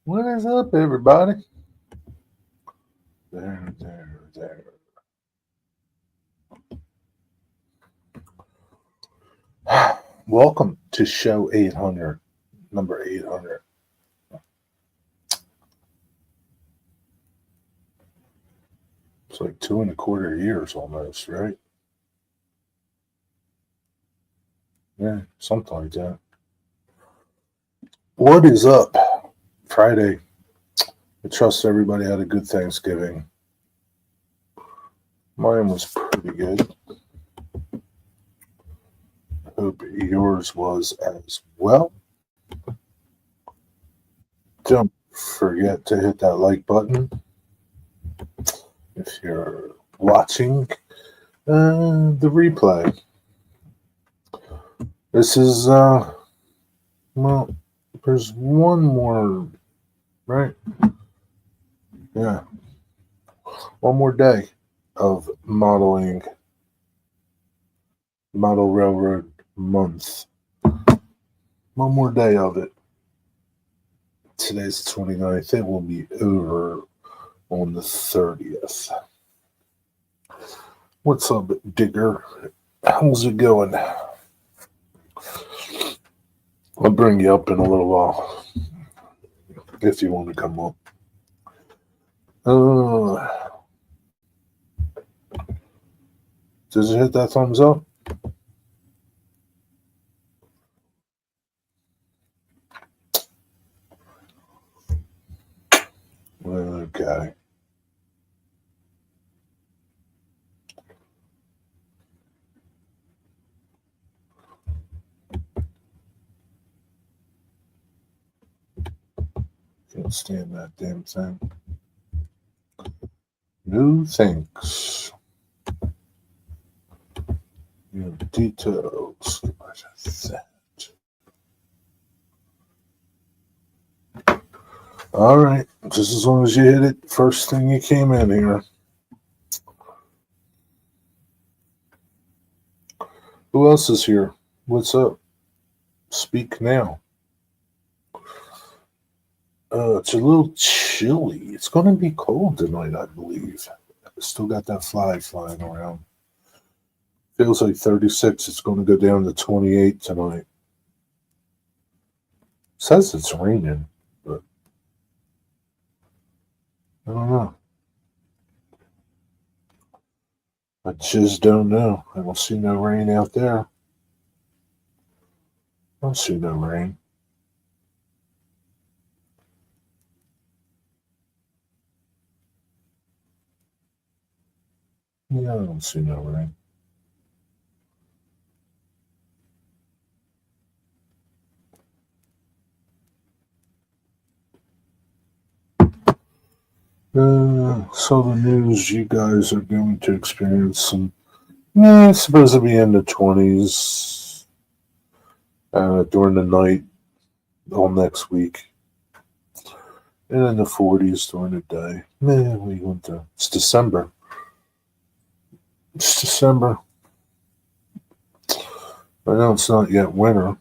What is up, everybody? There. Welcome to show 800, number 800. It's like 2.25 years almost, right? Yeah, something like that. What is up? Friday. I trust everybody had a good Thanksgiving. Mine was pretty good. Hope yours was as well. Don't forget to hit that like button if you're watching the replay. This is, well, there's one more, right? Yeah. One more day of Model Railroad Month. One more day of it. Today's the 29th. It will be over on the 30th. What's up, Digger? How's it going? I'll bring you up in a little while if you want to come up. Does it hit that thumbs up? Okay. Can't stand that damn thing. No thanks. Your details. All right. Just as long as you hit it first thing you came in here. Who else is here? What's up? Speak now. It's a little chilly. It's going to be cold tonight, I believe. Still got that flying around. Feels like 36. It's going to go down to 28 tonight. Says it's raining, but I don't know. I just don't know. I don't see no rain out there. I don't see no rain. Yeah, I don't see no rain. So the news, you guys are going to experience some. It's supposed to be in the 20s during the night all next week, and in the 40s during the day. Man, we went to. It's December. It's December. I know it's not yet winter.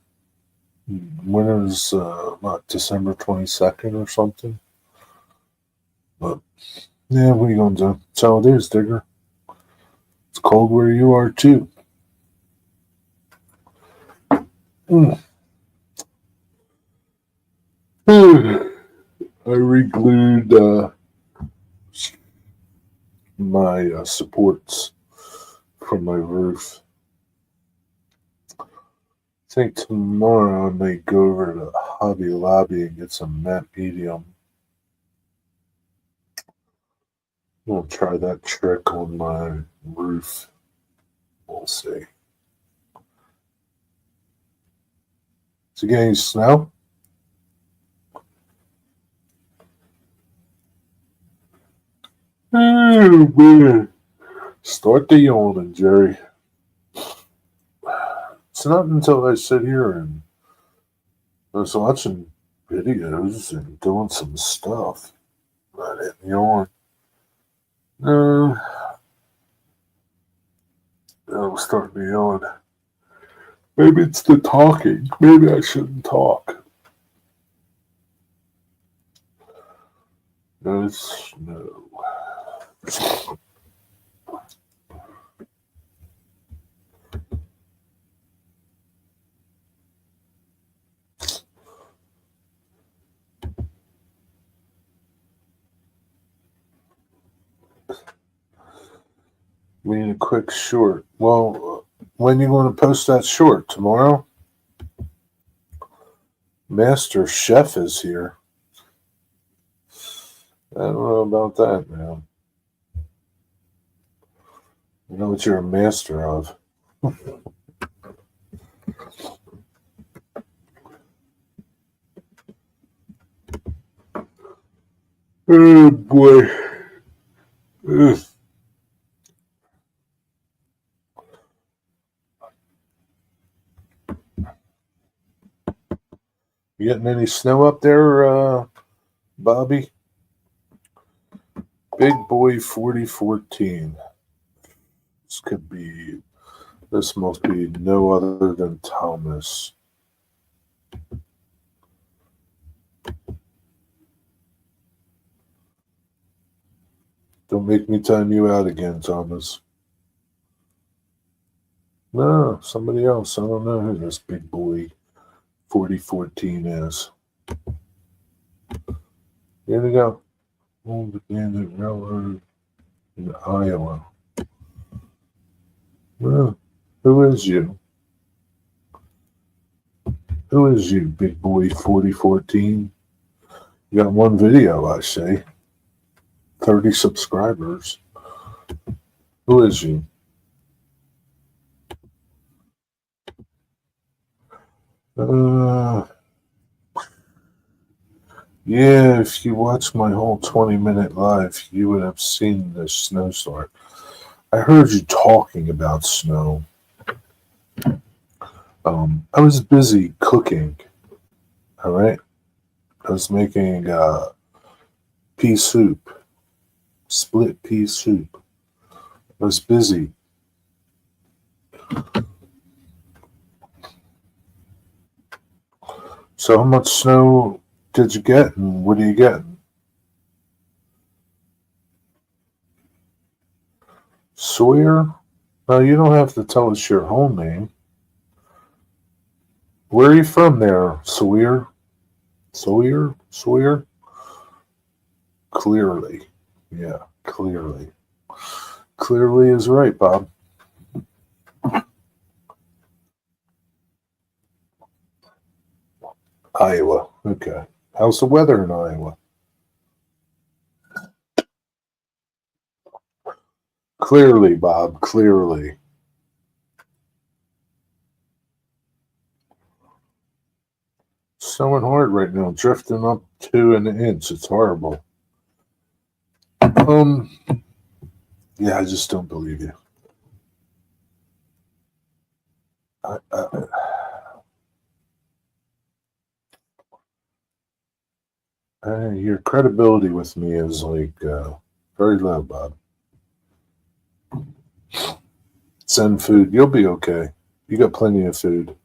Winter's what, December 22nd or something. But yeah, what are you gonna do? That's how it is, Digger. It's cold where you are too. Mm. I re-glued my supports from my roof. I think tomorrow I may go over to Hobby Lobby and get some matte medium. I'll try that trick on my roof. We'll see. Is it getting snow? Oh, man. Start the yawning, Jerry. It's not until I sit here and I was watching videos and doing some stuff. I didn't yawn. I'm starting to yawn. Maybe it's the talking. Maybe I shouldn't talk. There's snow. We need a quick short. Well, when you going to post that short? Tomorrow? Master Chef is here. I don't know about that, man. You know what you're a master of. Oh boy. Ugh. You getting any snow up there, Bobby? Big Boy 4014. This must be no other than Thomas. Don't make me time you out again, Thomas. No, somebody else. I don't know who this Big Boy 4014 is. Here we go. Old abandoned railroad in Iowa. Well, who is you? Who is you, Big Boy 4014? You got one video, I say. 30 subscribers. Who is you? Yeah, if you watched my whole 20-minute live, you would have seen the snowstorm. I heard you talking about snow. I was busy cooking. All right, I was making pea soup, split pea soup. I was busy. So, how much snow did you get, and what are you getting? Sawyer? No, you don't have to tell us your whole name. Where are you from there, Sawyer? Sawyer? Sawyer? Clearly. Yeah, clearly. Clearly is right, Bob. Iowa. Okay. How's the weather in Iowa? Clearly, Bob. Clearly. Snowing hard right now, drifting up to an inch. It's horrible. Um, yeah, I just don't believe you. I, your credibility with me is like very low, Bob. Send food. You'll be okay. You got plenty of food.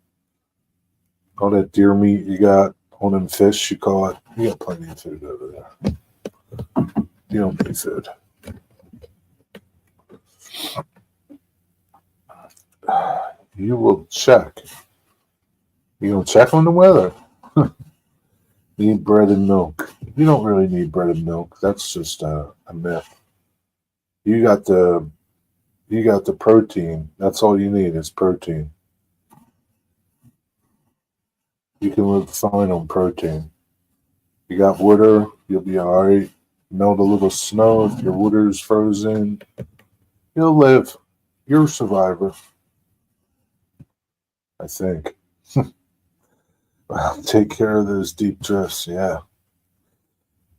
All that deer meat you got, all them fish you caught, you got plenty of food over there. You don't need food. You will check. You gonna check on the weather. Need bread and milk. You don't really need bread and milk. That's just a myth. You got the protein. That's all you need is protein. You can live fine on protein. You got water, you'll be all right. Melt a little snow if your water's frozen. You'll live. You're a survivor, I think. Well, take care of those deep drifts. Yeah,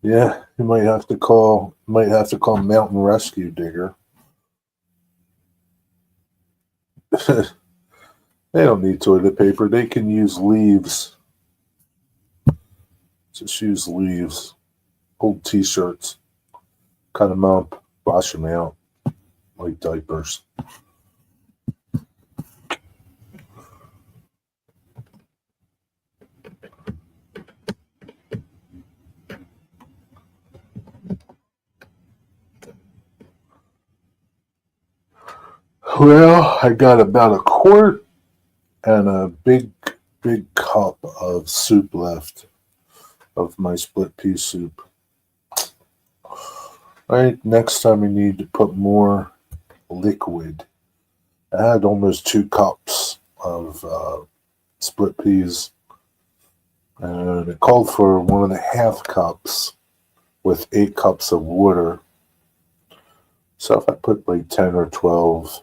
yeah. You might have to call Mountain Rescue Digger. They don't need toilet paper. They can use leaves. Just use leaves. Old T-shirts. Cut them up. Wash them out like diapers. Well, I got about a quart and a big cup of soup left of my split pea soup. I think next time we need to put more liquid. I had almost 2 cups of split peas, and it called for 1.5 cups with 8 cups of water. So if I put like 10 or 12,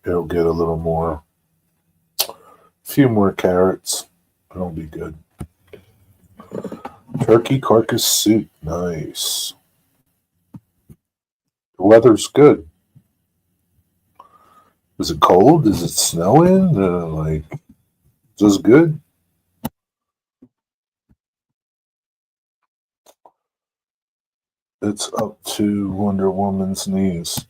it'll get a little more. A few more carrots, it'll be good. Turkey carcass soup, nice. The weather's good. Is it cold? Is it snowing? Just good. It's up to Wonder Woman's knees.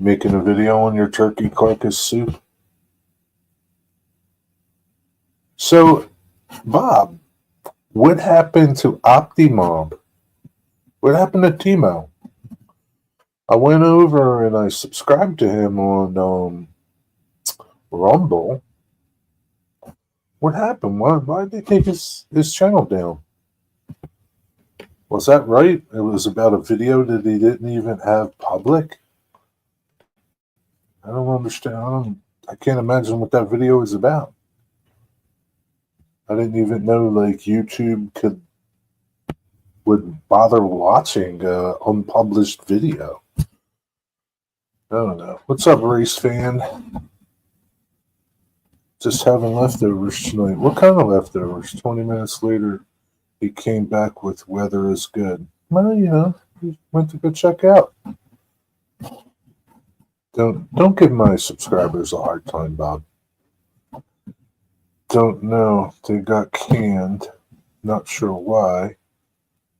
Making a video on your turkey carcass soup. So, Bob, what happened to Optimob? What happened to Timo? I went over and I subscribed to him on Rumble. What happened? Why did they take his channel down? Was that right? It was about a video that he didn't even have public? I don't understand. I can't imagine what that video is about. I didn't even know YouTube would bother watching unpublished video. I don't know. What's up, race fan? Just having leftovers tonight. What kind of leftovers? 20 minutes later, he came back with weather is good. Well, he went to go check out. Don't give my subscribers a hard time, Bob. Don't know. They got canned. Not sure why.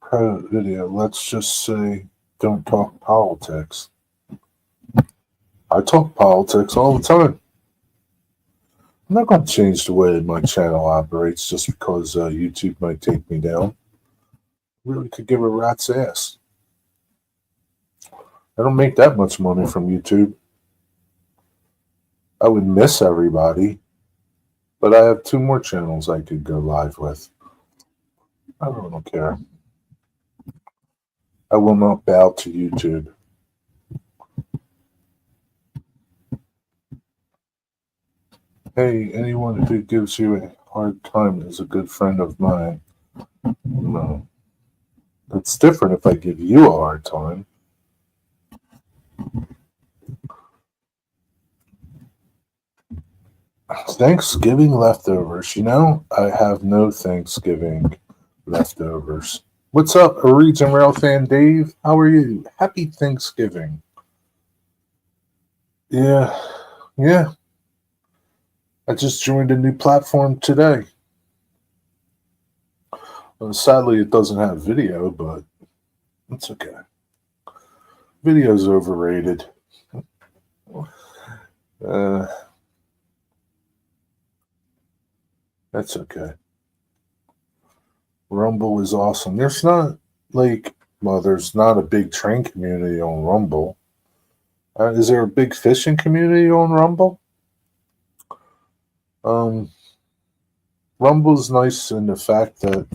Private video. Let's just say don't talk politics. I talk politics all the time. I'm not going to change the way my channel operates just because YouTube might take me down. Really could give a rat's ass. I don't make that much money from YouTube. I would miss everybody, but I have 2 more channels I could go live with. I don't care. I will not bow to YouTube. Hey, anyone who gives you a hard time is a good friend of mine. No. It's different if I give you a hard time. Thanksgiving leftovers. I have no Thanksgiving leftovers. What's up, Region Rail fan Dave? How are you? Happy Thanksgiving. Yeah. I just joined a new platform today. Sadly, it doesn't have video, but it's okay. Video's overrated. That's okay. Rumble is awesome. There's not there's not a big train community on Rumble. Is there a big fishing community on Rumble? Rumble's nice in the fact that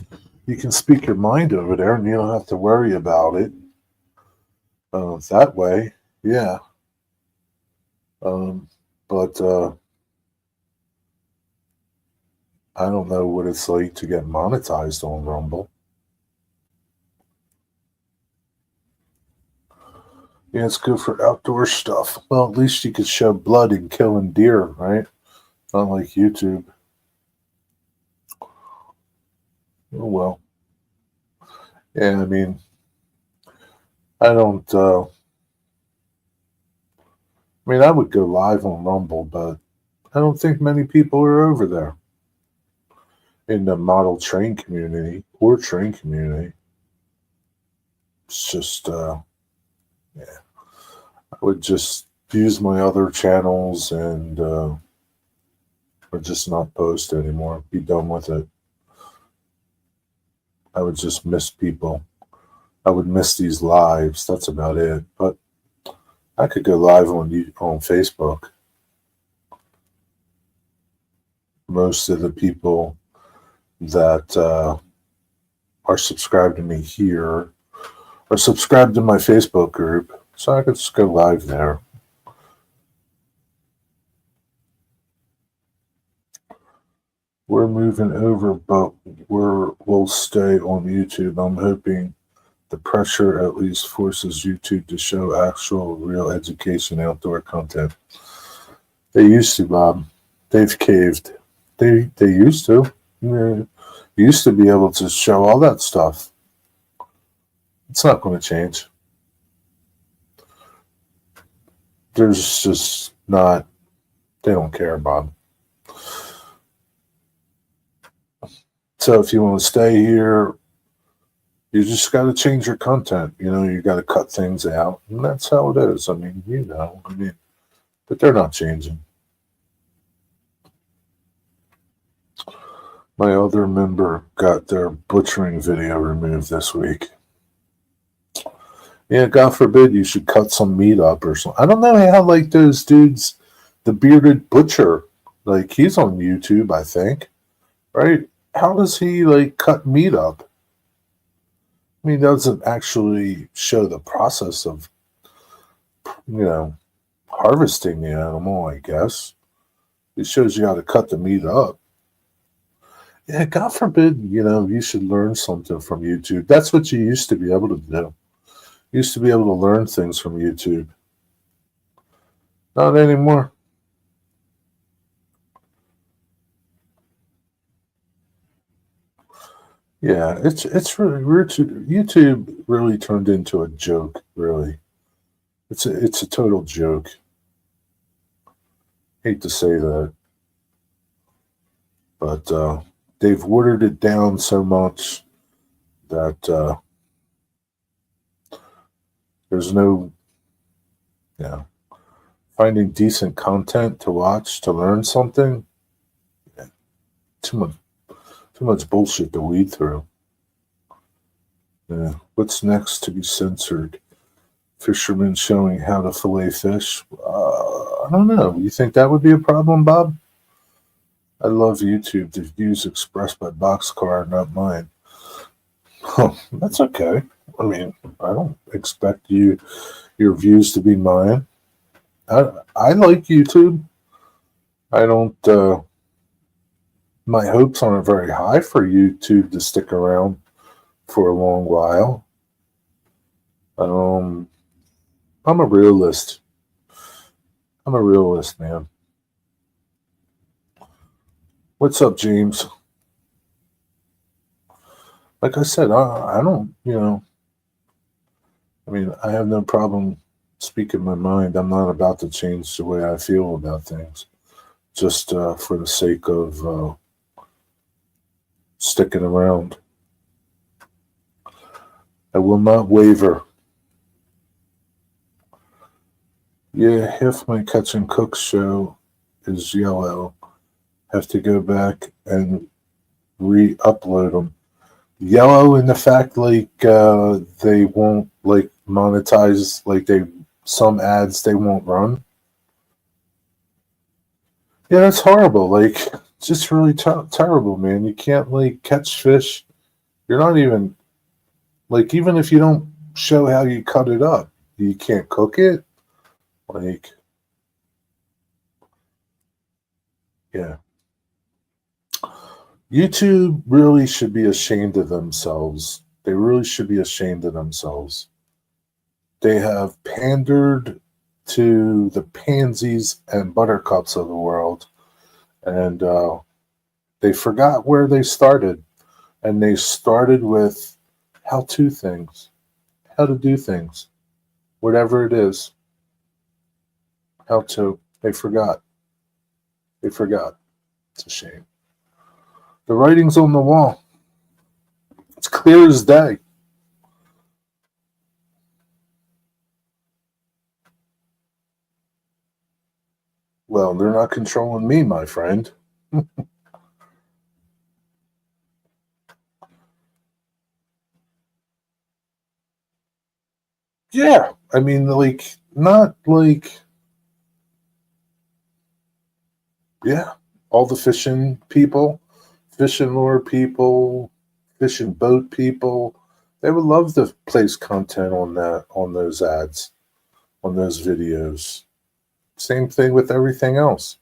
you can speak your mind over there and you don't have to worry about it. That way, yeah. But I don't know what it's like to get monetized on Rumble. Yeah, it's good for outdoor stuff. Well, at least you could show blood and killing deer, right? Not like YouTube. Oh, well. Yeah, I mean, I don't, I would go live on Rumble, but I don't think many people are over there in the model train community or train community. It's just, yeah. I would just use my other channels and, or just not post anymore. Be done with it. I would just miss people. I would miss these lives. That's about it. But I could go live on Facebook. Most of the people that are subscribed to me here are subscribed to my Facebook group, so I could just go live there. We're moving over, but we'll stay on YouTube. I'm hoping the pressure at least forces YouTube to show actual, real education outdoor content. They used to, Bob. They've caved. They used to. Yeah. Used to be able to show all that stuff. It's not going to change. There's just not. They don't care, Bob. So if you want to stay here, you just got to change your content. You got to cut things out, and that's how it is. I mean, but they're not changing. My other member got their butchering video removed this week. Yeah, God forbid you should cut some meat up or something. I don't know how, like, those dudes, the bearded butcher, like, he's on YouTube, I think, right? How does he, like, cut meat up? I mean, he doesn't actually show the process of, harvesting the animal, I guess. It shows you how to cut the meat up. Yeah, God forbid, you should learn something from YouTube. That's what you used to be able to do. You used to be able to learn things from YouTube. Not anymore. Yeah, it's really YouTube really turned into a joke, really. It's a total joke. Hate to say that. But they've watered it down so much that there's no, finding decent content to watch to learn something. Yeah, too much bullshit to weed through. Yeah. What's next to be censored? Fishermen showing how to fillet fish. I don't know. You think that would be a problem, Bob? I love YouTube. The views expressed by Boxcar, not mine. Oh, that's okay. I mean, I don't expect your views to be mine. I like YouTube. I don't. My hopes aren't very high for YouTube to stick around for a long while. I'm a realist. I'm a realist, man. What's up, James? Like I said, I don't, I mean, I have no problem speaking my mind. I'm not about to change the way I feel about things just for the sake of sticking around. I will not waver. Yeah, half my Catch and Cook show is yellow. Have to go back and re-upload them. Yellow in the fact, like, they won't, like, monetize, like, some ads they won't run. Yeah, that's horrible. Like, just really terrible, man. You can't, like, catch fish. You're not even, like, even if you don't show how you cut it up, you can't cook it. Like, yeah. YouTube really should be ashamed of themselves. They really should be ashamed of themselves. They have pandered to the pansies and buttercups of the world, and they forgot where they started. And they started with how-to things, how to do things, whatever it is. How to. They forgot. They forgot. It's a shame. The writing's on the wall. It's clear as day. Well, they're not controlling me, my friend. Yeah, I mean, like, not like, yeah, all the fishing people, fishing lure people, fishing boat people, they would love to place content on that, on those ads, on those videos. Same thing with everything else,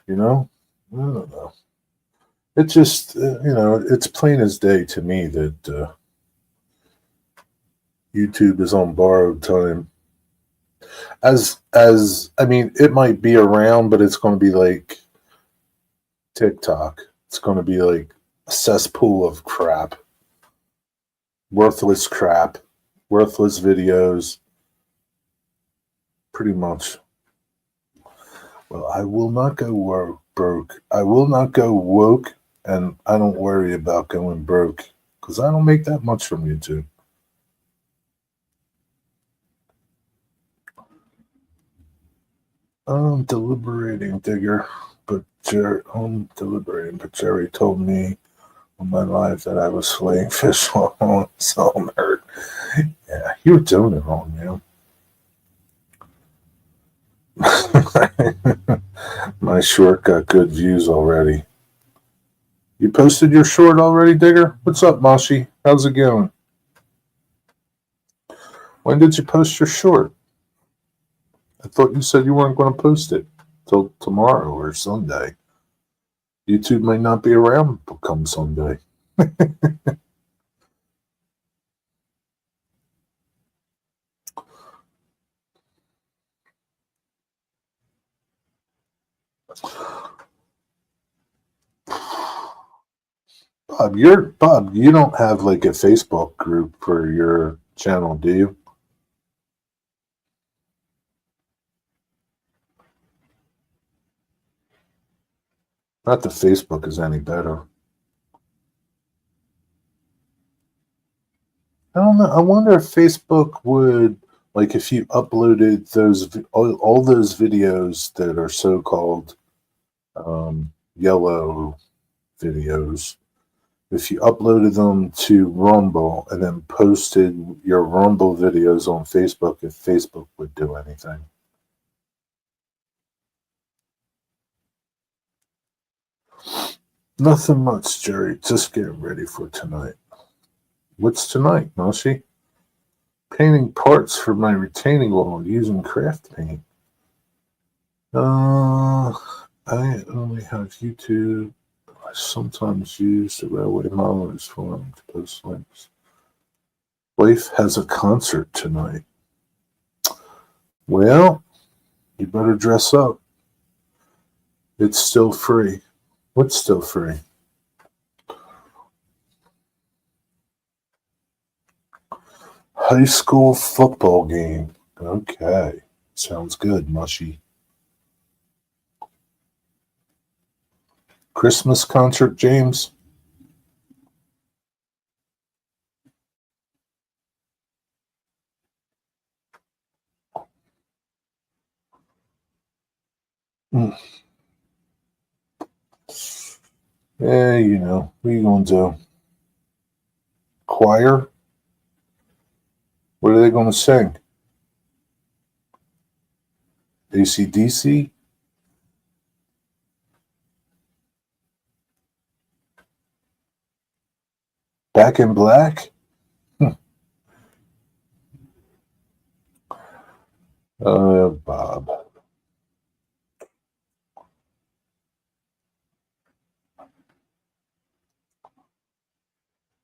you know? I don't know. It just, it's plain as day to me that YouTube is on borrowed time. As I mean, it might be around, but it's going to be like TikTok. It's going to be like a cesspool of crap, crap, worthless videos, pretty much. Well, I will not go broke. I will not go woke, and I don't worry about going broke because I don't make that much from YouTube. I'm deliberating, Digger, I'm deliberating, but Jerry told me on my live that I was slaying fish on, so I'm hurt. Yeah, you were doing it wrong, man. My short got good views already. You posted your short already, Digger? What's up, Moshi? How's it going? When did you post your short? I thought you said you weren't going to post it till tomorrow or Sunday. YouTube might not be around come Sunday. Bob, you don't have like a Facebook group for your channel, do you? Not that Facebook is any better. I don't know. I wonder if Facebook would, like, if you uploaded all those videos that are so-called yellow videos, if you uploaded them to Rumble and then posted your Rumble videos on Facebook, if Facebook would do anything. Nothing much, Jerry. Just getting ready for tonight. What's tonight, Moshi? Painting parts for my retaining wall using craft paint. I only have YouTube. I sometimes use the Railway Modelers Forum to post links. Wife has a concert tonight. Well, you better dress up. It's still free. What's still free? High school football game. Okay. Sounds good, Mushy. Christmas concert, James? Yeah, what are you going to do? Choir? What are they going to sing? AC/DC? Back in Black? Bob.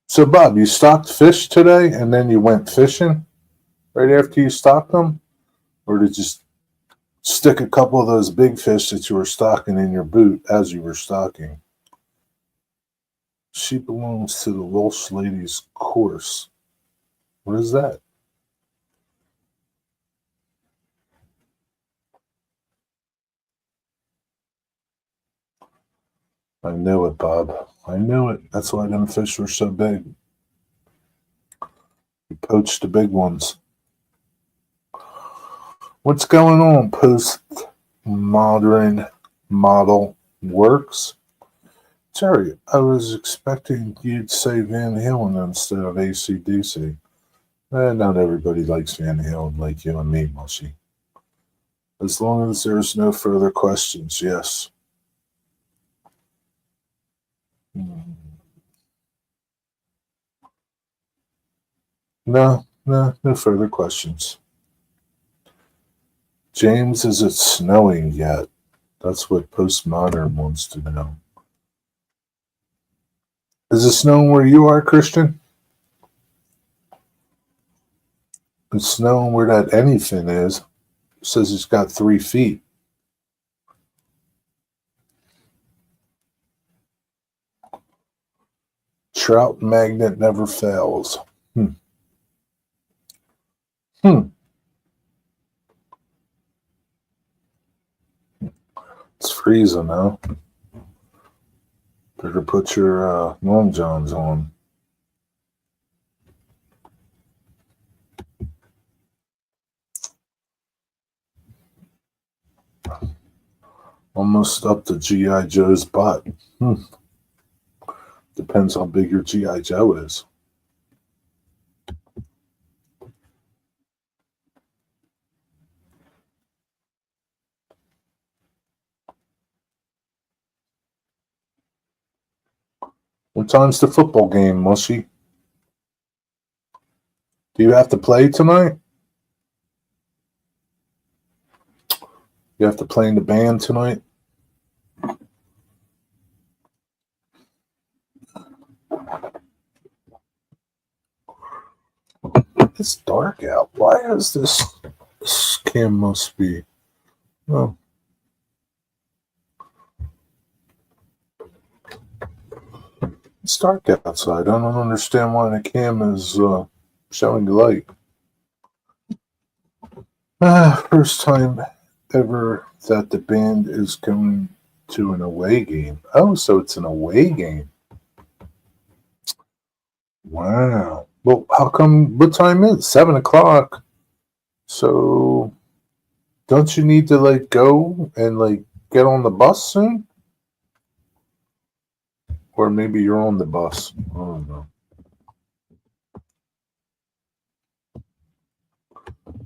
So, Bob, you stocked fish today and then you went fishing right after you stocked them? Or did you stick a couple of those big fish that you were stocking in your boot as you were stocking? She belongs to the Welsh Ladies Course. What is that? I knew it, Bob. I knew it. That's why them fish were so big. You poached the big ones. What's going on, Postmodern Model Works? Terry, I was expecting you'd say Van Halen instead of AC/DC. Not everybody likes Van Halen like you and me, Mushy. As long as there's no further questions, yes. No, no further questions. James, is it snowing yet? That's what Postmodern wants to know. Is it snowing where you are, Christian? It's snowing where that anything is. It says it's got 3 feet. Trout magnet never fails. It's freezing now. Better put your long johns on. Almost up to G.I. Joe's butt. Depends how big your G.I. Joe is. What time's the football game, Mushy? Do you have to play tonight? You have to play in the band tonight? It's dark out. Why is this cam must be? Oh. It's dark outside. I don't understand why the cam is showing the light. First time ever that the band is going to an away game. Oh, so it's an away game. Wow. Well, how come? What time is it? 7:00. So, don't you need to go and get on the bus soon? Or maybe you're on the bus. I don't know.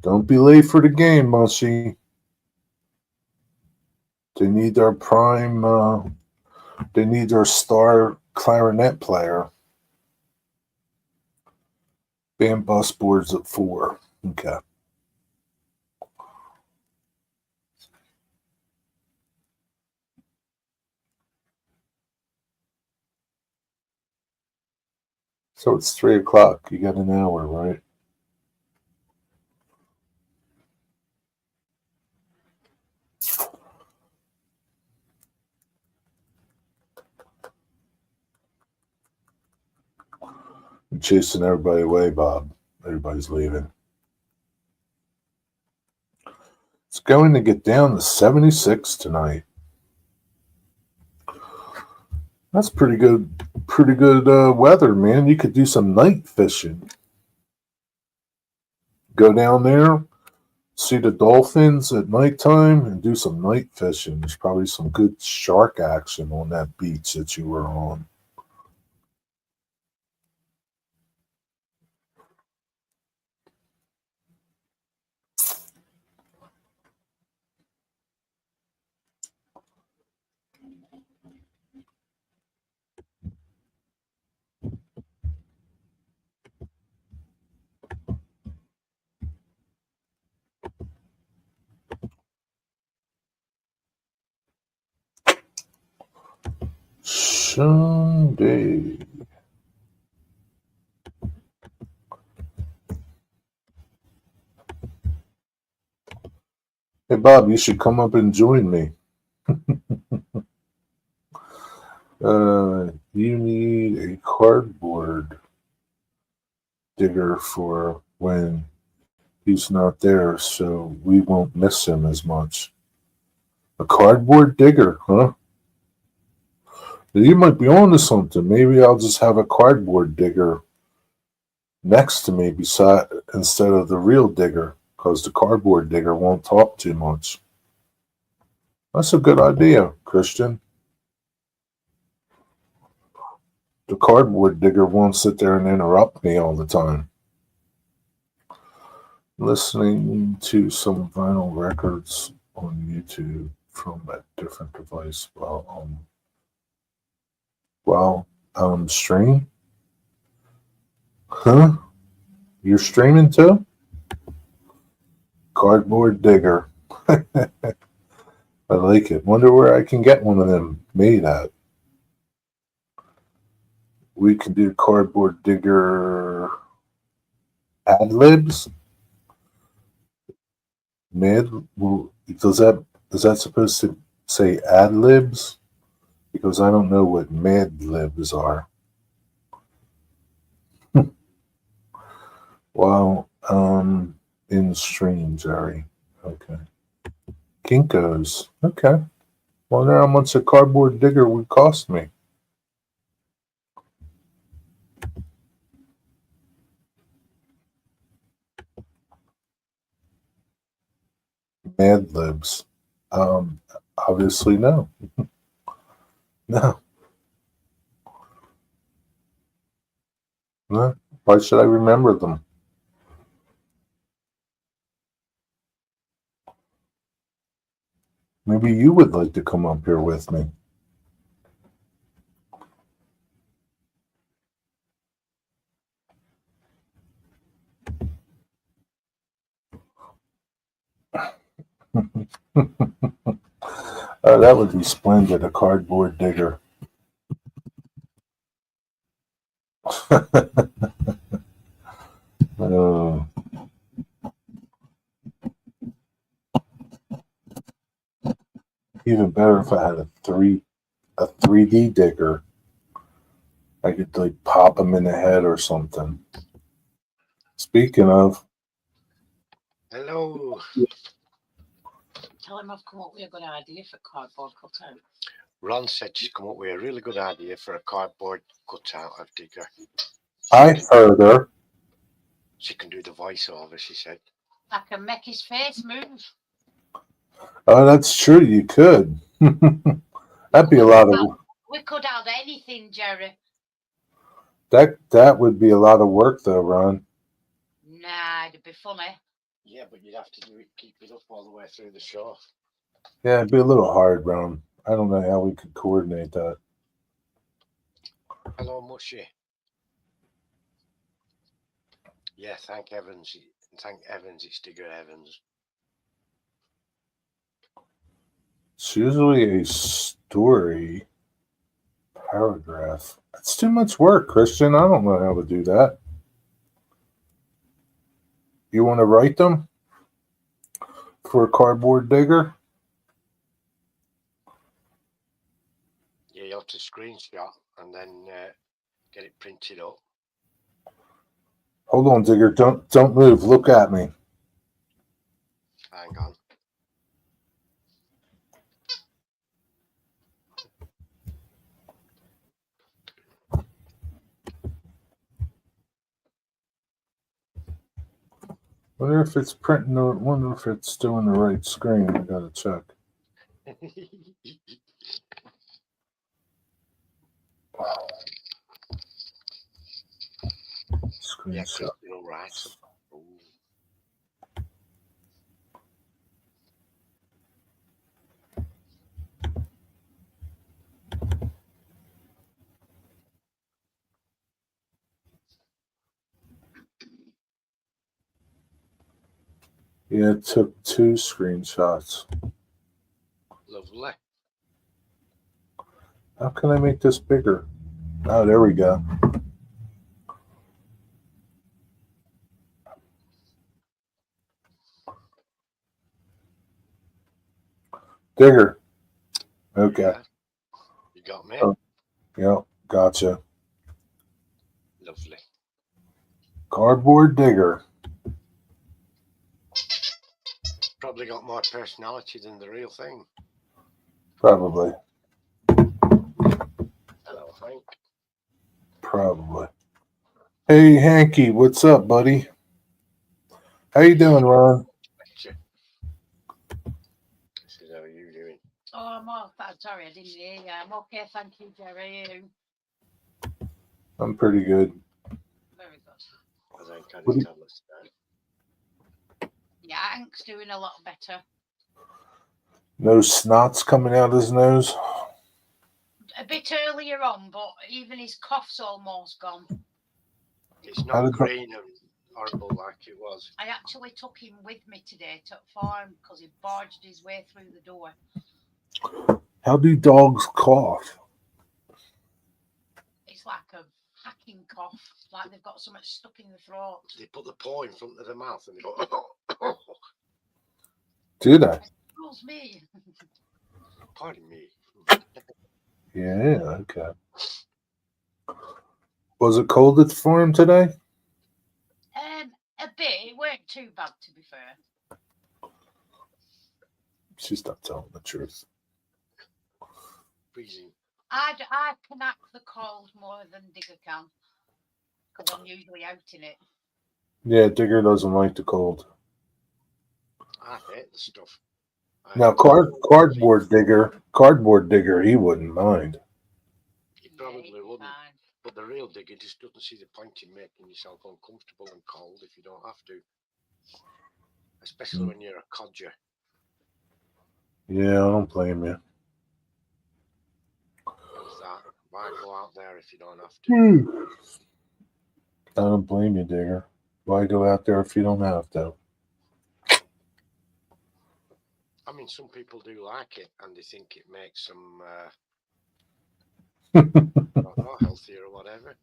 Don't be late for the game, Mushy. They need their prime. They need their star clarinet player. Band bus boards at 4. Okay. So it's 3:00. You got an hour, right? I'm chasing everybody away, Bob. Everybody's leaving. It's going to get down to 76 tonight. That's pretty good. Pretty good weather, man. You could do some night fishing. Go down there, see the dolphins at nighttime, and do some night fishing. There's probably some good shark action on that beach that you were on. Sunday. Hey, Bob, you should come up and join me. You need a cardboard digger for when he's not there, so we won't miss him as much. A cardboard digger, huh? You might be on to something. Maybe I'll just have a cardboard digger next to me instead of the real digger, because the cardboard digger won't talk too much. That's a good idea, Christian. The cardboard digger won't sit there and interrupt me all the time. listening to some vinyl records on YouTube from a different device while streaming. Huh? You're streaming too? Cardboard digger. I like it. Wonder where I can get one of them made at. We can do cardboard digger ad libs. Mad. Well, is that supposed to say ad libs? Because I don't know what mad libs are. Well, in stream, Jerry. Okay. Kinkos. Okay. Wonder how much a cardboard digger would cost me. Mad libs. Um, Obviously no. No. No. Why should I remember them? Maybe you would like to come up here with me. That would be splendid, a cardboard digger. uh, Even better if I had a 3D digger. I could like pop them in the head or something. Speaking of, Hello. Tell him I've come up with a good idea for cardboard cutout. Ron said she's come up with a really good idea for a cardboard cutout of Digger. I heard her. She can do the voiceover, she said. I can make his face move. Oh, that's true. You could. That'd be a lot of. We could have anything, Jerry. That would be a lot of work, though, Ron. Nah, it'd be funny. Yeah, but you'd have to do it, keep it up all the way through the show. Yeah, it'd be a little hard, Ron. I don't know how we could coordinate that. Hello, Mushy. Yeah, thank Evans. Thank Evans, it's Digger Evans. It's usually a story paragraph. That's too much work, Christian. I don't know how to do that. You want to write them for a cardboard digger? Yeah, you have to screenshot and then get it printed up. Hold on, Digger. Don't move. Look at me. Hang on. Wonder if it's printing. Wonder if it's doing the right screen. I gotta check. Screenshot. Yeah, all right. Yeah, it took 2 screenshots. Lovely. How can I make this bigger? Oh, there we go. Digger. Okay. Yeah. You got me? Yep, gotcha. Lovely. Cardboard digger. Probably got more personality than the real thing. Probably. Hello, Frank. Probably. Hey, Hanky, what's up, buddy? How you doing, Ron? This is how you doing. Oh, sorry, I didn't hear you. I'm okay, thank you, Jerry. I'm pretty good. Very good. I think I tablets today. Yeah, Hank's doing a lot better. No snots coming out his nose. A bit earlier on, but even his cough's almost gone. It's How not did green and horrible like it was. I actually took him with me today to farm because he barged his way through the door. How do dogs cough? It's like a hacking cough, like they've got something stuck in the throat. They put the paw in front of the mouth and they go, Do they? Rules me. pardon me. Yeah, okay. Was it cold at the farm today? A bit. It weren't too bad, to be fair. She's not telling the truth. Freezing. I can act the cold more than Digger can, because I'm usually out in it. Yeah, Digger doesn't like the cold. I hate the stuff. Now, cardboard digger, he wouldn't mind. He probably Yeah, wouldn't. fine. But the real digger just doesn't see the point in making yourself uncomfortable and cold if you don't have to. Especially when you're a codger. Yeah, I don't blame you. How's that? Why go out there if you don't have to? I don't blame you, Digger. Why go out there if you don't have to? I mean, some people do like it and they think it makes them I don't know, healthier or whatever.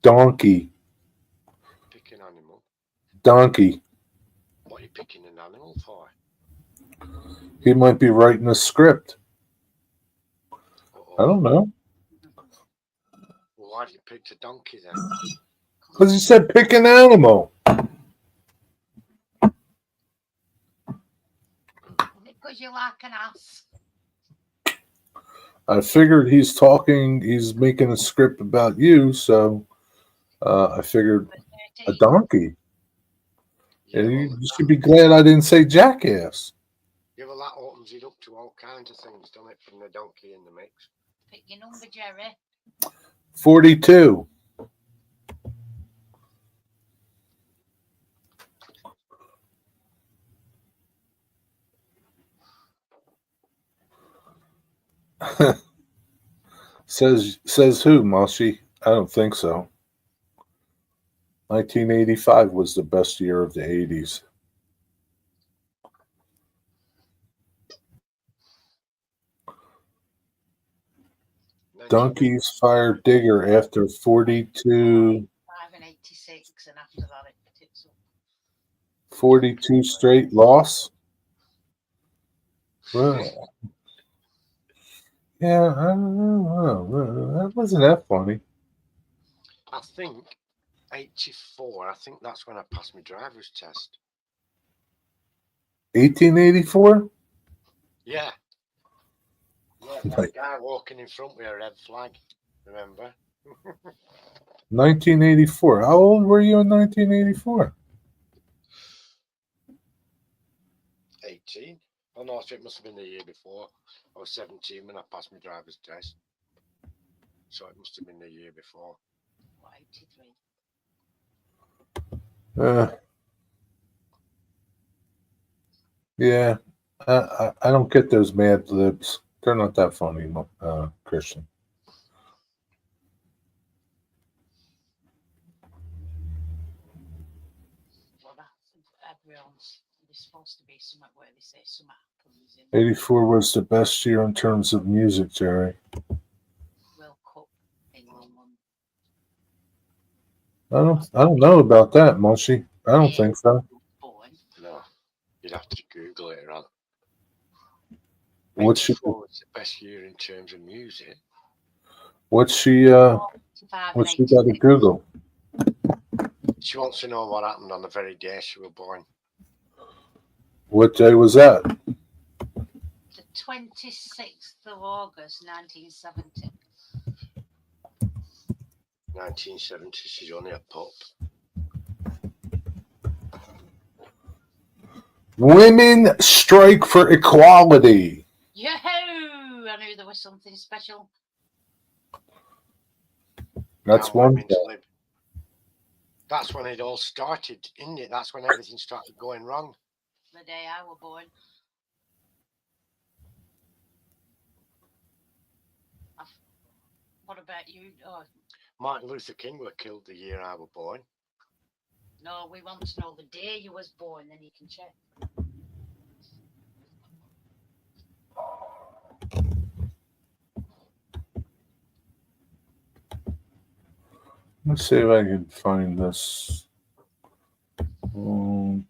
Donkey. Pick an animal. Donkey. What are you picking an animal for? He might be writing a script. Uh-oh. I don't know. Well, why did you pick a donkey then? Because he said pick an animal. Because you like an ass. I figured he's making a script about you, so I figured a donkey. Yeah, And well, you should be glad I didn't say jackass. yeah, well, that opens it up to all kinds of things, doesn't it, from the donkey in the mix? Pick your number, Jerry. 42. Says who, Moshi? I don't think so. 1985 was the best year of the 80s. Donkeys fired Digger after 42 5 and 86, and after that it tips up. 42 straight loss. Well, yeah, I don't know. That wasn't that funny. I think 84, I think that's when I passed my driver's test. 1884? Yeah. Yeah, that guy walking in front with a red flag, remember? 1984. How old were you in 1984? 18. Oh no, so it must have been the year before. I was 17 when I passed my driver's test. So it must have been the year before. What, 83? Yeah. I don't get those Mad Libs. They're not that funny, Christian. Well, that's everyone's. There's supposed to be something where they say something happens in 84 was the best year in terms of music, Jerry. World Cup in London. I don't know about that, Moshi. I don't think so. Born. No, you'd have to Google it, right? What's she 84 was the best year in terms of music. What's she 5 what's and she got to 86. Google? She wants to know what happened on the very day she was born. What day was that? The 26th of August, 1970. 1970, she's only a pup. Women strike for equality. Yahoo! I knew there was something special. That's Now one women's thing. lib. That's when it all started, isn't it? That's when everything started going wrong. The day I was born. What about you? Oh, Martin Luther King were killed the year I was born. no, we want to know the day you was born, then you can check. Let's see if I can find this. No.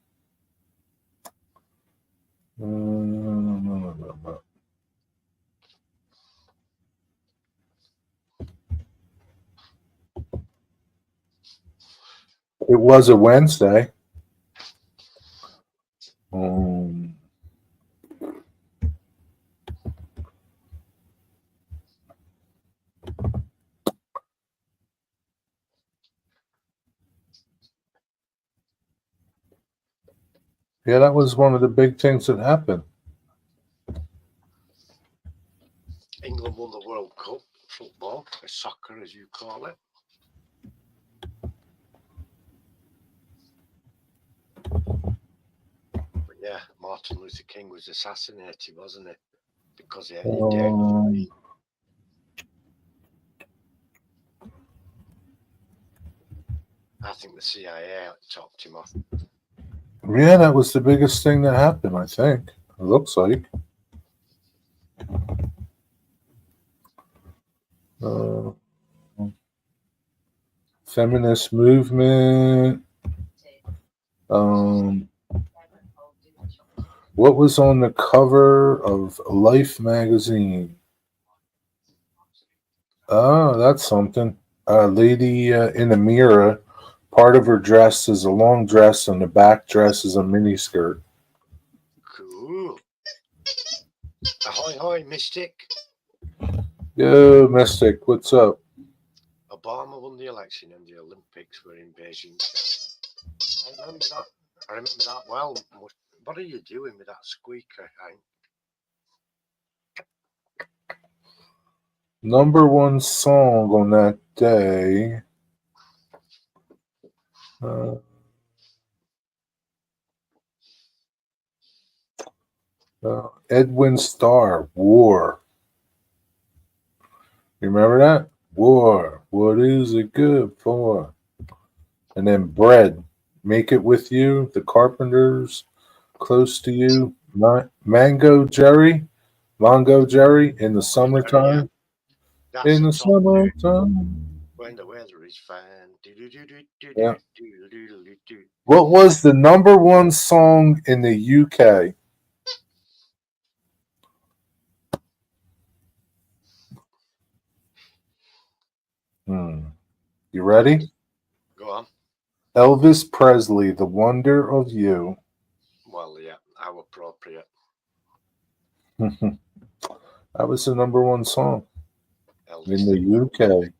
It was a Wednesday. Yeah, that was one of the big things that happened. England won the World Cup football, or soccer as you call it. But yeah, Martin Luther King was assassinated, wasn't it? Because he dared to be. I think the CIA topped him off. Yeah, that was the biggest thing that happened, I think. It looks like. Feminist movement. What was on the cover of Life magazine? Oh, that's something. A lady in a mirror. Part of her dress is a long dress, and the back dress is a mini skirt. Cool. Ahoy, hoy, Mystic. Yo, Mystic, what's up? Obama won the election and the Olympics were in Beijing. I remember that well. What are you doing with that squeaker, Hank? Number one song on that day. Edwin Starr, War. You remember that? War. What is it good for? And then Bread. Make It With You. The Carpenters. Close to You. Mango Jerry. In the summertime. That's In the a top tune. summertime. When the weather is fine. Yeah. What was the number one song in the UK? You ready? Go on. Elvis Presley, The Wonder of You. Well, yeah, how appropriate. That was the number one song Elvis in the UK.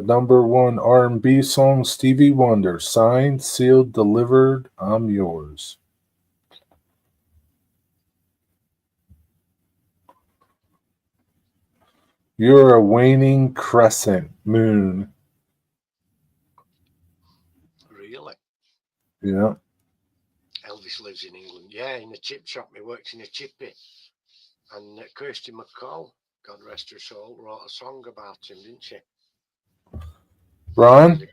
Number one R&B song, Stevie Wonder. Signed, sealed, delivered, I'm yours. You're a waning crescent moon. Really? Yeah. Elvis lives in England. Yeah, in a chip shop. He works in a chippy. And Kirsty MacColl, God rest her soul, wrote a song about him, didn't she? Ron?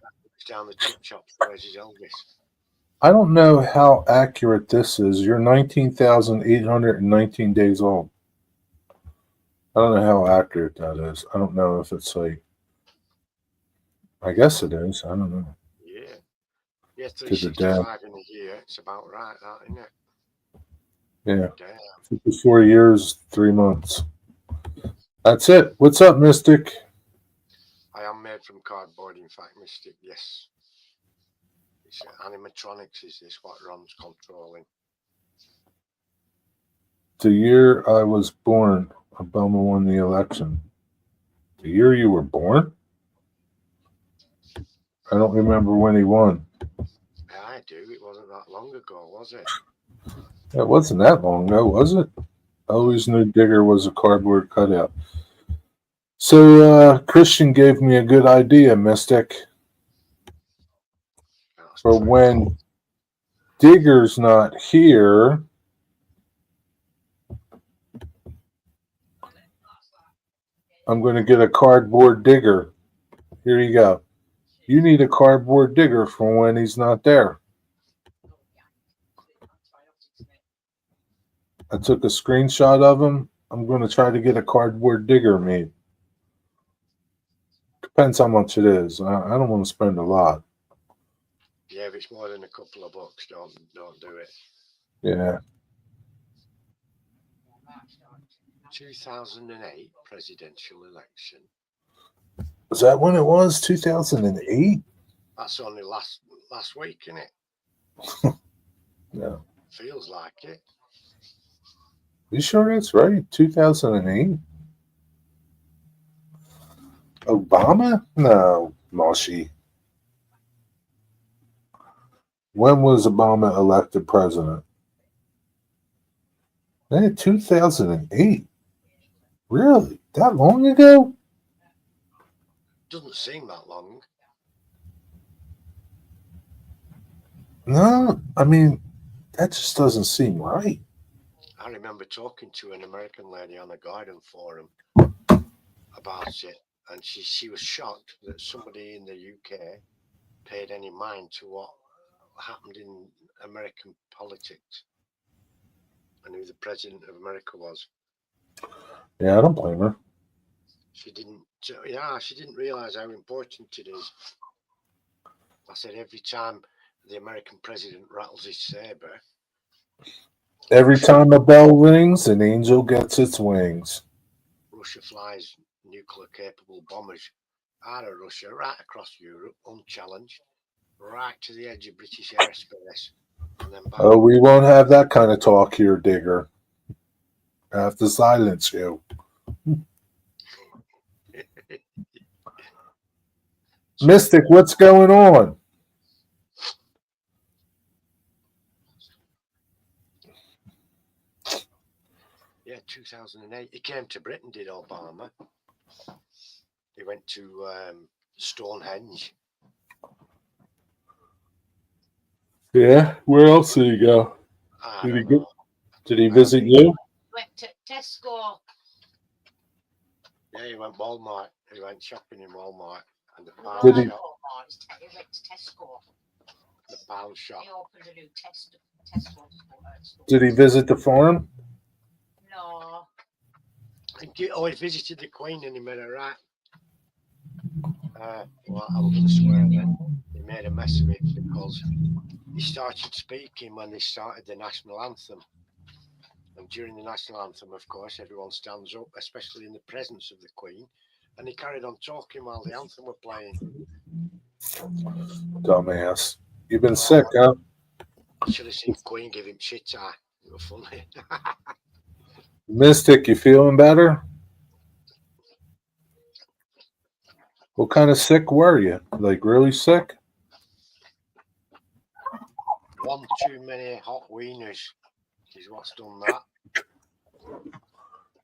Down the chip shop, where's his Elvis? I don't know how accurate this is. You're 19,819 days old. I don't know how accurate that is. I don't know if it's like. I guess it is. I don't know. Yeah. Yeah, 365 in a year. It's about right, that, isn't it? Yeah. Damn. 54 years, 3 months. That's it. What's up, Mystic? I am made from cardboard, in fact, Mystic, yes. It's animatronics, is this what Ron's controlling? The year I was born, Obama won the election. The year you were born? I don't remember when he won. Yeah, I do. It wasn't that long ago, was it? It wasn't that long ago, was it? I always knew Digger was a cardboard cutout. So Christian gave me a good idea, Mystic. for when Digger's not here. I'm going to get a cardboard digger. Here you go. You need a cardboard digger for when he's not there. I took a screenshot of him. I'm going to try to get a cardboard digger made. Depends how much it is. I don't want to spend a lot. Yeah, if it's more than a couple of bucks, don't do it. Yeah. 2008 presidential election. Was that when it was? 2008? That's only last week, isn't it? No. Feels like it. You sure that's right? 2008? Obama? No, Moshi. When was Obama elected president? 2008. Really? That long ago? Doesn't seem that long. No, I mean, that just doesn't seem right. I remember talking to an American lady on a garden forum about it, and she was shocked that somebody in the UK paid any mind to what happened in American politics and who the president of America was. Yeah, I don't blame her. She didn't realize how important it is. I said every time the American president rattles his saber, Every time a bell rings, an angel gets its wings. Russia flies nuclear-capable bombers out of Russia right across Europe, unchallenged, right to the edge of British airspace, and then back. Oh, we won't have that kind of talk here, Digger. I have to silence you. Mystic, what's going on? Yeah, 2008. He came to Britain, did Obama. He went to Stonehenge. Yeah, where else did he go? I Did don't he go? know. Did he visit you? Went to Tesco. Yeah, he went Walmart. He went shopping in Walmart and the pound Did he- shop. He went to Tesco. The pound shop. He opened a new Tesco. Did he visit the farm? No. Oh, he visited the Queen and he made her right. Well, I was going to swear then. He made a mess of it because he started speaking when they started the national anthem. And during the national anthem, of course, everyone stands up, especially in the presence of the Queen. And he carried on talking while the anthem were playing. Dumbass. You've been sick, huh? You should have seen Queen give him shit eye. It was funny. Mystic, you feeling better? What kind of sick were you? Like really sick? One too many hot wieners is what's done that.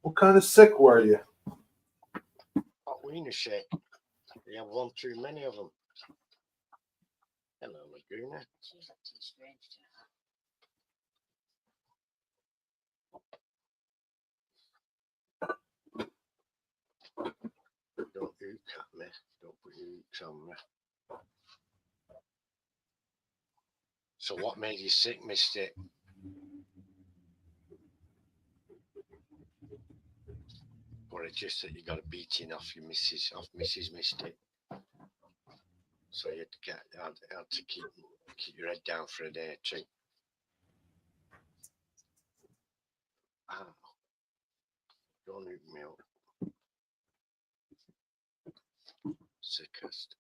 What kind of sick were you? Hot wiener shake. You have one too many of them. Hello, Laguna. She's acting strange to her. Don't hook at me. Don't put your hooks on me. So what made you sick, Mystic? Or it's just that you got a beating off your Mrs. Mystic. So you had to keep your head down for a day or two. Ow. Don't hook me up. Sickest.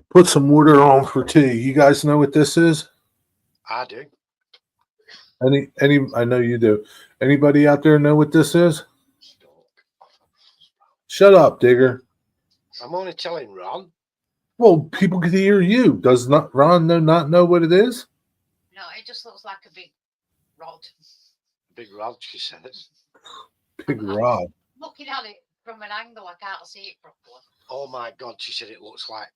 Put some water on for tea. You guys know what this is? I do. Any I know you do. Anybody out there know what this is? Stalk. Shut up, Digger. I'm only telling Ron. Well, people can hear you. Does not Ron not know what it is? No, it just looks like a big rod. Big rod, she says. Big rod. Looking at it from an angle, I can't see it properly. Oh my God, she said it looks like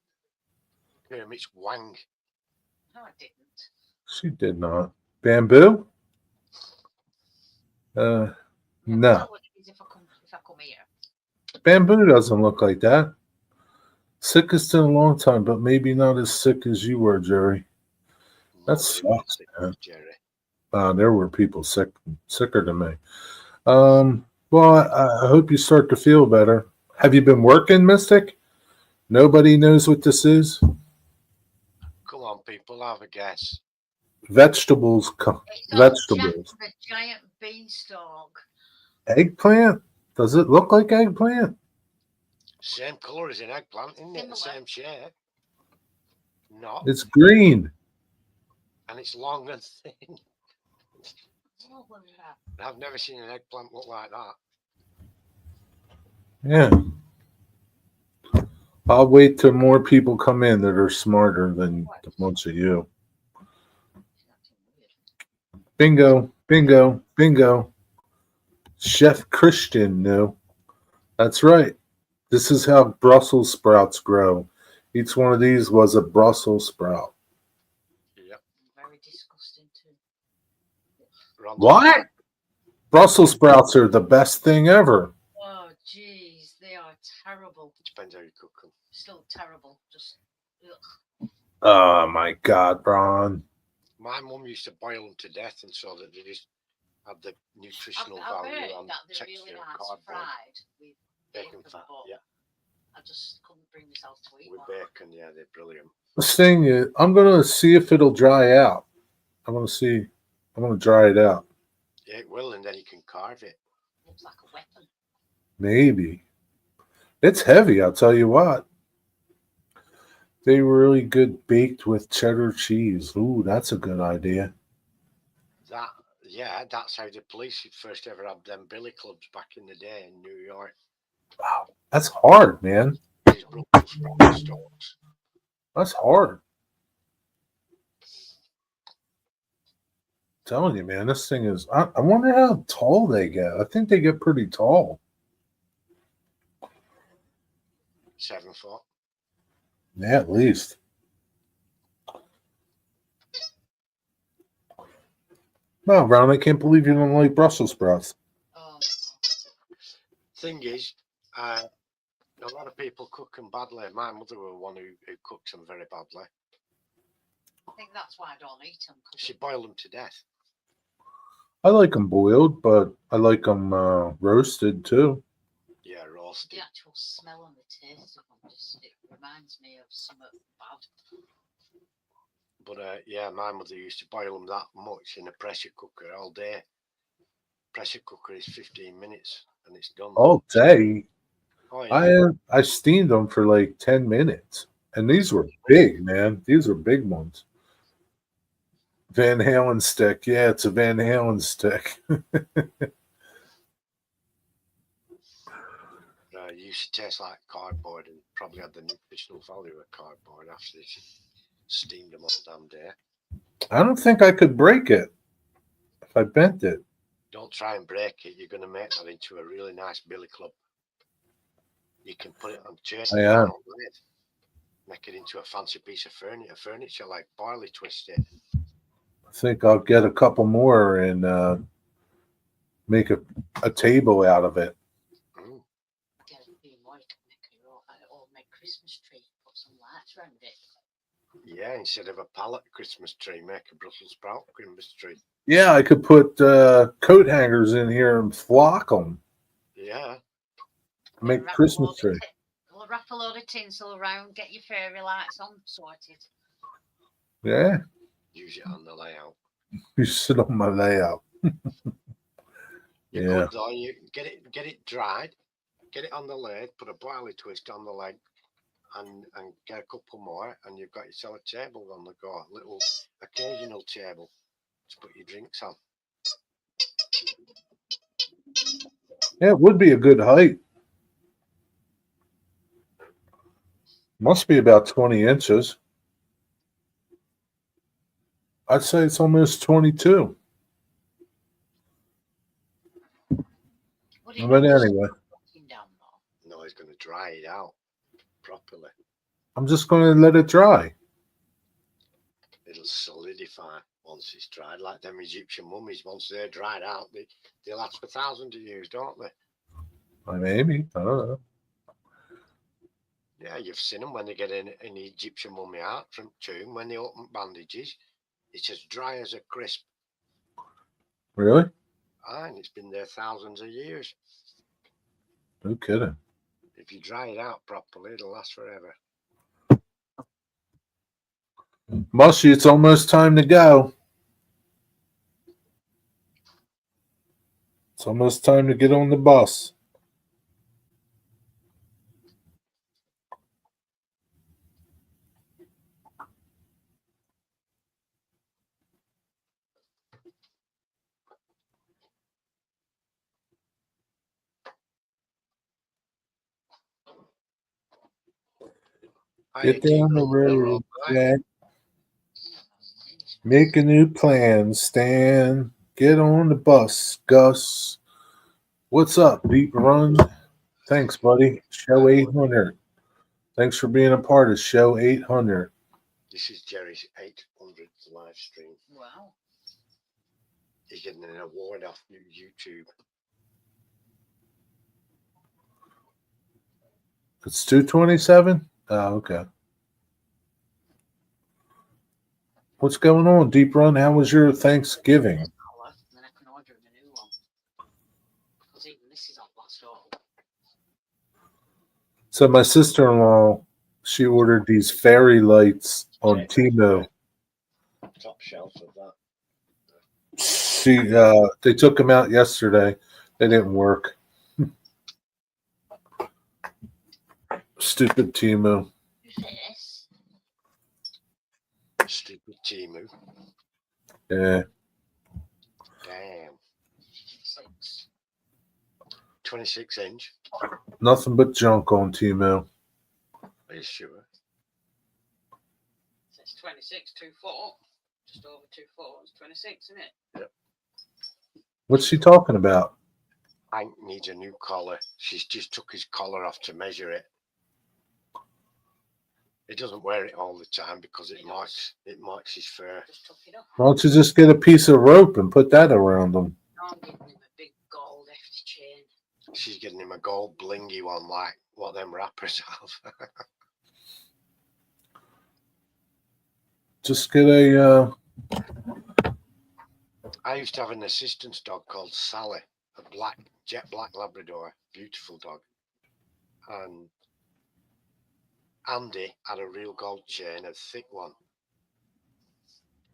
Kermit's Wang. No, I didn't. She did not. Bamboo? Yeah, No. tell what it is if I come here. Bamboo doesn't look like that. Sickest in a long time, but maybe not as sick as you were, Jerry. That Nobody was sucks, sick, man. Jerry. There were people sicker than me. Well, I hope you start to feel better. Have you been working, Mystic? Nobody knows what this is. Come on, people, have a guess. Vegetables. It's Vegetables. a giant beanstalk. Eggplant? Does it look like eggplant? Same colour as an eggplant, isn't it? The Similar. same shape. Not. It's green. And it's long and thin. Oh, well, yeah. I've never seen an eggplant look like that. Yeah. I'll wait till more people come in that are smarter than a bunch of you. Bingo, bingo, bingo. Chef Christian knew. That's right. This is how Brussels sprouts grow. Each one of these was a Brussels sprout. Yep. Very disgusting too. What? Brussels sprouts are the best thing ever. Oh, jeez, they are terrible. Depends how you cook them. Still terrible. Just. Ugh. Oh my God, Bron. My mum used to boil them to death, and so that they just had the nutritional I've value heard and that they're texture really of nice cardboard. fried with Bacon bacon, fat, but yeah. I just couldn't bring myself to eat With one. bacon, yeah, they're brilliant. This thing is, I'm gonna see if it'll dry out. I'm gonna dry it out. Yeah, it will, and then you can carve it. Looks like a weapon. Maybe. It's heavy, I'll tell you what. They were really good baked with cheddar cheese. Ooh, that's a good idea. That's how the police first ever had them billy clubs back in the day in New York. Wow, that's hard, man. These Brussels sprout stalks. That's hard. I'm telling you, man, this thing is. I wonder how tall they get. I think they get pretty tall. 7 foot. Yeah, at least. Wow, Ron, I can't believe you don't like Brussels sprouts. Oh, Thing is, a lot of people cook them badly. My mother was one who cooked them very badly. I think that's why I don't eat them. She boiled them to death. I like them boiled, but I like them roasted too. Yeah, roasted. The actual smell and the taste of them it reminds me of something bad. But my mother used to boil them that much in a pressure cooker all day. Pressure cooker is 15 minutes and it's done. All day. Oh, yeah. I steamed them for like 10 minutes. And these were big, man. These were big ones. Van Halen stick. Yeah, it's a Van Halen stick. It used to taste like cardboard and probably had the nutritional value of cardboard after they steamed them all damn day. I don't think I could break it if I bent it. Don't try and break it. You're going to make that into a really nice billy club. You can put it on chest. Yeah. Make it into a fancy piece of furniture like barley twisted. I think I'll get a couple more and make a table out of it. Get a few more. You can make Christmas tree. Put some lights around it. Yeah, instead of a pallet Christmas tree, make a Brussels sprout Christmas tree. Yeah, I could put coat hangers in here and flock them. Yeah. Make Christmas tree. We'll wrap a load of tinsel around, get your fairy lights on, sorted. Yeah. Use it on the layout. You sit on my layout. You could though, you get it dried, get it on the lathe, put a barley twist on the leg, and get a couple more, and you've got yourself a table on the go, a little occasional table to put your drinks on. Yeah, it would be a good height. Must be about 20 inches. I'd say it's almost 22. But anyway. No, he's going to dry it out properly. I'm just going to let it dry. It'll solidify once it's dried, like them Egyptian mummies. Once they're dried out, they last for thousands of years, don't they? Maybe. I don't know. Yeah, you've seen them when they get an Egyptian mummy out from tomb, when they open bandages, it's as dry as a crisp. Really? And it's been there thousands of years. No kidding. If you dry it out properly, it'll last forever. Mushy, it's almost time to go. It's almost time to get on the bus. Get down the road, Jack. Make a new plan, Stan. Get on the bus, Gus. What's up, Deep Run? Thanks, buddy. Show 800. Thanks for being a part of Show 800. This is Jerry's 800th live stream. Wow. He's getting an award off YouTube. It's 227? Oh, okay. What's going on, Deep Run? How was your Thanksgiving? Then I can order him a new one. Because even this is on last order. So my sister-in-law, she ordered these fairy lights on Temu. Top shelf of that. They took them out yesterday. They didn't work. Stupid Temu. Who's this? Stupid Temu. Yeah. Damn. 6. 26 inch. Nothing but junk on Temu. Are you sure? So it's 26, 24. Just over 24. It's 26, isn't it? What's she talking about? Hank needs a new collar. She's just took his collar off to measure it. He doesn't wear it all the time because it marks his fur. Just took it off. Why don't you just get a piece of rope and put that around them? Now I'm giving him a big gold hefty chain. She's getting him a gold blingy one like what them rappers have. Just get a I used to have an assistance dog called Sally, a jet black Labrador, beautiful dog. And Andy had a real gold chain, a thick one.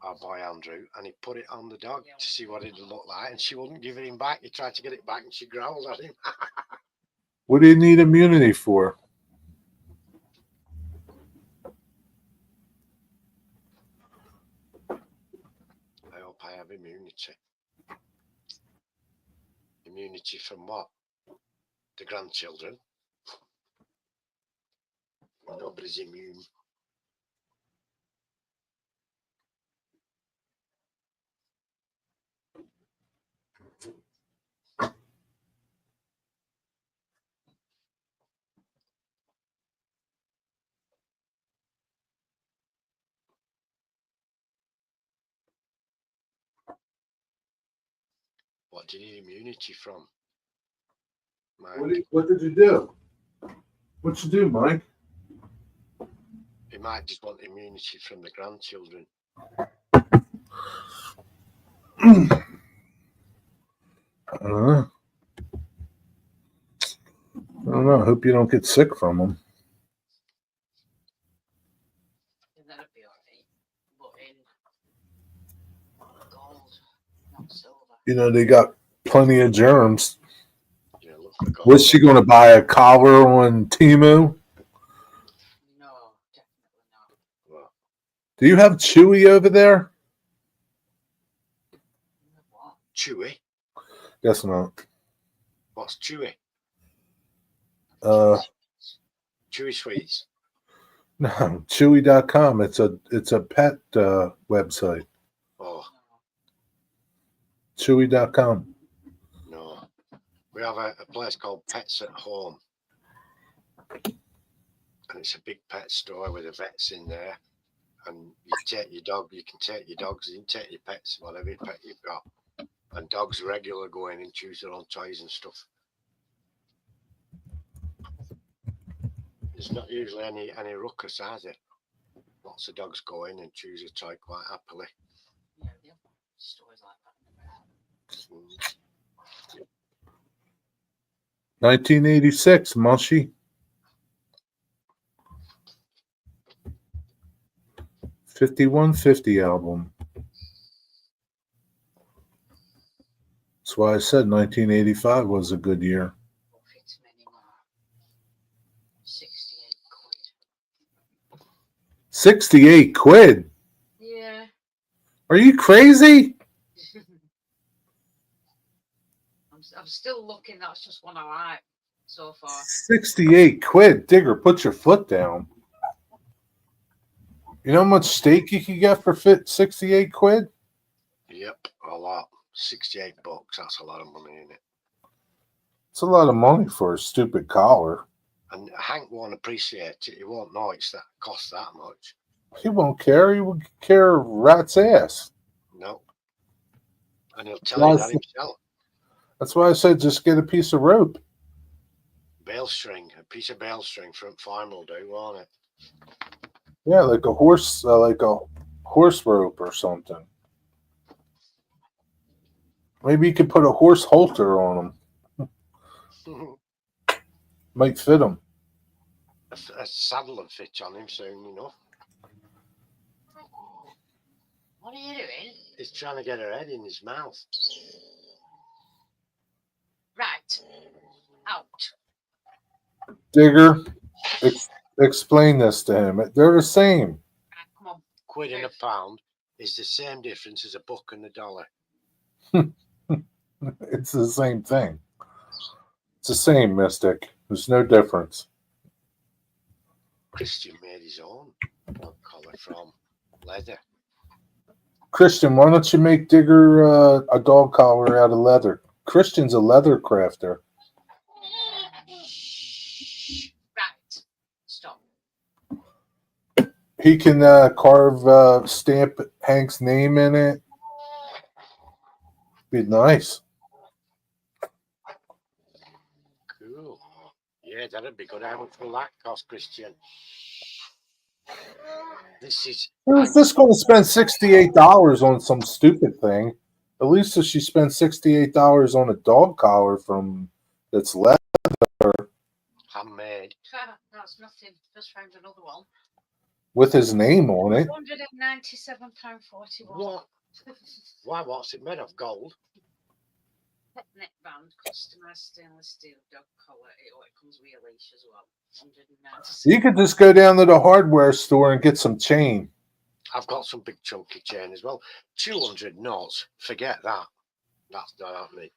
Our boy Andrew, and he put it on the dog to see what it'd look like, and she wouldn't give it him back. He tried to get it back, and she growled at him. what do you need immunity for? I hope I have immunity. Immunity from what? The grandchildren. Nobody's immune. What do you need immunity from? Mike? What did you do? What'd you do, Mike? He might just want immunity from the grandchildren. I don't know. I hope you don't get sick from them. That'd be alright. But in gold, not silver. You know, they got plenty of germs. Yeah, look for gold. What's she going to buy a collar on Temu? No, definitely not. Well, Do you have Chewy over there? What? Chewy? Guess not. What's Chewy? Chewy Sweets. No, Chewy.com. It's a pet website. Oh, Chewy.com. no. We have a place called Pets at Home. and it's a big pet store with the vets in there. And you take your dog, you can take your dogs in, take your pets, whatever pet you've got. And dogs regular go in and choose their own toys and stuff. There's not usually any ruckus, are there? Lots of dogs go in and choose a toy quite happily. Yeah, the other stores like that. Mm. 1986, Mushy. 5150 album. That's why I said 1985 was a good year. Won't fit them anymore. 68 quid. 68 quid? Yeah. Are you crazy? I'm still looking. That's just one I like so far. 68 quid. Digger, put your foot down. You know how much steak you could get for 68 quid? Yep, a lot. 68 bucks. That's a lot of money, isn't it? It's a lot of money for a stupid collar. And Hank won't appreciate it. He won't know it's that cost that much. He won't care. He would care a rat's ass. No. And he'll tell you that himself. That's why I said just get a piece of rope. Bale string. A piece of bale string from farm will do, won't it? Yeah, like a horse rope or something. Maybe you could put a horse halter on him. Might fit him. A saddle will fit on him soon enough. What are you doing? He's trying to get her head in his mouth. Right. Out. Digger, explain this to him. They're the same. Right, come on. Quid and a pound is the same difference as a buck and a dollar. It's the same thing. It's the same, Mystic. There's no difference. Christian made his own dog collar from leather. Christian, why don't you make Digger a dog collar out of leather? Christian's a leather crafter. Right. Stop. He can carve, stamp Hank's name in it. Be nice. Cool. Yeah, that'd be good. How much will that cost, Christian? This is. Who's this going to spend $68 on some stupid thing? At least if she spends $68 on a dog collar that's leather. Handmade. That's nothing. Just found another one. With his name on it. £197.41. What? Why? What's it made of? Gold? Pet neckband, customized stainless steel dog collar. It comes with a leash as well. 197. You could just go down to the hardware store and get some chain. I've got some big chunky chain as well. 200 knots. Forget that. That's not happening.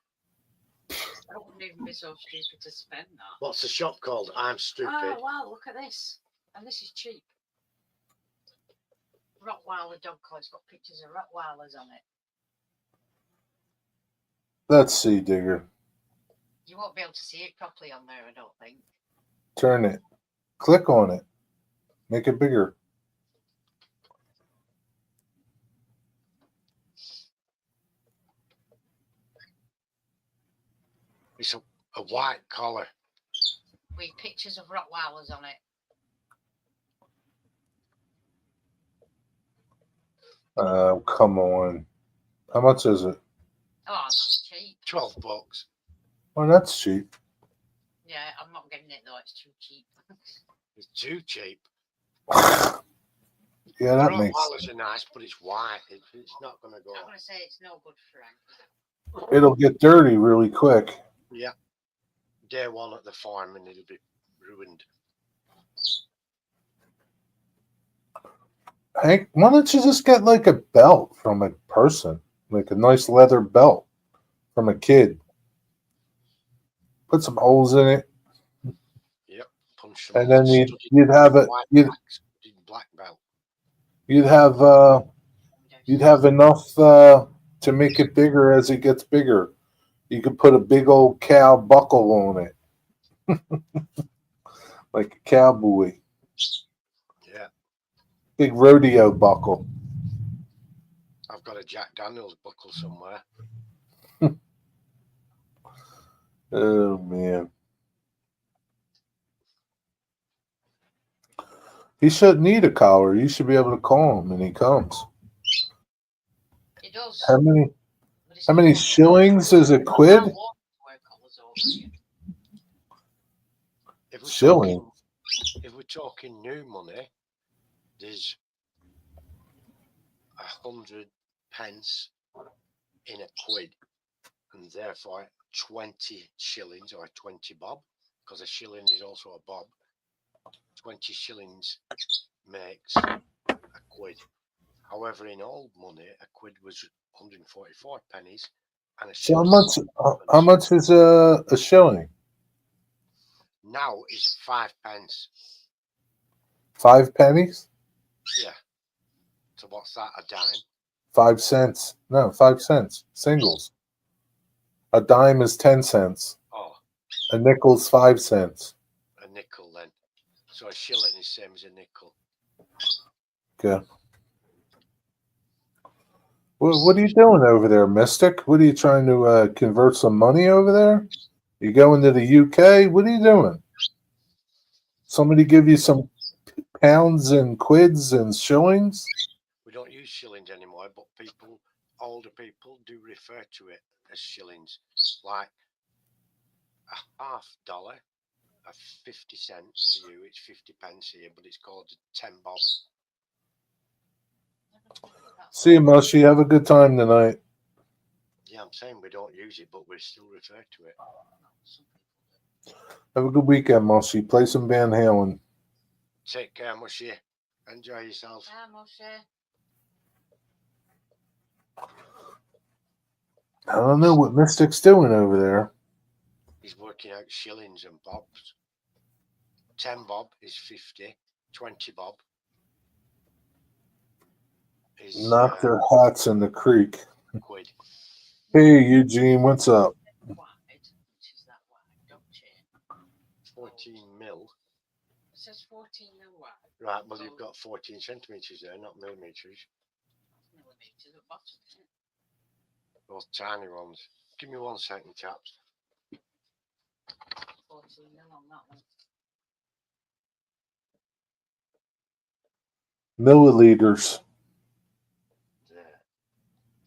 I wouldn't even be so stupid to spend that. What's the shop called? I'm stupid. Oh, wow, look at this. And this is cheap. Rottweiler dog collar. It's got pictures of Rottweilers on it. Let's see, Digger. You won't be able to see it properly on there, I don't think. Turn it. Click on it. Make it bigger. It's a white collar. With pictures of Rottweilers on it. Come on. How much is it? Oh, that's cheap. 12 bucks. Oh, that's cheap. Yeah, I'm not getting it though. It's too cheap. It's too cheap. Yeah, that makes Rottweilers are nice, but it's white. It's not going to go. I'm going to say it's no good for Hank. It'll get dirty really quick. Yeah. Day one at the farm and it'll be ruined. Hank, why don't you just get like a belt from a person? Like a nice leather belt from a kid. Put some holes in it. Yep. Punch And then you'd have it. Black belt. You'd have enough to make it bigger as it gets bigger. You could put a big old cow buckle on it. Like a cowboy. Yeah, Big rodeo buckle. I've got a Jack Daniels buckle somewhere. Oh man. He shouldn't need a collar. You should be able to call him and he comes. It does. How many But it's how not many worth it. shillings is a I can't quid? walk to wear collars over here. If we're Shilling. talking, if we're talking new money, there's 100 pence in a quid, and therefore 20 shillings or 20 bob, because a shilling is also a bob. 20 shillings makes a quid. However, in old money, a quid was 144 pennies, and a So shilling. how much is a shilling? Now is 5 pence. 5 pennies? Yeah. So what's that? A dime? 5 cents. No, 5 cents. Singles. A dime is 10 cents. Oh, A nickel's 5 cents. a nickel then. So a shilling is same as a nickel. Okay. What are you doing over there, Mystic? What are you trying to convert some money over there? You going to the UK? What are you doing? Somebody give you some pounds and quids and shillings? We don't use shillings anymore, but older people do refer to it as shillings. Like a $half, a 50 cents to you, it's 50 pence here, but it's called a 10 bob. See you, Mushy. Have a good time tonight. Yeah, I'm saying we don't use it, but we still refer to it. Some people do. Have a good weekend, Mushy. Play some Van Halen. Take care, Mushy. Enjoy yourself. Ah, Moshe. I don't know what Mystic's doing over there. He's working out shillings and bobs. 10 bob is 50, 20 bob is Knock their hats in the creek. quid. Hey, Eugene, what's up? Wide. Which is that wide? Don't change. 14 mil. It says 14 mil wide. Right, well, you've got 14 centimetres there, not millimetres. Millimetres at the bottom, isn't it? Those tiny ones. Give me 1 second, chaps. 14 mil on that one. Milliliters. There.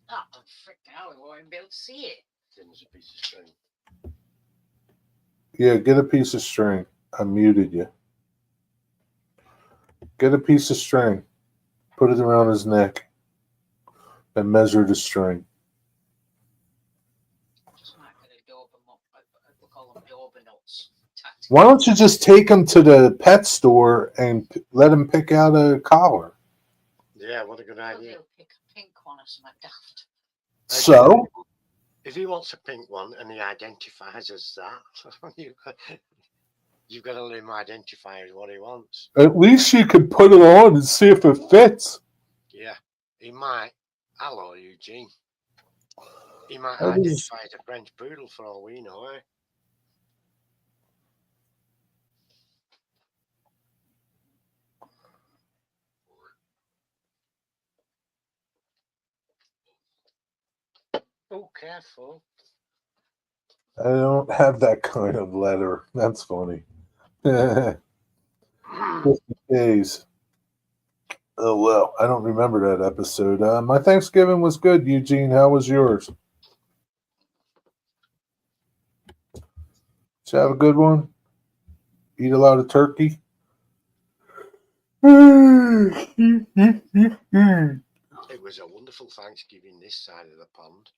Oh, frick, now we won't be able to see it. Then there's a piece of string. Yeah, get a piece of string. I muted you. Get a piece of string. Put it around his neck. And measure the string. Just might get a Doberman. We call them Dobernuts. Why don't you just take him to the pet store and let him pick out a collar? Yeah, what a good Maybe idea. he'll pick a pink one or something daft. So? If he wants a pink one and he identifies as that, you've got to let him identify as what he wants. At least you could put it on and see if it fits. Yeah, he might. Hello, Eugene. He might That is- identify as a French poodle for all we know, eh? Oh, careful. I don't have that kind of letter. That's funny. 50 days. Oh, well, I don't remember that episode. My Thanksgiving was good, Eugene. How was yours? Did you have a good one? Eat a lot of turkey? It was a wonderful Thanksgiving this side of the pond.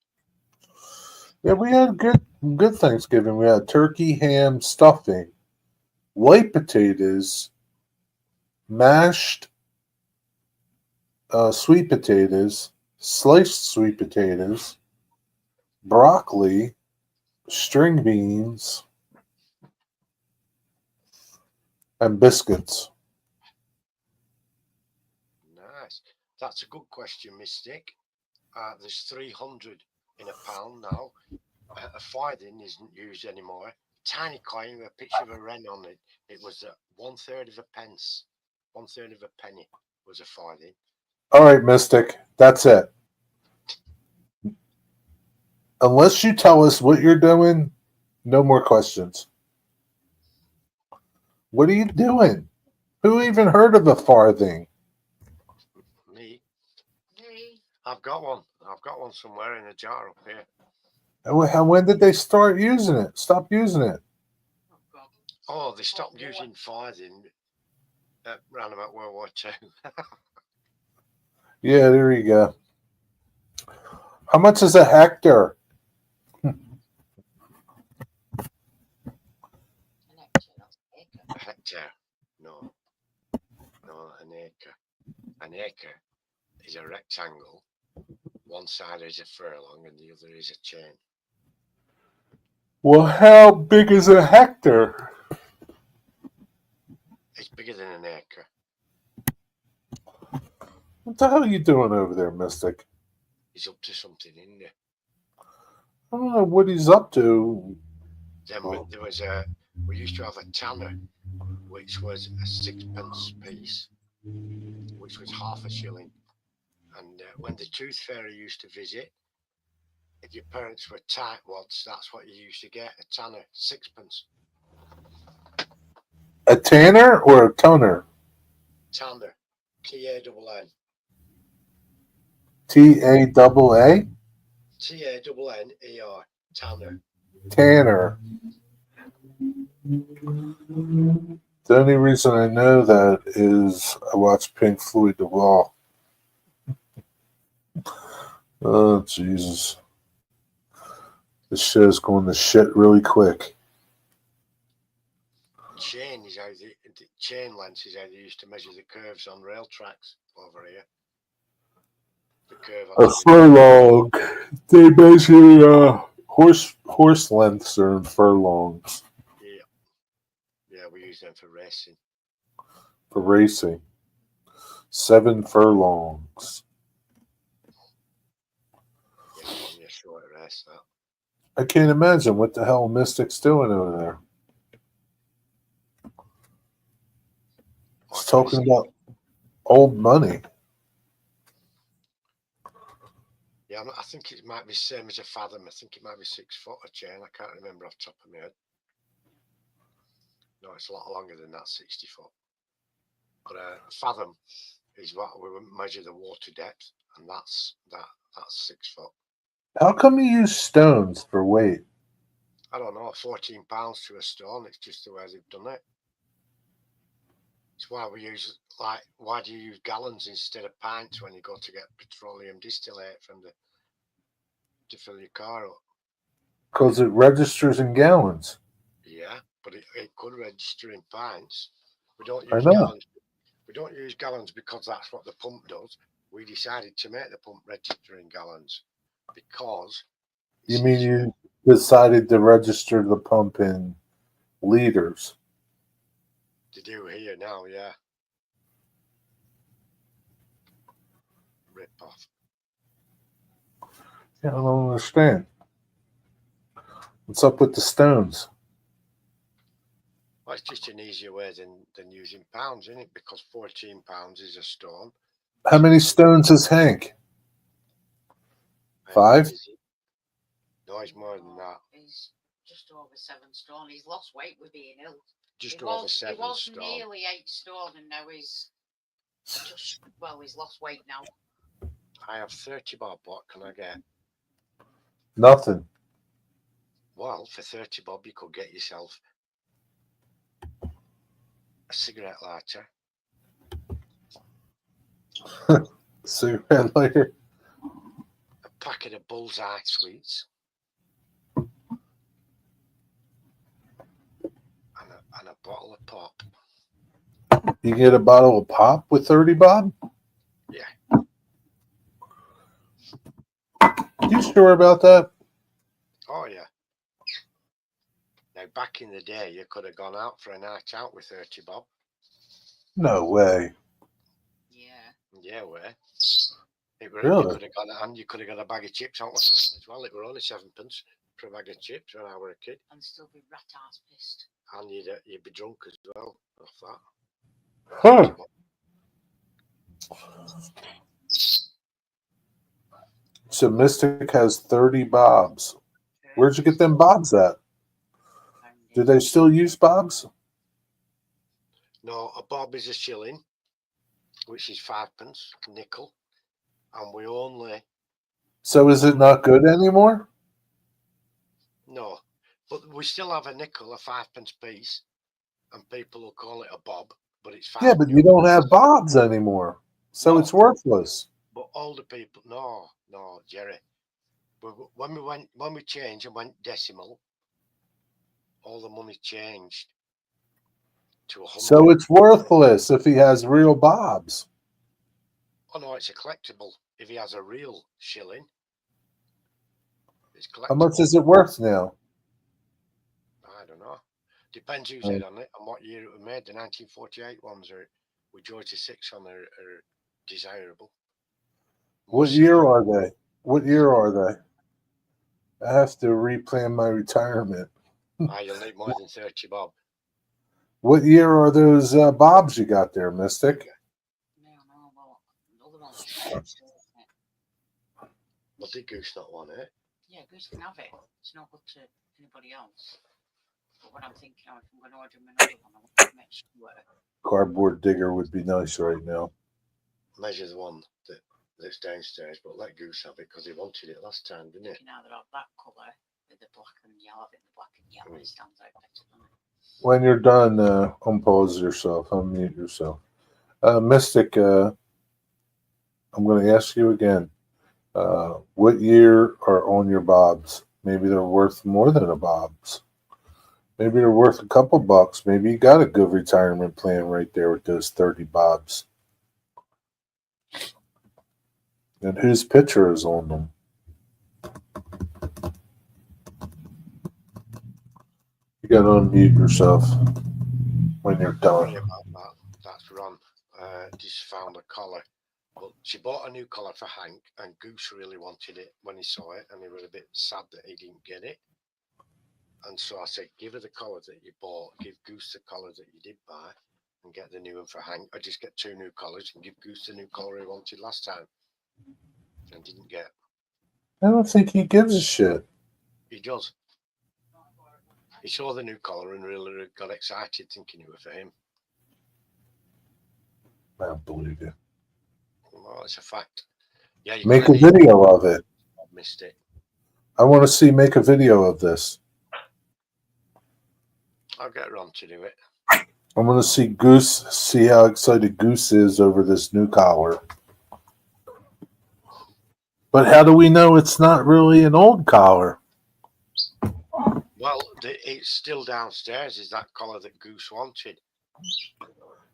Yeah, we had good Thanksgiving. We had turkey, ham, stuffing, white potatoes, mashed sweet potatoes, sliced sweet potatoes, broccoli, string beans, and biscuits. Nice. That's a good question, Mystic. There's 300 in a pound now. A farthing isn't used anymore. Tiny coin with a picture of a wren on it. It was 1/3 of a pence. 1/3 of a penny was a farthing. All right, Mystic. That's it. Unless you tell us what you're doing, no more questions. What are you doing? Who even heard of a farthing? Me, Hey, I've got one. I've got one somewhere in a jar up here. When did they start using it? Stop using it. oh God. Oh, they stopped What? using farthing around about World War II. Yeah, there you go. How much is a hectare? An hectare, that's an acre. A hectare? No, an acre. An acre is a rectangle. One side is a furlong and the other is a chain. Well, how big is a hectare? It's bigger than an acre. What the hell are you doing over there, Mystic? He's up to something in there. I don't know what he's up to. Then there was we used to have a tanner, which was a 6pence piece, which was half a shilling. And when the tooth fairy used to visit, if your parents were tightwads, that's what you used to get, a tanner, 6pence. A tanner or a toner? Tanner, T-A-N-N. T-A-double-A? T-A-N-N-E-R, tanner. Tanner. The only reason I know that is I watched Pink Floyd The Wall. Oh, Jesus. This show's going to shit really quick. Chain is how the chain length is how they used to measure the curves on rail tracks over here. The curve on A furlong. They measure horse lengths are in furlongs Yeah, we use them for racing. for racing. 7 furlongs. Yeah, only a short race that. I can't imagine what the hell Mystic's doing over there. He's talking about old money. Yeah, I think it might be same as a fathom. I think it might be 6 foot a chain. I can't remember off the top of my head. No, it's a lot longer than that, 60 foot. But fathom is what we measure the water depth, and that's 6 foot. How come you use stones for weight? I don't know, 14 pounds to a stone. It's just the way they've done it. It's why we use, like, why do you use gallons instead of pints when you go to get petroleum distillate to fill your car up? Because it registers in gallons. Yeah, but it could register in pints. We don't I use know. gallons. We don't use gallons because that's what the pump does. We decided to make the pump register in gallons because You mean you decided to register the pump in liters? to do here now, yeah. Rip off. Yeah, I don't understand. What's up with the stones? Well, it's just an easier way than using pounds, isn't it? Because 14 pounds is a stone. How many stones is Hank? 5? No, he's more than that. He's just over 7 stone. He's lost weight with being ill. Just He over 7 He was stone. nearly 8 stone, and now he's he's lost weight now. I have 30 bob. What can I get? Nothing. Well, for 30 bob, you could get yourself a cigarette lighter, Cigarette lighter. a packet of Bullseye sweets, and a bottle of pop. You get a bottle of pop with 30 bob? Yeah. You sure about that? Oh, yeah. Now, back in the day, you could have gone out for a night out with 30 bob. No way. Yeah. Yeah, where? Really? You could have gone and you could have got a bag of chips out as well. It were only 7pence for a bag of chips when I were a kid. And still be rat ass pissed. And you'd be drunk as well off that. Huh. So Mystic has 30 bobs. Where'd you get them bobs at? Do they still use bobs? No, a bob is a shilling, which is 5p, nickel, and we only So is it not good anymore? no, but we still have a nickel, a 5p piece, and people will call it a bob, but it's 5. Yeah, but you don't have bobs anymore. So No. it's worthless. But older people, no, Jerry. When we changed and went decimal, all the money changed to 100. So it's worthless if he has real bobs. Oh no, it's a collectible. If he has a real shilling, it's collectible. How much is it worth now? I don't know. Depends who's head on it and what year it was made. The 1948 ones are with George VI on are desirable. What year are they? What year are they? I have to replan my retirement. You'll need more than 30 bob. What year are those bobs you got there, Mystic? No, well, the other one's changed, isn't it? But did Goose not want it? Yeah, Goose can have it. It's not good to anybody else. But what I'm thinking of, if I'm going to order him another one, I want to make sure. Cardboard digger would be nice right now. Measure the one that's downstairs, but let Goose have it because he wanted it last time, didn't he? You can either have that colour with the black and yellow. I think the black and yellow stands out better than it. When you're done, unpause yourself, unmute yourself. Mystic, I'm going to ask you again. What year are on your bobs? Maybe they're worth more than a bobs. Maybe they're worth a couple bucks. Maybe you got a good retirement plan right there with those 30 bobs. And whose picture is on them? You got to unmute yourself when you're Sorry done. about that. That's Ron. Just found a collar. But she bought a new collar for Hank, and Goose really wanted it when he saw it, and he was a bit sad that he didn't get it. And so I said, give her the collar that you bought, give Goose the collar that you did buy, and get the new one for Hank. I just get 2 new collars and give Goose the new collar he wanted last time, and didn't get. I don't think he gives a shit. He does. He saw the new collar and really got excited thinking it was for him. I don't believe you. Well, it's a fact. Yeah, Make a video of it. I missed it. I want to see. Make a video of this. I'll get Ron to do it. I want to see Goose. See how excited Goose is over this new collar. But how do we know it's not really an old collar? Well, it's still downstairs. Is that collar that Goose wanted?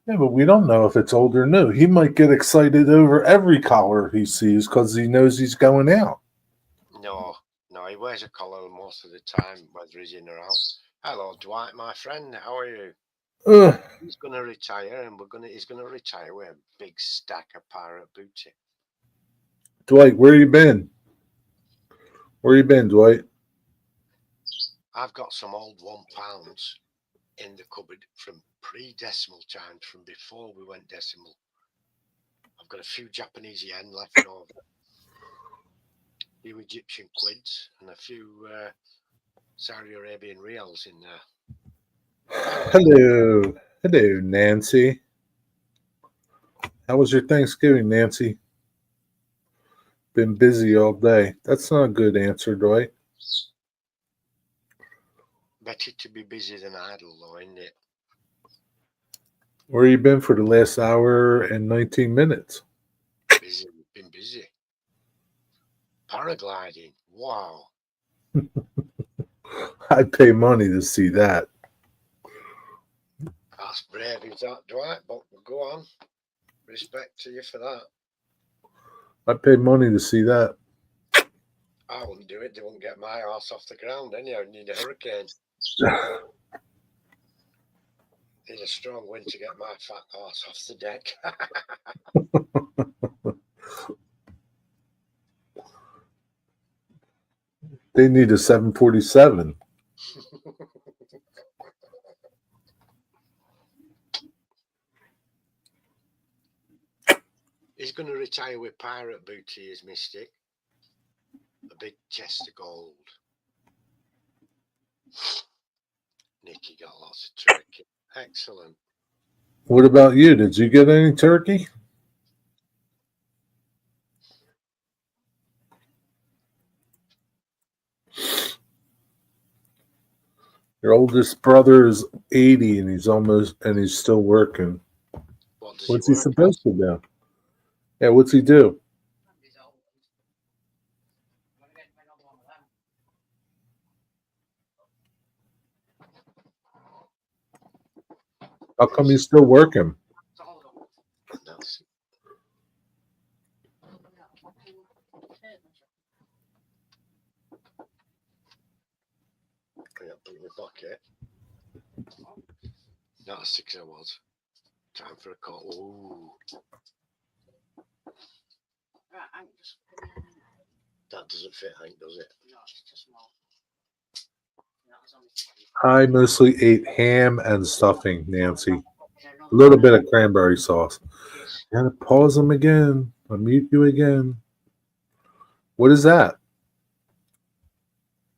Yeah, but we don't know if it's old or new. He might get excited over every collar he sees because he knows he's going out. No, he wears a collar most of the time, whether he's in or out. Hello, Dwight, my friend. How are you? He's going to retire, and he's going to retire with a big stack of pirate booty. Dwight, where you been? Where you been, Dwight? I've got some old £1 in the cupboard from pre-decimal times, from before we went decimal. I've got a few Japanese yen left over, a few Egyptian quids, and a few Saudi Arabian reals in there. Hello, Nancy. How was your Thanksgiving, Nancy? Been busy all day. That's not a good answer, Dwight. Better to be busy than idle, though, isn't it? Where you been for the last hour and 19 minutes? Busy, been busy. Paragliding, wow. I'd pay money to see that. That's brave, is that, Dwight? But go on. Respect to you for that. I'd pay money to see that. I wouldn't do it. They wouldn't get my arse off the ground anyhow. I'd need a hurricane. Need a strong wind to get my fat arse off the deck. They need a 747. He's going to retire with pirate booty, is Mystic. A big chest of gold. Nicky got lots of turkey. Excellent. What about you? Did you get any turkey? Your oldest brother is 80 and he's still working. What does What's he he work supposed to do? Yeah, what's he do? He's old. Wanna get him another one of them? How come he's still working? It's all of them. at? That's in the bucket. Not 6 hours. Time for a call. Ooh, Right, I'm just that doesn't fit, Hank, does it? no, it's too small. No, it's only I mostly ate ham and stuffing, Nancy. A little bit of cranberry sauce. Gotta pause him again. I'll mute you again. What is that?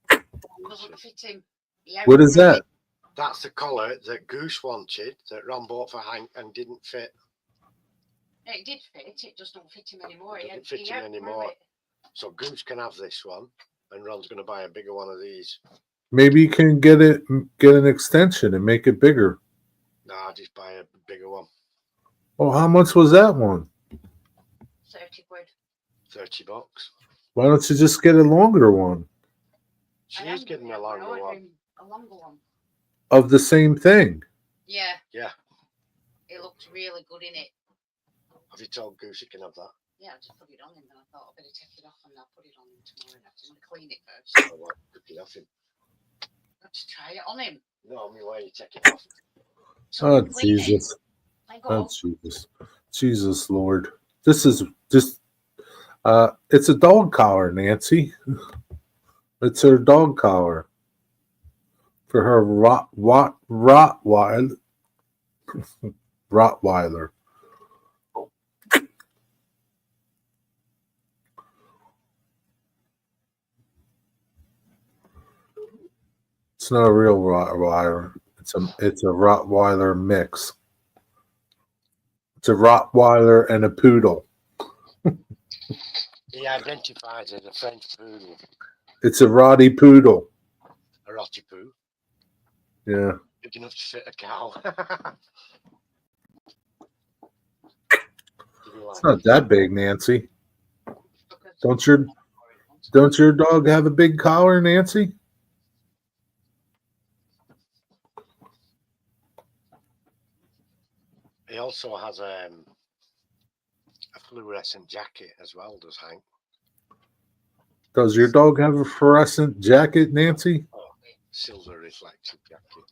doesn't fit him. What is that? That's the collar that Goose wanted that Ron bought for Hank and didn't fit. It did fit. It just don't fit him anymore. It doesn't fit him anymore. So Goose can have this one, and Ron's going to buy a bigger one of these. Maybe you can get an extension and make it bigger. Nah, just buy a bigger one. Oh, how much was that one? 30 quid. $30. Why don't you just get a longer one She I is am getting a I'm longer one. ordering a longer one. of the same thing? Yeah. Yeah. It looks really good in it. Have you told Goose you can have that? Yeah, I just put it on him and I thought I'd better take it off and I'll put it on him tomorrow night. I'm going to clean it first. Oh, well, took it off him. Let's try it on him. No, I mean, why you take it off? So Oh, clean it. Jesus. Let Oh, go. Jesus. Jesus, Lord. This is just, it's a dog collar, Nancy. It's her dog collar for her Rottweiler. Rottweiler. It's not a real Rottweiler. It's a Rottweiler mix. It's a Rottweiler and a poodle. He identifies as a French poodle, It's a Roddy poodle. a Rotty poo, Yeah. big enough to fit a cow. It's not that big, Nancy. Don't your dog have a big collar, Nancy? He also has a fluorescent jacket as well, does Hank? Does your dog have a fluorescent jacket, Nancy? Oh, silver reflective jacket.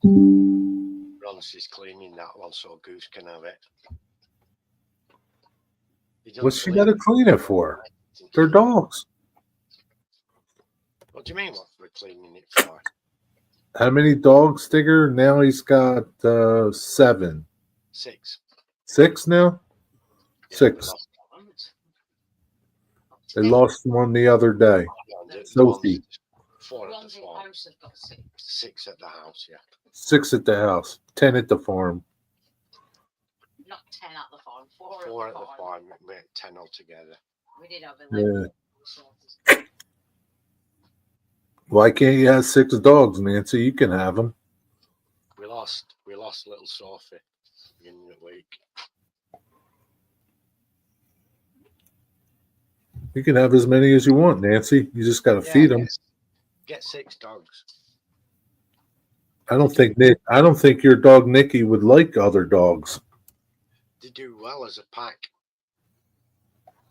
Ron's is cleaning that one so Goose can have it. What's she got to clean it for? They're dogs. What do you mean? What we're cleaning it for? How many dogs, Digger? Now he's got 7. 6. 6 now? Yeah, 6. They lost one the other day. Sophie. 4 at the Ones in farm. house have got 6. 6 at the house, yeah. 6 at the house. 10 at the farm. Not 10 at the farm. 4, 4 at the farm. we had 10 altogether. We did have Yeah. 11. Why can't you have 6 dogs, Nancy? You can have them. We lost little Sophie beginning of the week. You can have as many as you want, Nancy. You just got to feed them. Get 6 dogs. I don't think your dog Nicky would like other dogs. They do well as a pack.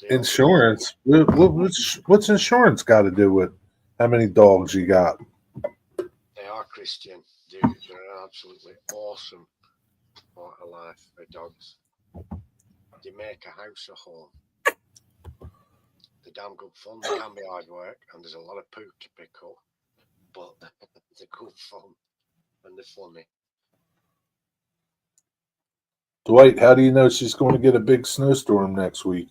They Insurance? What's insurance got to do with how many dogs you got? They are Christian. They're absolutely awesome part of life for dogs. They make a house a home. They're damn good fun. They can be hard work, and there's a lot of poo to pick up, but they're good fun. and they're funny. Dwight, how do you know she's going to get a big snowstorm next week?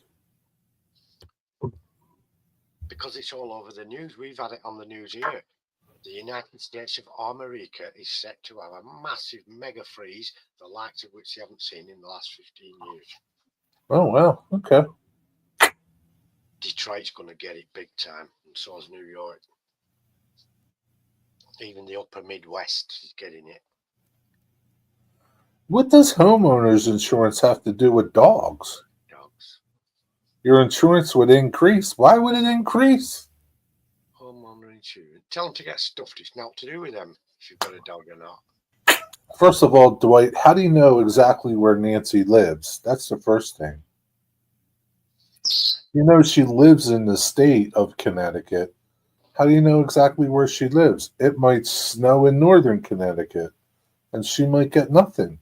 Because it's all over the news. We've had it on the news here. The United States of America is set to have a massive mega freeze, the likes of which they haven't seen in the last 15 years. Oh, wow. Okay. Detroit's going to get it big time, and so is New York. Even the upper Midwest is getting it. What does homeowners insurance have to do with dogs? Dogs. Your insurance would increase. Why would it increase? Homeowner insurance. Tell them to get stuffed. It's not to do with them if you've got a dog or not. First of all, Dwight, how do you know exactly where Nancy lives? That's the first thing. You know she lives in the state of Connecticut. How do you know exactly where she lives? It might snow in northern Connecticut, and she might get nothing.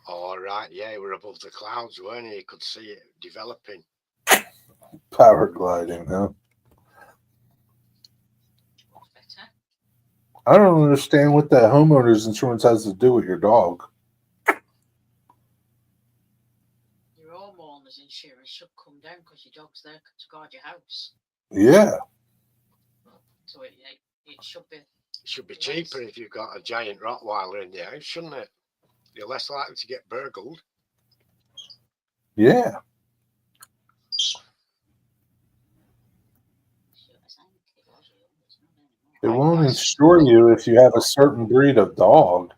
All right, yeah, we're above the clouds, weren't you? You could see it developing. Paragliding, huh? Better. I don't understand what that homeowner's insurance has to do with your dog. Your homeowner's insurance should come down because your dog's there to guard your house. Yeah. So it should be. It should be cheaper if you've got a giant Rottweiler in the house, shouldn't it? You're less likely to get burgled. Yeah. They won't insure you if you have a certain breed of dog.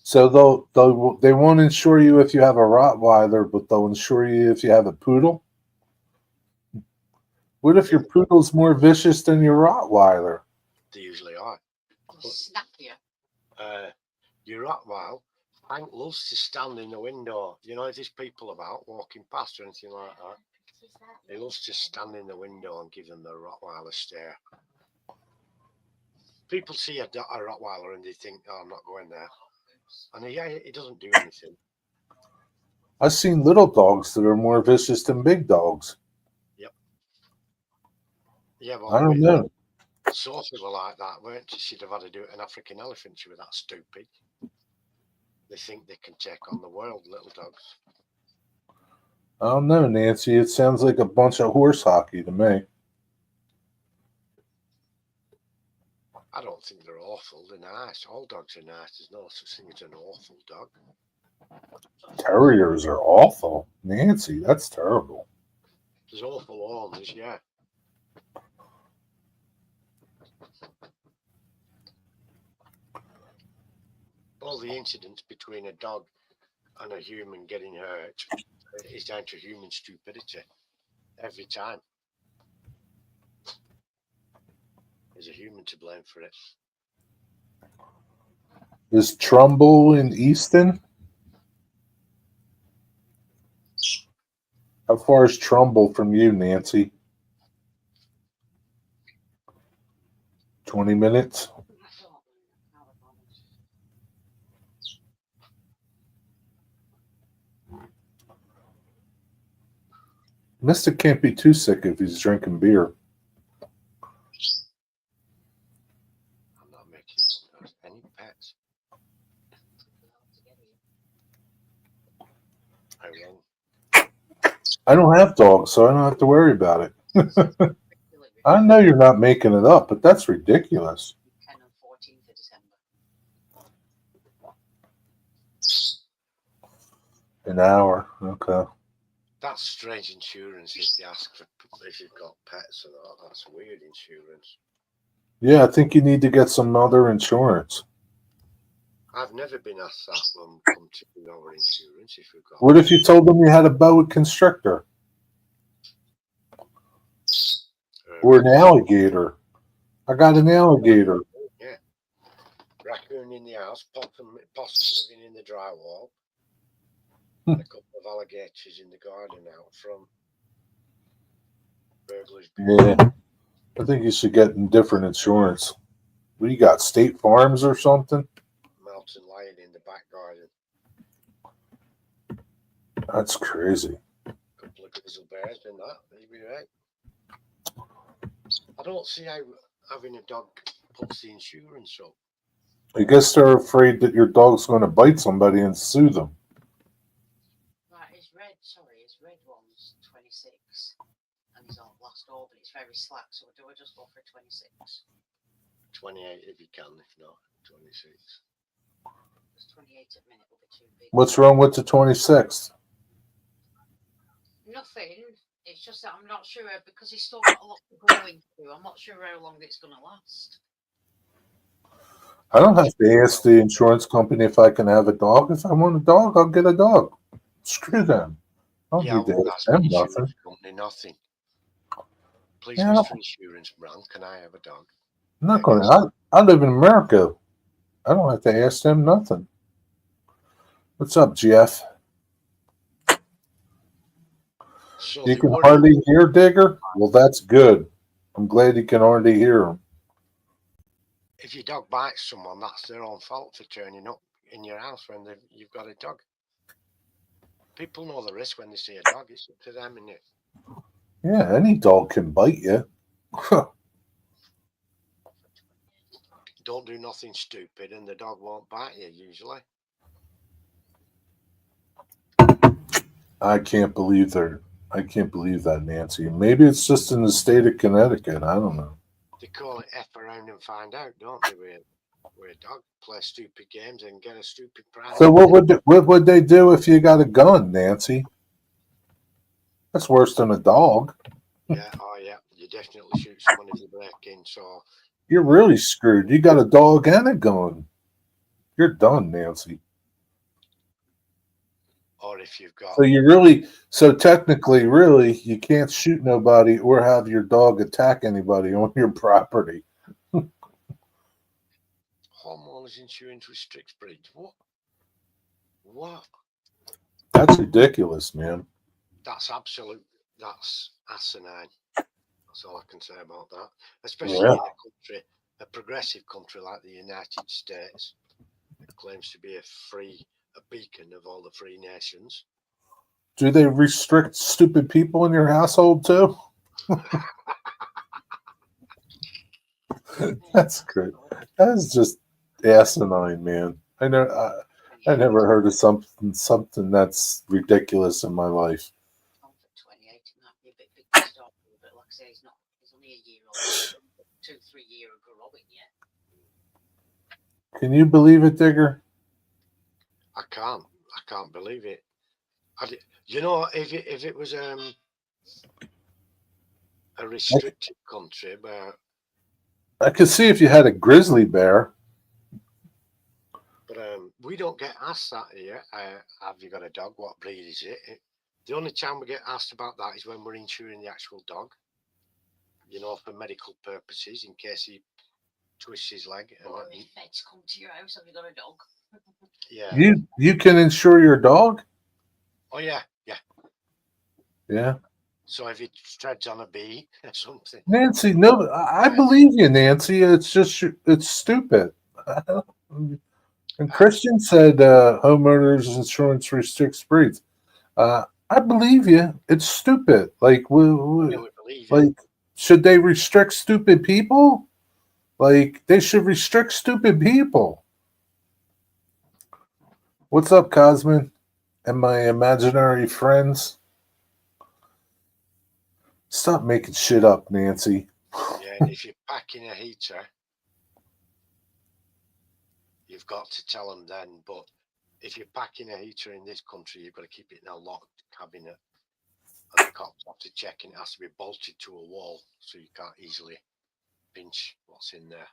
So they won't insure you if you have a Rottweiler, but they'll insure you if you have a poodle. What if your poodle's more vicious than your Rottweiler? They usually are. Snap you. Your Rottweiler, Hank loves to stand in the window. You know, if there's people about walking past or anything like that, he loves to stand in the window and give them the Rottweiler stare. People see a Rottweiler and they think, "Oh, I'm not going there," and he doesn't do anything. I've seen little dogs that are more vicious than big dogs. Yeah, but I don't know. Sophie were like that, weren't she? She'd have had to do an African elephant. She was that stupid. They think they can take on the world, little dogs. I don't know, Nancy. It sounds like a bunch of horse hockey to me. I don't think they're awful. They're nice. All dogs are nice. There's no such thing as an awful dog. Terriers are awful. Nancy, that's terrible. There's awful owners, yeah. All the incidents between a dog and a human getting hurt is down to human stupidity. Every time. There's a human to blame for it. Is Trumbull in Easton? How far is Trumbull from you, Nancy? 20 minutes? Mister can't be too sick if he's drinking beer. I'm not making any pets. I won't. I don't have dogs, so I don't have to worry about it. I know you're not making it up, but that's ridiculous. 10 and 14th of December. An hour. Okay. That's strange insurance if they ask for if you've got pets or not. That's weird insurance. Yeah, I think you need to get some other insurance. I've never been asked that when we come to our insurance if we've got. What if you told them you had a boa constrictor or an alligator? I got an alligator. Yeah. Raccoon in the house, possum living in the drywall. A couple of alligators in the garden out from burglars. Yeah. I think you should get different insurance. What do you got, State Farms or something? Mountain lion in the back garden. That's crazy. A couple of grizzly bears and that. Maybe right. I don't see how having a dog puts the insurance up. I guess they're afraid that your dog's going to bite somebody and sue them. Right, his red one's 26, and he's on last over, it's very slack, so do I just go for a 26? 28 if you can, if not 26. It's 28 at minute will be too big. What's wrong with the 26th? Nothing. It's just that I'm not sure because he's still got a lot to grow into. I'm not sure how long it's going to last. I don't have to ask the insurance company if I can have a dog. If I want a dog, I'll get a dog. Screw them. I don't Yeah, need to well, ask that's them the nothing. insurance company, nothing. Please, Yeah, Mr. Insurance Brand, can I have a dog? I'm not I going guess. to. I live in America. I don't have to ask them nothing. What's up, Jeff? So You they can worry hardly hear Digger? Well, that's good. I'm glad you can hardly hear him. if your dog bites someone, that's their own fault for turning up in your house when you've got a dog. People know the risk when they see a dog. It's up to them, isn't it? Yeah, any dog can bite you. Don't do nothing stupid, and the dog won't bite you usually. I can't believe that, Nancy. Maybe it's just in the state of Connecticut. I don't know. They call it F around and find out, don't they? Where a dog play stupid games and get a stupid prize. So what would they do if you got a gun, Nancy? That's worse than a dog. Yeah, oh yeah, you definitely shoot someone if you break in. So, You're really screwed. You got a dog and a gun. You're done, Nancy. or if you've got So technically, really, you can't shoot nobody or have your dog attack anybody on your property. homeowners insurance restricts breeds. What? What? That's ridiculous, man. That's absolute. That's asinine. That's all I can say about that. Especially Yeah. in a progressive country like the United States, that claims to be a beacon of all the free nations. Do they restrict stupid people in your household too? That's good. That's just asinine, man. I never heard of something that's ridiculous in my life. On for 28, and that'd be a bit big to start with, but like I say, he's only a year old, so 2-3 year of growing yet. Can you believe it, Digger? I can't believe it. You know, if it was a restricted country where, I could see if you had a grizzly bear. but we don't get asked that here. Have you got a dog? What breed is it? The only time we get asked about that is when we're insuring the actual dog. You know, for medical purposes, in case he twists his leg. Or if vets come to your house, have you got a dog? Yeah. You can insure your dog? Oh yeah. Yeah. So if it treads on a bee or something. Nancy, no, I believe you, Nancy. It's stupid. And Christian said homeowners insurance restricts breeds. I believe you. It's stupid. Like, Really believe it. like, should they restrict stupid people? Like, they should restrict stupid people. What's up, Cosmin? And my imaginary friends? Stop making shit up, Nancy. Yeah, and if you're packing a heater, you've got to tell them then. But if you're packing a heater in this country, you've got to keep it in a locked cabinet. And the cops have to check, and it has to be bolted to a wall so you can't easily pinch what's in there.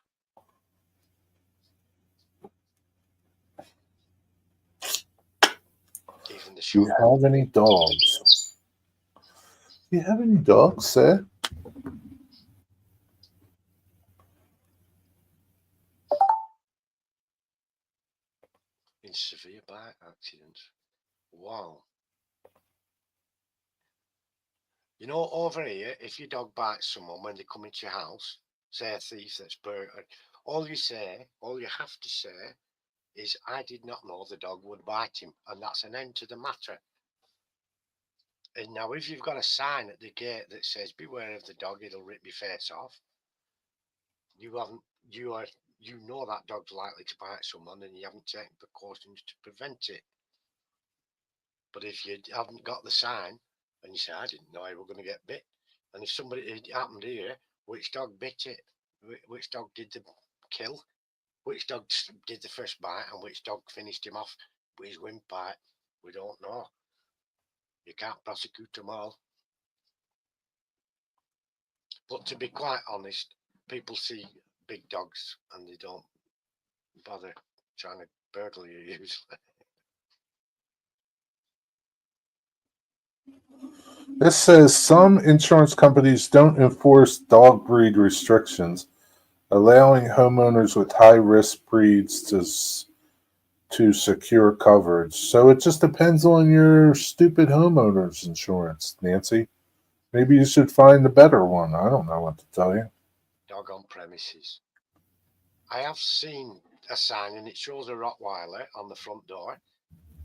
Even the Do you have any dogs? Do you have any dogs, sir? in severe bike accidents. Wow. You know, over here, if your dog bites someone when they come into your house, say a thief that's burgled, all you have to say is, I did not know the dog would bite him, and that's an end to the matter. And now, if you've got a sign at the gate that says, beware of the dog, it'll rip your face off, you you know that dog's likely to bite someone and you haven't taken precautions to prevent it. But if you haven't got the sign and you say, I didn't know I was going to get bit, and if somebody, it happened here, which dog bit it? Which dog did the kill? Which dog did the first bite and which dog finished him off with his windpipe? We don't know. You can't prosecute them all. But to be quite honest, people see big dogs and they don't bother trying to burgle you usually. This says some insurance companies don't enforce dog breed restrictions, allowing homeowners with high-risk breeds to secure coverage. So it just depends on your stupid homeowner's insurance, Nancy. Maybe you should find a better one. I don't know what to tell you. Dog on premises. I have seen a sign and it shows a Rottweiler on the front door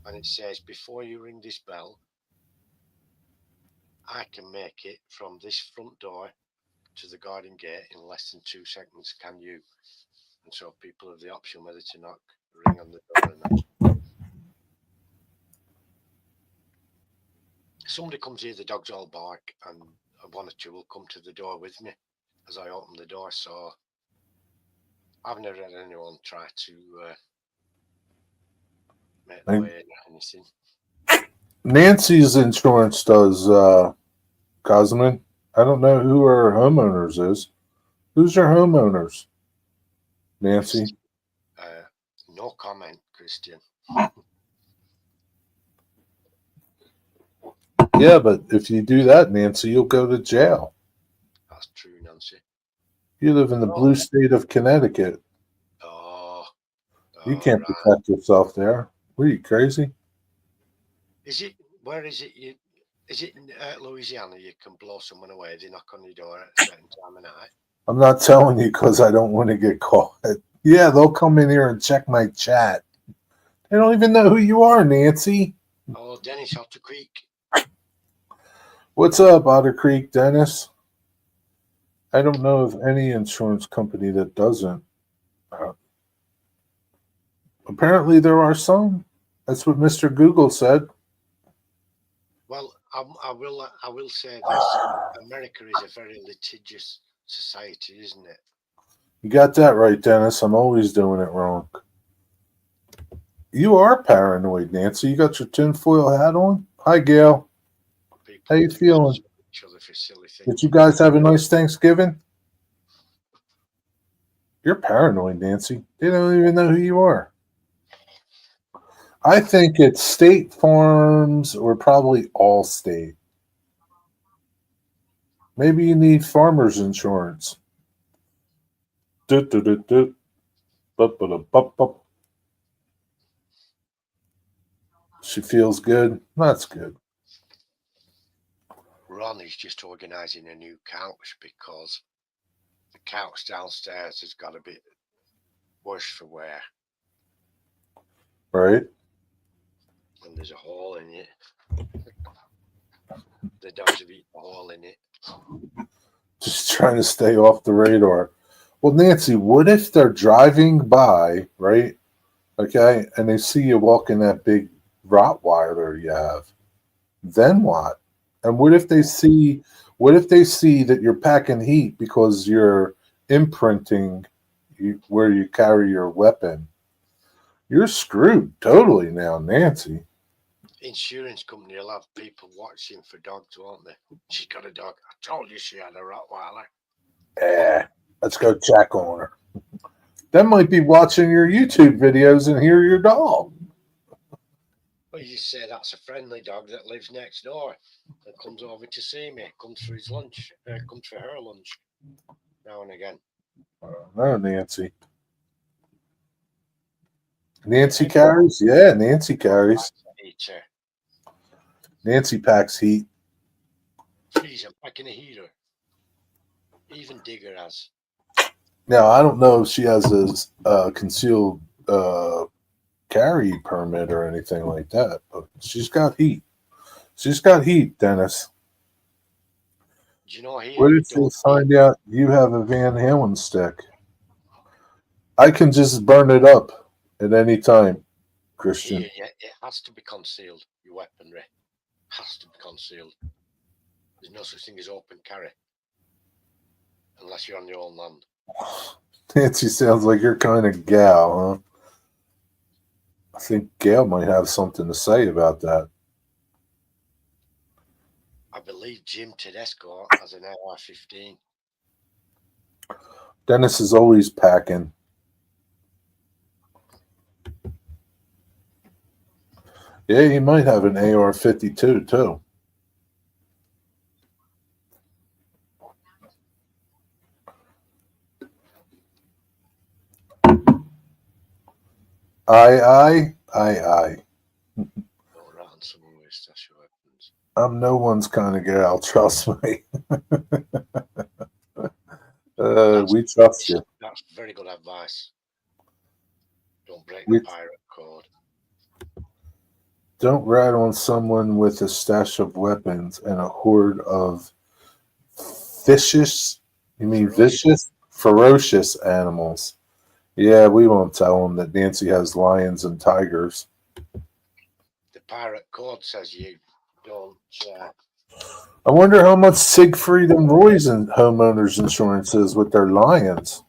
and it says, before you ring this bell, I can make it from this front door to the garden gate in less than 2 seconds. Can you? And so people have the option whether to knock, ring on the door or not. Somebody comes here, the dogs all bark, and one or two will come to the door with me as I open the door. So I've never had anyone try to make the way or anything. Nancy's insurance does, Cosman. I don't know who her homeowners is. Who's your homeowners? Nancy? No comment, Christian. Yeah, but if you do that, Nancy, you'll go to jail. That's true, Nancy. You live in the blue state of Connecticut. You can't protect yourself there. Were you crazy? Is it? Where is it? Is it in Louisiana? You can blow someone away. They knock on your door at a certain time of night. I'm not telling you because I don't want to get caught. Yeah, they'll come in here and check my chat. They don't even know who you are, Nancy. Oh, Dennis Otter Creek. What's up, Otter Creek, Dennis? I don't know of any insurance company that doesn't. Apparently, there are some. That's what Mr. Google said. Well, I will say this: America is a very litigious society, isn't it? You got that right, Dennis. I'm always doing it wrong. You are paranoid, Nancy. You got your tinfoil hat on? Hi, Gail. People How you feeling? each other for silly things. Did you guys have a nice Thanksgiving? You're paranoid, Nancy. They don't even know who you are. I think it's State Farms or probably Allstate. Maybe you need farmer's insurance. She feels good. That's good. Ron is just organising a new couch because the couch downstairs has got a bit worse for wear. Right? And there's a hole in it. The dogs have eaten a hole in it. Just trying to stay off the radar. Well, Nancy, what if they're driving by, right? Okay, and they see you walking that big Rottweiler you have? Then what? And what if they see that you're packing heat because you're imprinting where you carry your weapon? You're screwed totally now, Nancy. Insurance company will have people watching for dogs, won't they? She's got a dog. I told you she had a Rottweiler. Let's go check on her. They might be watching your YouTube videos and hear your dog. Well, you say that's a friendly dog that lives next door and comes over to see me, comes for his lunch, comes for her lunch now and again. No, Nancy. Nancy carries? Yeah, Nancy carries. Heater. Nancy packs heat. She's packing a heater. Even Digger has. Now, I don't know if she has a concealed carry permit or anything like that, but she's got heat. She's got heat, Dennis. Do you know here? What if they find out you have a Van Halen stick? I can just burn it up at any time, Christian. Yeah, it has to be concealed. Your weaponry has to be concealed. There's no such thing as open carry unless you're on your own land. Nancy sounds like your kind of gal, huh? I think Gail might have something to say about that. I believe Jim Tedesco has an AR-15. Dennis is always packing. Yeah, he might have an AR-52 too. Aye. Go around someone with stash of weapons. I'm no one's kind of gal, trust me. We trust you. That's very good advice. Don't break We- the pirate code. Don't rat on someone with a stash of weapons and a horde of vicious, ferocious animals. Yeah, we won't tell them that Nancy has lions and tigers. The pirate code says you don't. I wonder how much Siegfried and Roy's homeowners insurance is with their lions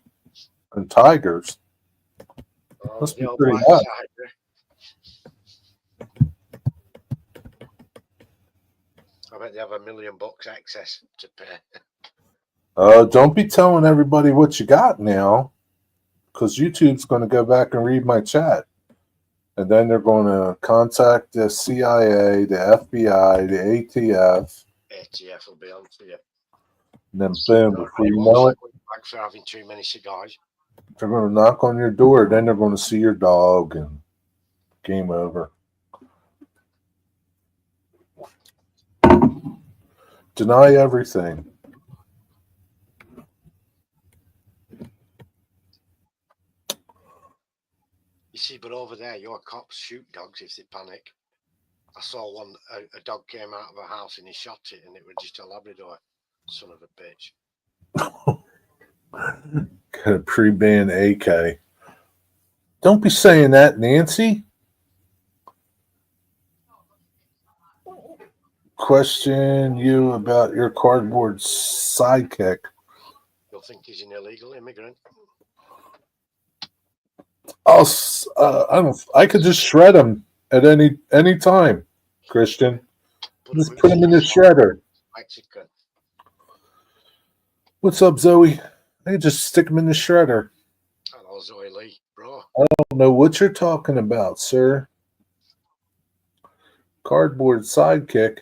and tigers. Must be the old pretty white much. tiger. I bet they have $1 million excess to pay. Don't be telling everybody what you got now, because YouTube's going to go back and read my chat. And then they're going to contact the CIA, the FBI, the ATF. ATF will be on to you. And then boom, before you know it, Back for having too many cigars. they're going to knock on your door. Then they're going to see your dog and game over. Deny everything. You see, but over there, your cops shoot dogs if they panic. I saw one, a dog came out of a house and he shot it, and it was just a Labrador. Son of a bitch. Got a pre-banned AK. Don't be saying that, Nancy. Question you about your cardboard sidekick. You'll think he's an illegal immigrant. I could just shred him at any time, Christian. Just put him in the shredder. Mexican. What's up, Zoe? I could just stick him in the shredder. Hello, Zoe Lee, bro. I don't know what you're talking about, sir. Cardboard sidekick.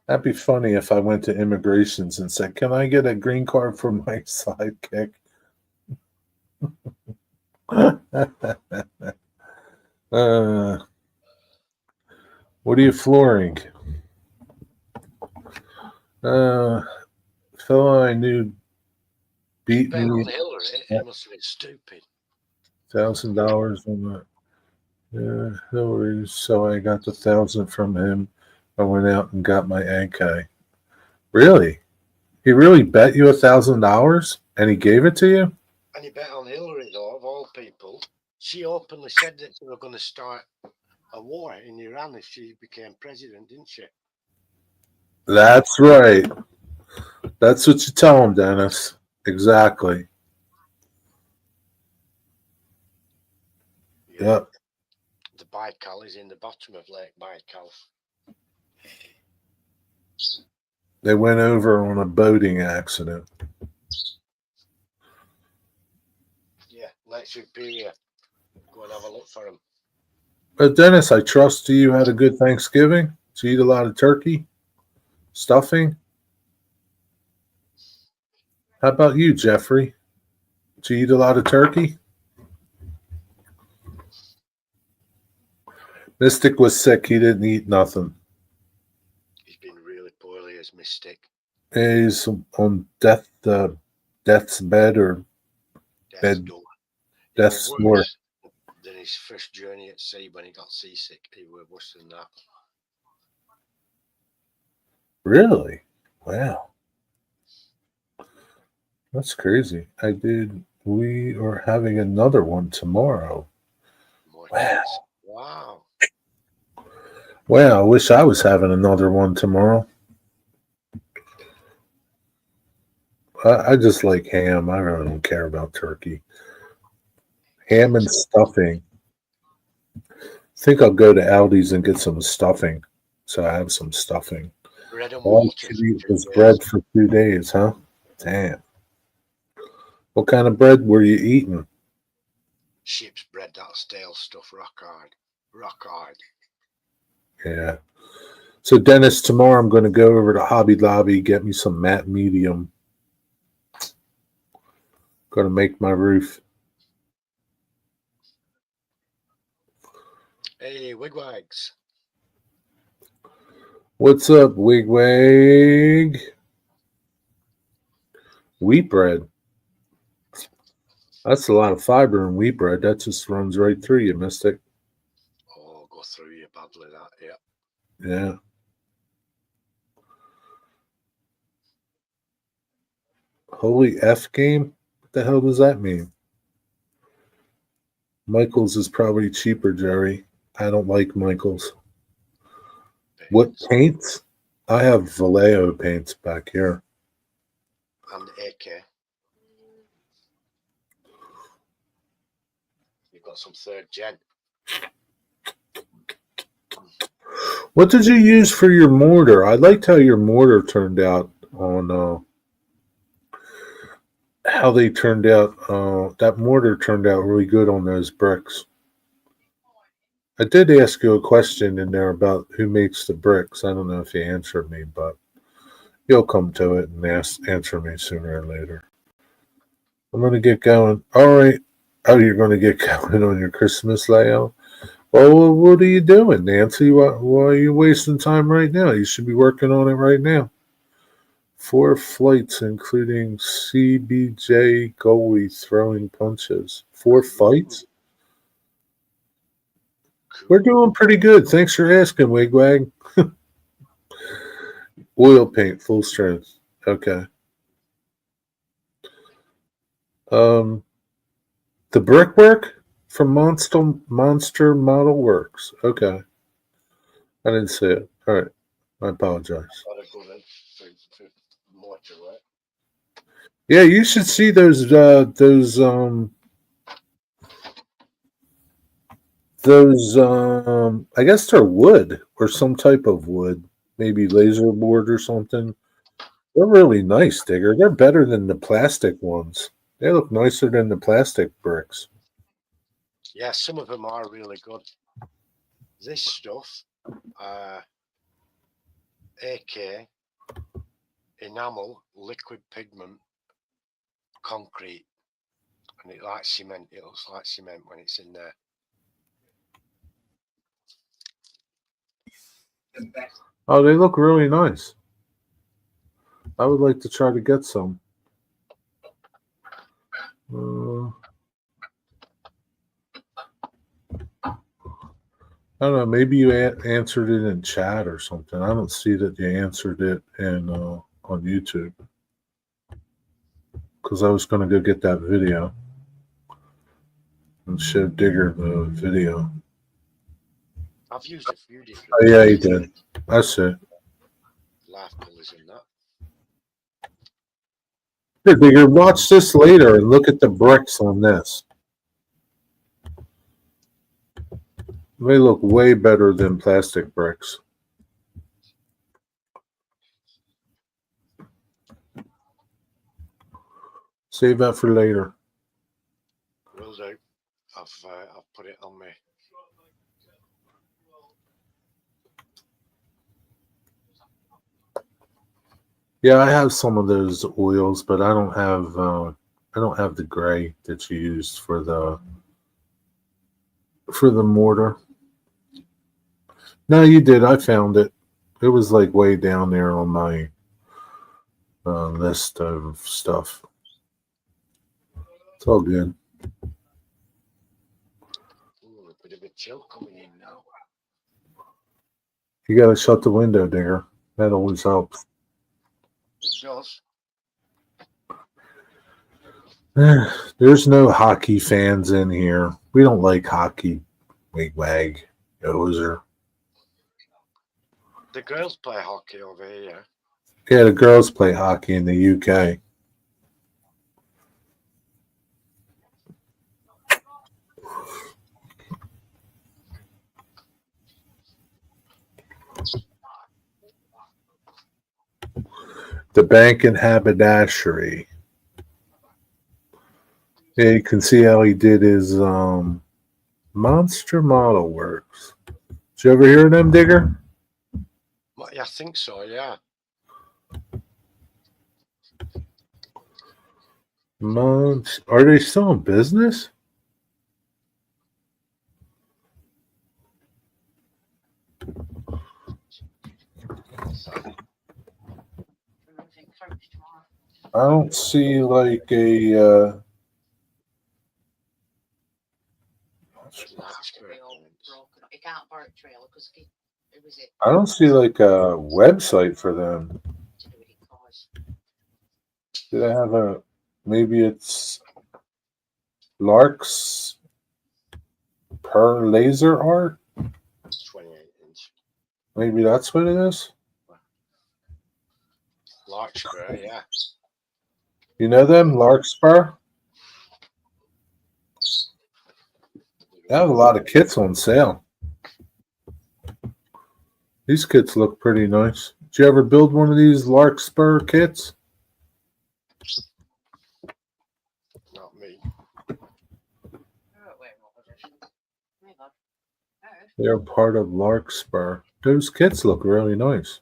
That'd be funny if I went to immigrations and said, "Can I get a green card for my sidekick?" What are you flooring? Fellow I knew beat Bet on me Hillary. It must have been stupid. $1,000 on the Hillary, so I got the 1,000 from him. I went out and got my AK. Really? He really bet you $1,000 and he gave it to you? And he bet on Hillary, though, of all people. She openly said that they were going to start a war in Iran if she became president, didn't she? That's right. That's what you tell him, Dennis. Exactly. Yep. The Baikal is in the bottom of Lake Baikal. They went over on a boating accident. Yeah, Lake Superior. Go and have a look for him. But Dennis, I trust you had a good Thanksgiving. Did you eat a lot of turkey? Stuffing? How about you, Jeffrey? Did you eat a lot of turkey? Mystic was sick. He didn't eat nothing. He's been really poorly as Mystic. He's on death's bed or bed. Death's door. Than his first journey at sea when he got seasick. He was worse than that. Really? Wow. That's crazy. We are having another one tomorrow. More Wow. kids. Wow. Wow, I wish I was having another one tomorrow. I just like ham. I really don't care about turkey. Ham and stuffing. Think I'll go to Aldi's and get some stuffing. So I have some stuffing. Bread and All I water could for eat 2 was days. bread for 2 days, huh? Damn. What kind of bread were you eating? Ship's bread, that stale stuff, rock hard. Rock hard. Yeah. So Dennis, tomorrow I'm going to go over to Hobby Lobby, get me some matte medium. Going to make my roof. Hey, wigwags. What's up, Wigwag? Wheat bread. That's a lot of fiber in wheat bread. That just runs right through you, Mystic. Oh, go through you badly, that, yeah. Yeah. Holy F game? What the hell does that mean? Michael's is probably cheaper, Jerry. I don't like Michael's. What Pains. paints? I have Vallejo paints back here. And AK. You've got some 3rd gen. What did you use for your mortar? I liked how your mortar turned out on how they turned out. That mortar turned out really good on those bricks. I did ask you a question in there about who makes the bricks. I don't know if you answered me, but you'll come to it and answer me sooner or later. I'm going to get going. All right. Oh, you're going to get going on your Christmas layout? Well, what are you doing, Nancy? Why are you wasting time right now? You should be working on it right now. 4 flights, including CBJ goalie throwing punches. 4 fights? Cool. We're doing pretty good. Thanks for asking, Wigwag. Oil paint, full strength. Okay. The brickwork from Monster Model Works. Okay. I didn't see it. All right. I apologize. Gotta go then for mortar, right? Yeah, you should see those I guess they're wood or some type of wood, maybe laser board or something. They're really nice, Digger. They're better than the plastic ones. They look nicer than the plastic bricks. Yeah, some of them are really good. This stuff, AK, enamel, liquid pigment, concrete, and it like cement. It looks like cement when it's in there. Oh, they look really nice. I would like to try to get some. I don't know. Maybe you answered it in chat or something. I don't see that you answered it in on YouTube because I was going to go get that video and show Digger the video. I've used a few different. Oh yeah, he did. I see. Life colours in that. Here, Digger, watch this later and look at the bricks on this. They look way better than plastic bricks. Save that for later. Will do. I've put it on me. Yeah, I have some of those oils, but I don't have the gray that you used for the mortar. No, you did. I found it. It was like way down there on my list of stuff. It's all good. Ooh, a bit of a chill coming in now. You got to shut the window, Digger. That always helps. It does. There's no hockey fans in here. We don't like hockey. Wig-wag. Ozer. The girls play hockey over here. Yeah, the girls play hockey in the UK. The bank in haberdashery. Yeah, you can see how he did his Monster Model Works. Did you ever hear of them, Digger? Yeah, I think so, yeah. Are they still in business? Everything closed tomorrow. I don't see like a. It's gonna be all broken up. You can't borrow a trailer because who is it? I don't see like a website for them. To do it in cars. Do they have a? Maybe it's Larks per laser art. It's 28-inch. Maybe that's what it is. Larkspur, yeah. You know them, Larkspur? They have a lot of kits on sale. These kits look pretty nice. Did you ever build one of these Larkspur kits? Not me. Oh, wait, what was it? Oh my God. Oh. They're part of Larkspur. Those kits look really nice.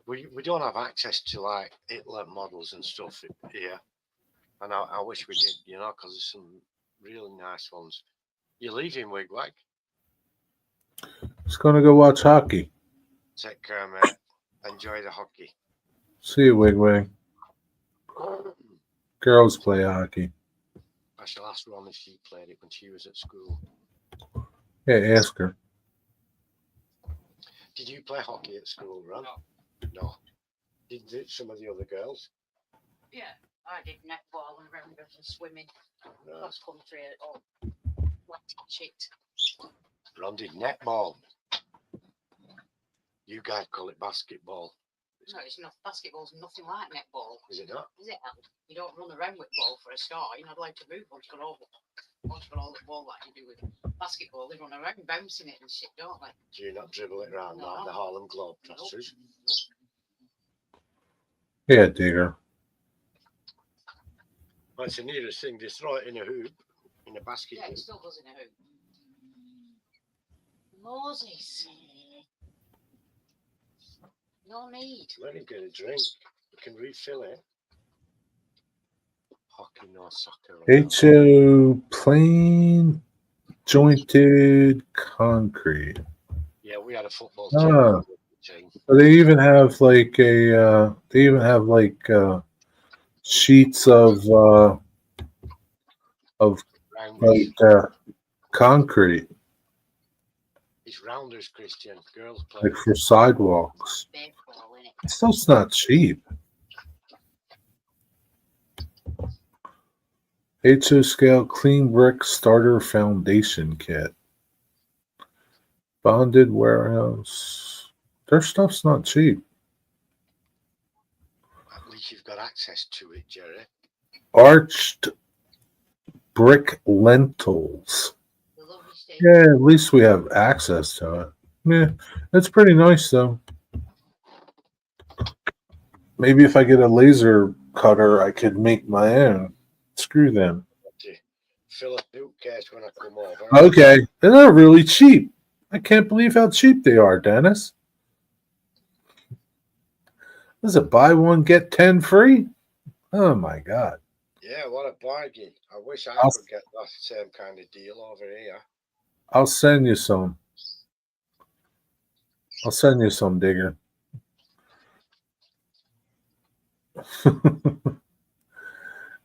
We don't have access to like Hitler models and stuff here. And I wish we did, you know, because there's some really nice ones. You're leaving, Wigwag. Just gonna go watch hockey. Take care, mate. Enjoy the hockey. See you, Wigwag. Girls play hockey. I shall ask Ron if she played it when she was at school. Yeah, ask her. Did you play hockey at school, Ron? No. Did some of the other girls? Yeah, I did netball and rounders and swimming. No. Cross country or what shit. Ron did netball. You guys call it basketball. No, it's not. Basketball's nothing like netball. Is it not? Is it? You don't run around with ball for a start. You're not allowed to move once you've got all the ball like you do with basketball. They run around bouncing it and shit, don't they? Do you not dribble it around No. like the Harlem Globetrotters? Yeah, Digger. Well, it's the nearest thing. They throw it in a hoop, in a basket. Yeah, it still does in a hoop. Moses. No need. Let him get a drink. You can refill it. Hockey, no soccer. HO plain jointed concrete. Yeah, we had a football Ah. team. They even have like sheets of concrete, It's rounders, Christian. Girls play. like for sidewalks. Baseball, innit? Stuff's not cheap. HO scale clean brick starter foundation kit. Bonded warehouse. Their stuff's not cheap. At least you've got access to it, Jerry. Arched brick lentils. The lovely state. Yeah, at least we have access to it. Yeah, it's pretty nice though. Maybe if I get a laser cutter, I could make my own. Screw them. Fill a suitcase when I come over. Okay, they're really cheap. I can't believe how cheap they are, Dennis. Was it buy one get 10 free? Oh my God! Yeah, what a bargain. I wish I I'll- could get that same kind of deal over here. I'll send you some. I'll send you some, Digger.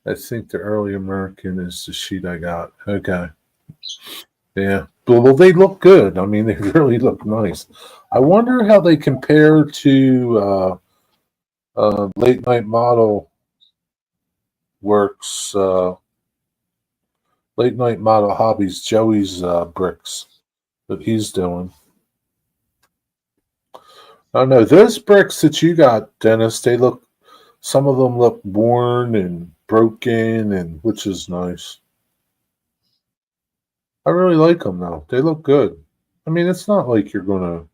I think the early American is the sheet I got. Okay. Yeah. Well, they look good. I mean, they really look nice. I wonder how they compare to Late night model works. Late night model hobbies. Joey's bricks that he's doing. I don't know those bricks that you got, Dennis. They look. Some of them look worn and broken, and which is nice. I really like them though. They look good. I mean, it's not like you're gonna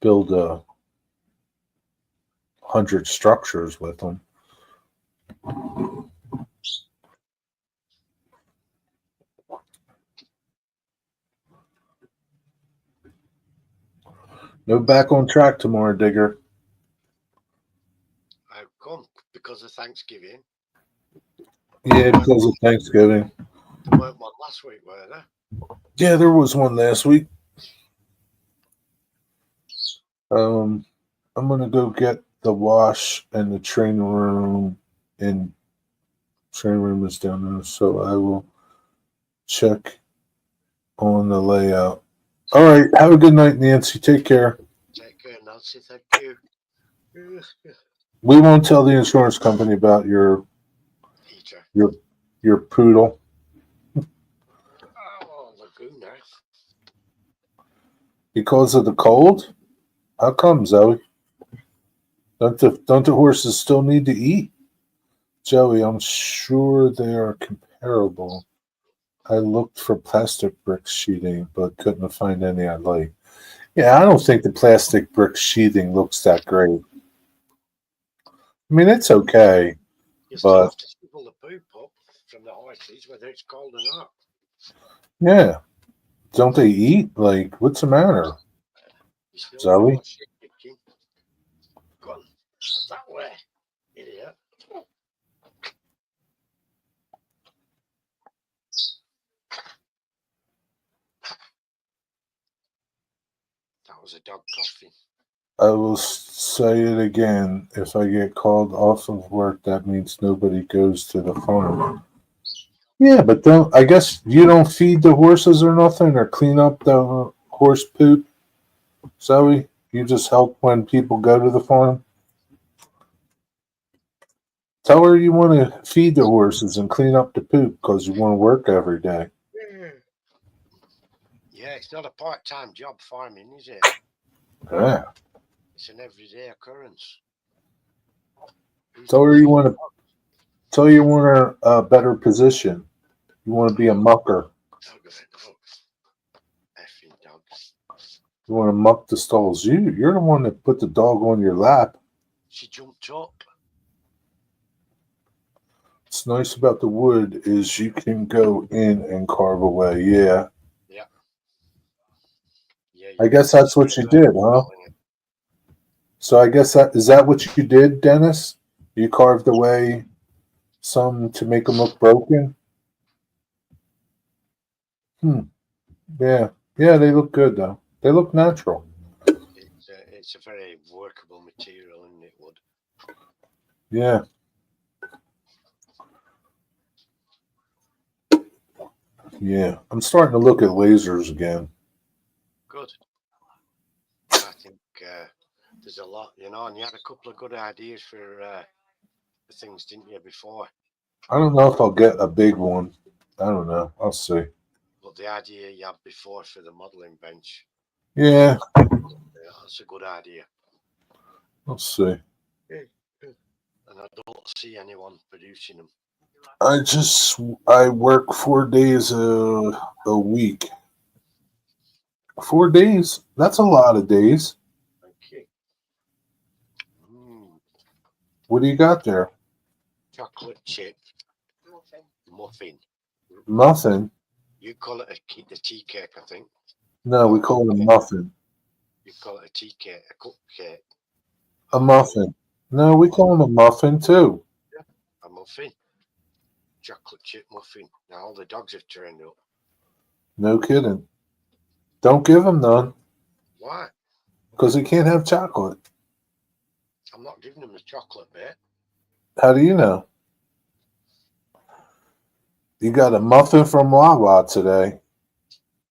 build 100 structures with them. No back on track tomorrow, Digger. I've come because of Thanksgiving. Yeah, because of Thanksgiving. There weren't one last week, were there? Yeah, there was one last week. I'm gonna go get the wash and the training room, and training room is down there, so I will check on the layout. All right, have a good night, Nancy. Take care. Take care, Nancy. Thank you. We won't tell the insurance company about your Peter. your poodle. Oh, Laguna. Because of the cold? How come, Zoe? Don't the horses still need to eat? Joey, I'm sure they are comparable. I looked for plastic brick sheeting, but couldn't find any I like. Yeah, I don't think the plastic brick sheathing looks that great. I mean, it's okay. You still But have to sprinkle the poop up from the horses, whether it's cold or not. yeah, don't they eat? Like, what's the matter, You still Zoe? got shit kicking. Go on, that way, idiot. That was a dog coughing. I will say it again. If I get called off of work, that means nobody goes to the farm. Yeah, but don't. I guess you don't feed the horses or nothing, or clean up the horse poop, Zoe. You just help when people go to the farm. Tell her you want to feed the horses and clean up the poop because you want to work every day. Yeah, it's not a part-time job farming, is it? Yeah. It's an everyday occurrence. Tell her you want to. Tell her you want a better position. You want to be a mucker. Dog of a dog. Effing dog. You want to muck the stalls. You're the one that put the dog on your lap. She jumped up. What's nice about the wood is you can go in and carve away. Yeah. Yeah. Yeah. I guess that's what you did, huh? So I guess that is that what you did, Dennis? You carved away some to make them look broken. Yeah. Yeah, they look good though. They look natural. It's a very workable material, isn't it, wood? Yeah. Yeah. I'm starting to look at lasers again. Good. I think there's a lot, and you had a couple of good ideas for things, didn't you, before? I don't know if I'll get a big one. I don't know. I'll see. But the idea you had before for the modelling bench, Yeah, that's a good idea. I'll see. And I don't see anyone producing them. I work 4 days a week. 4 days? That's a lot of days. Thank you. What do you got there? Chocolate chip muffin. Muffin? You call it the tea cake, I think. No, we call it a muffin. You call it a tea cake, a cupcake. A muffin. No, we call them a muffin too. Yeah, a muffin. Chocolate chip muffin. Now all the dogs have turned up. No kidding. Don't give them none. Why? Because they can't have chocolate. I'm not giving them the chocolate bit. How do you know? You got a muffin from Wawa today.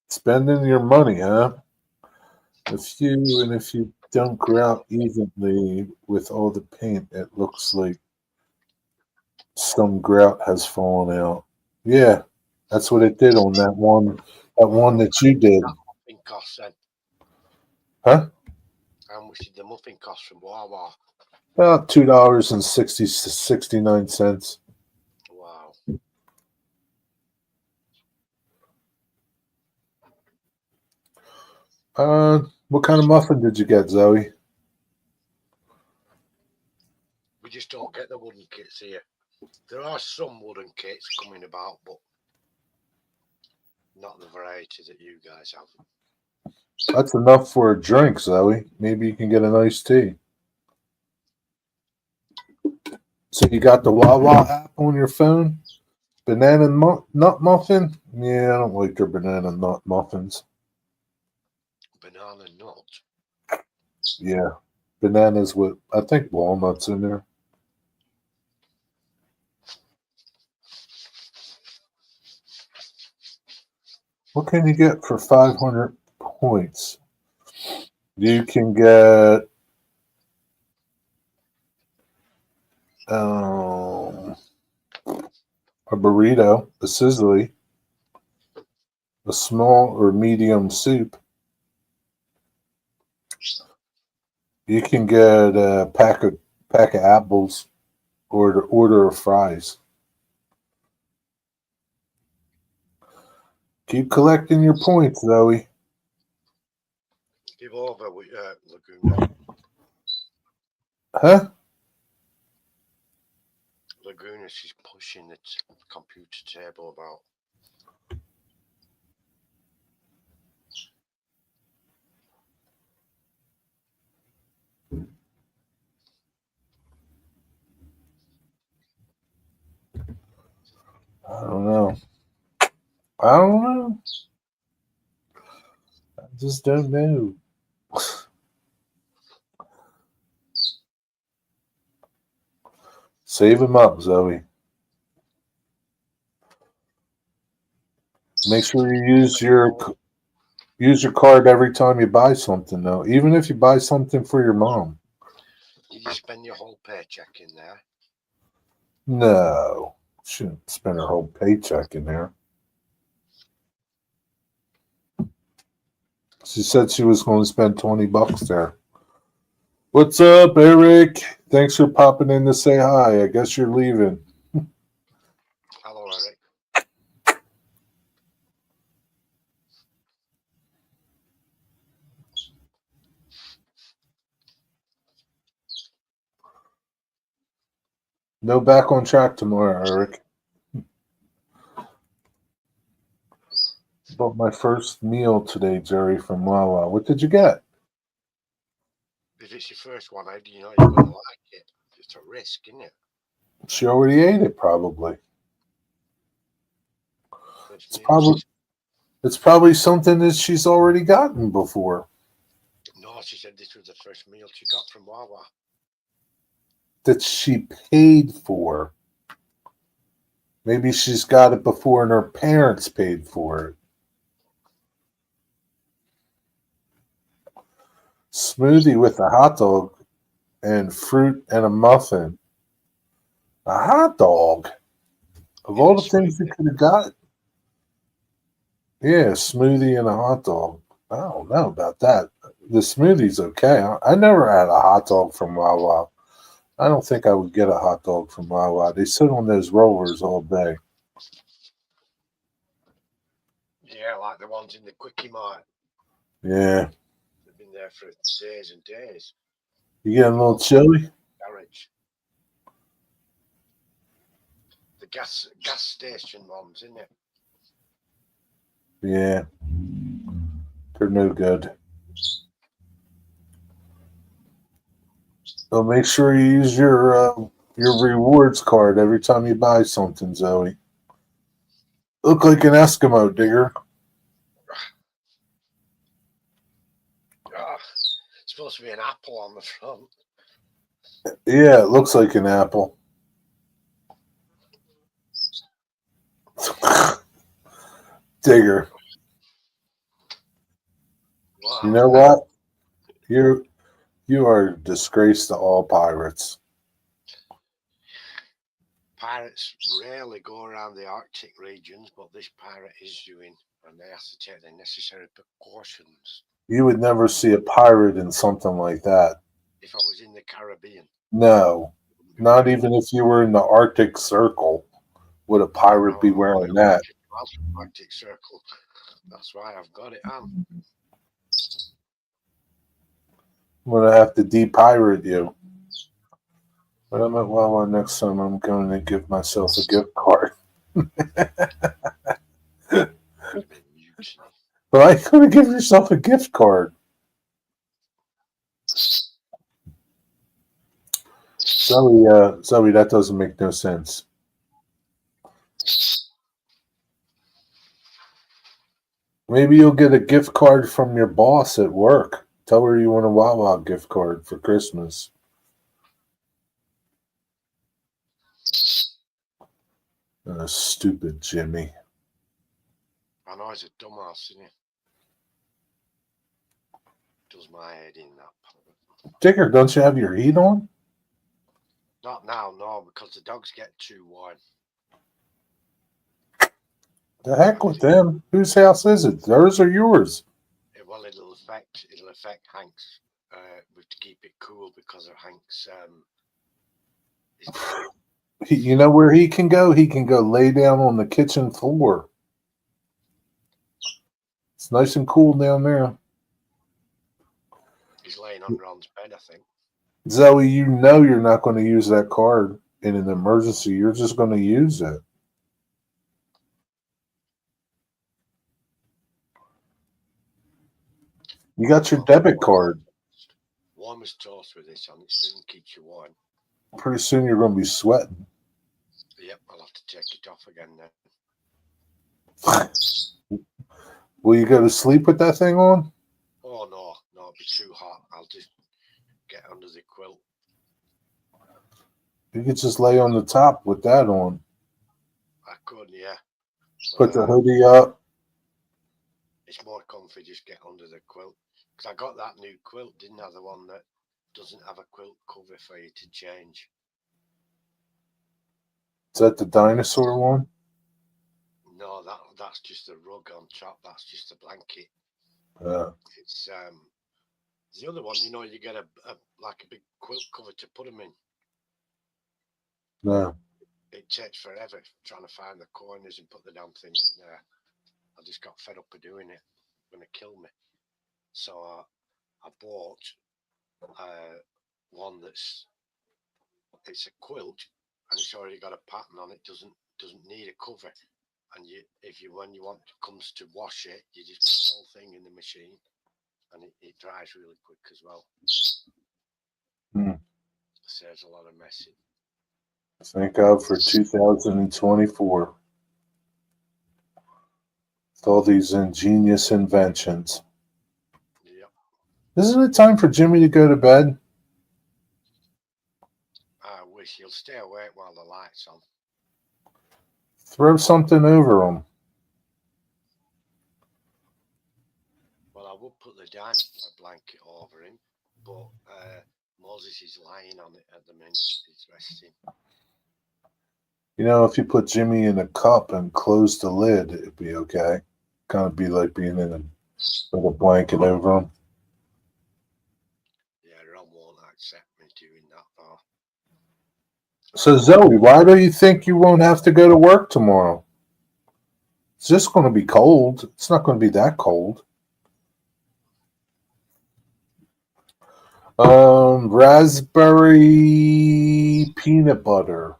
Spending your money, huh? If you don't grout evenly with all the paint, it looks like some grout has fallen out. Yeah, that's what it did on that one that you did. Muffin cost then? Huh? How much did the muffin cost from Wawa? About $2.69. Wow. What kind of muffin did you get, Zoe? We just don't get the wooden kits here. There are some wooden kits coming about, but not the variety that you guys have. That's enough for a drink, Zoe. Maybe you can get an iced tea. So you got the Wawa app on your phone? Banana nut muffin? Yeah, I don't like their banana nut muffins. Banana nut. Yeah, bananas with, I think, walnuts in there. What can you get for 500 points? You can get a burrito, a sizzly, a small or medium soup. You can get a pack of apples or the order of fries. Keep collecting your points, Zoe. Give over with Laguna. Huh? Laguna, she's pushing the computer table about. I don't know. I don't know. I just don't know. Save them up, Zoe. Make sure you use your card every time you buy something, though. Even if you buy something for your mom. Did you spend your whole paycheck in there? No, shouldn't spend her whole paycheck in there. She said she was going to spend $20 there. What's up, Eric? Thanks for popping in to say hi. I guess you're leaving. Hello, Eric. No back on track tomorrow, Eric. Bought my first meal today, Jerry, from Wawa. What did you get? If it's your first one, how do you know you're going to like it? It's a risk, isn't it? She already ate it, probably. It's probably something that she's already gotten before. No, she said this was the first meal she got from Wawa. That she paid for. Maybe she's got it before and her parents paid for it. Smoothie with a hot dog and fruit and a muffin. A hot dog? Of all the things you could have got? Yeah, smoothie and a hot dog. I don't know about that. The smoothie's okay. I never had a hot dog from Wawa. I don't think I would get a hot dog from Wawa. They sit on those rollers all day. Yeah, like the ones in the Quickie Mart. Yeah. They've been there for days and days. You getting a little chilly? Garage. The gas station ones, isn't it? Yeah. They're no good. So make sure you use your rewards card every time you buy something, Zoe. Look like an Eskimo, Digger. It's supposed to be an apple on the front. Yeah, it looks like an apple. Digger. Wow. You know what? You are a disgrace to all pirates. Pirates rarely go around the Arctic regions, but this pirate is doing, and they have to take the necessary precautions. You would never see a pirate in something like that. If I was in the Caribbean, No, not even if you were in the Arctic Circle would a pirate be wearing that. Arctic Circle. That's why I've got it on. I'm gonna have to de-pirate you. But I'm at Wawa next time. I'm going to give myself a gift card. But I could give yourself a gift card. Zoe, that doesn't make no sense. Maybe you'll get a gift card from your boss at work. Tell her you want a Wawa gift card for Christmas. Stupid Jimmy. I know he's a dumbass, isn't he? Does my head in that. Digger, don't you have your heat on? Not now, no, because the dogs get too warm. The heck with them. Whose house is it? Theirs or yours? Well, it'll affect Hank's. We have to keep it cool because of Hank's. You know where he can go? He can go lay down on the kitchen floor. It's nice and cool down there. He's laying on Ron's bed, I think. Zoe, you know you're not going to use that card in an emergency. You're just going to use it. You got your debit card. Warm as toast with this on it, so it keeps you warm. Pretty soon you're going to be sweating. Yep, I'll have to take it off again then. Will you go to sleep with that thing on? Oh, no, it'll be too hot. I'll just get under the quilt. You could just lay on the top with that on. I could, yeah. Put the hoodie up. It's more comfy just get under the quilt. Because I got that new quilt, didn't I? The one that doesn't have a quilt cover for you to change. Is that the dinosaur one? No, that's just a rug on top. That's just a blanket. It's the other one. You know, you get a big quilt cover to put them in. No. It takes forever trying to find the corners and put the damn thing in there. I just got fed up of doing it. It's going to kill me. So I bought one it's a quilt and it's already got a pattern on it. Doesn't need a cover. And when you comes to wash it, you just put the whole thing in the machine, and it dries really quick as well. Saves a lot of messing. Thank God for 2024. With all these ingenious inventions. Yep. Isn't it time for Jimmy to go to bed? I wish he'll stay awake while the light's on. Throw something over him. Well, I would put the dining blanket over him, but Moses is lying on it at the minute. He's resting. You know, if you put Jimmy in a cup and close the lid, it'd be okay. Kind of be like being in with a blanket over him. Yeah, Ron won't accept me doing that though. So Zoe, why do you think you won't have to go to work tomorrow? It's just going to be cold. It's not going to be that cold. Raspberry peanut butter.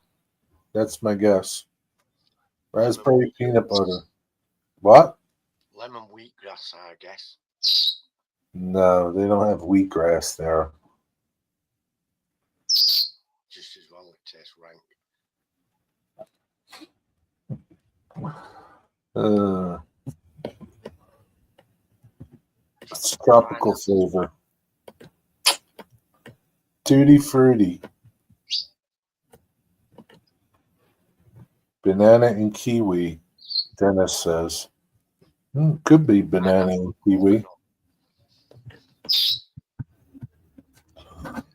That's my guess. Raspberry peanut butter. What? Lemon wheatgrass, I guess. No, they don't have wheatgrass there. Just as well it tastes rank. It's tropical flavor. Tutti frutti. Banana and kiwi, Dennis says. Could be banana and kiwi.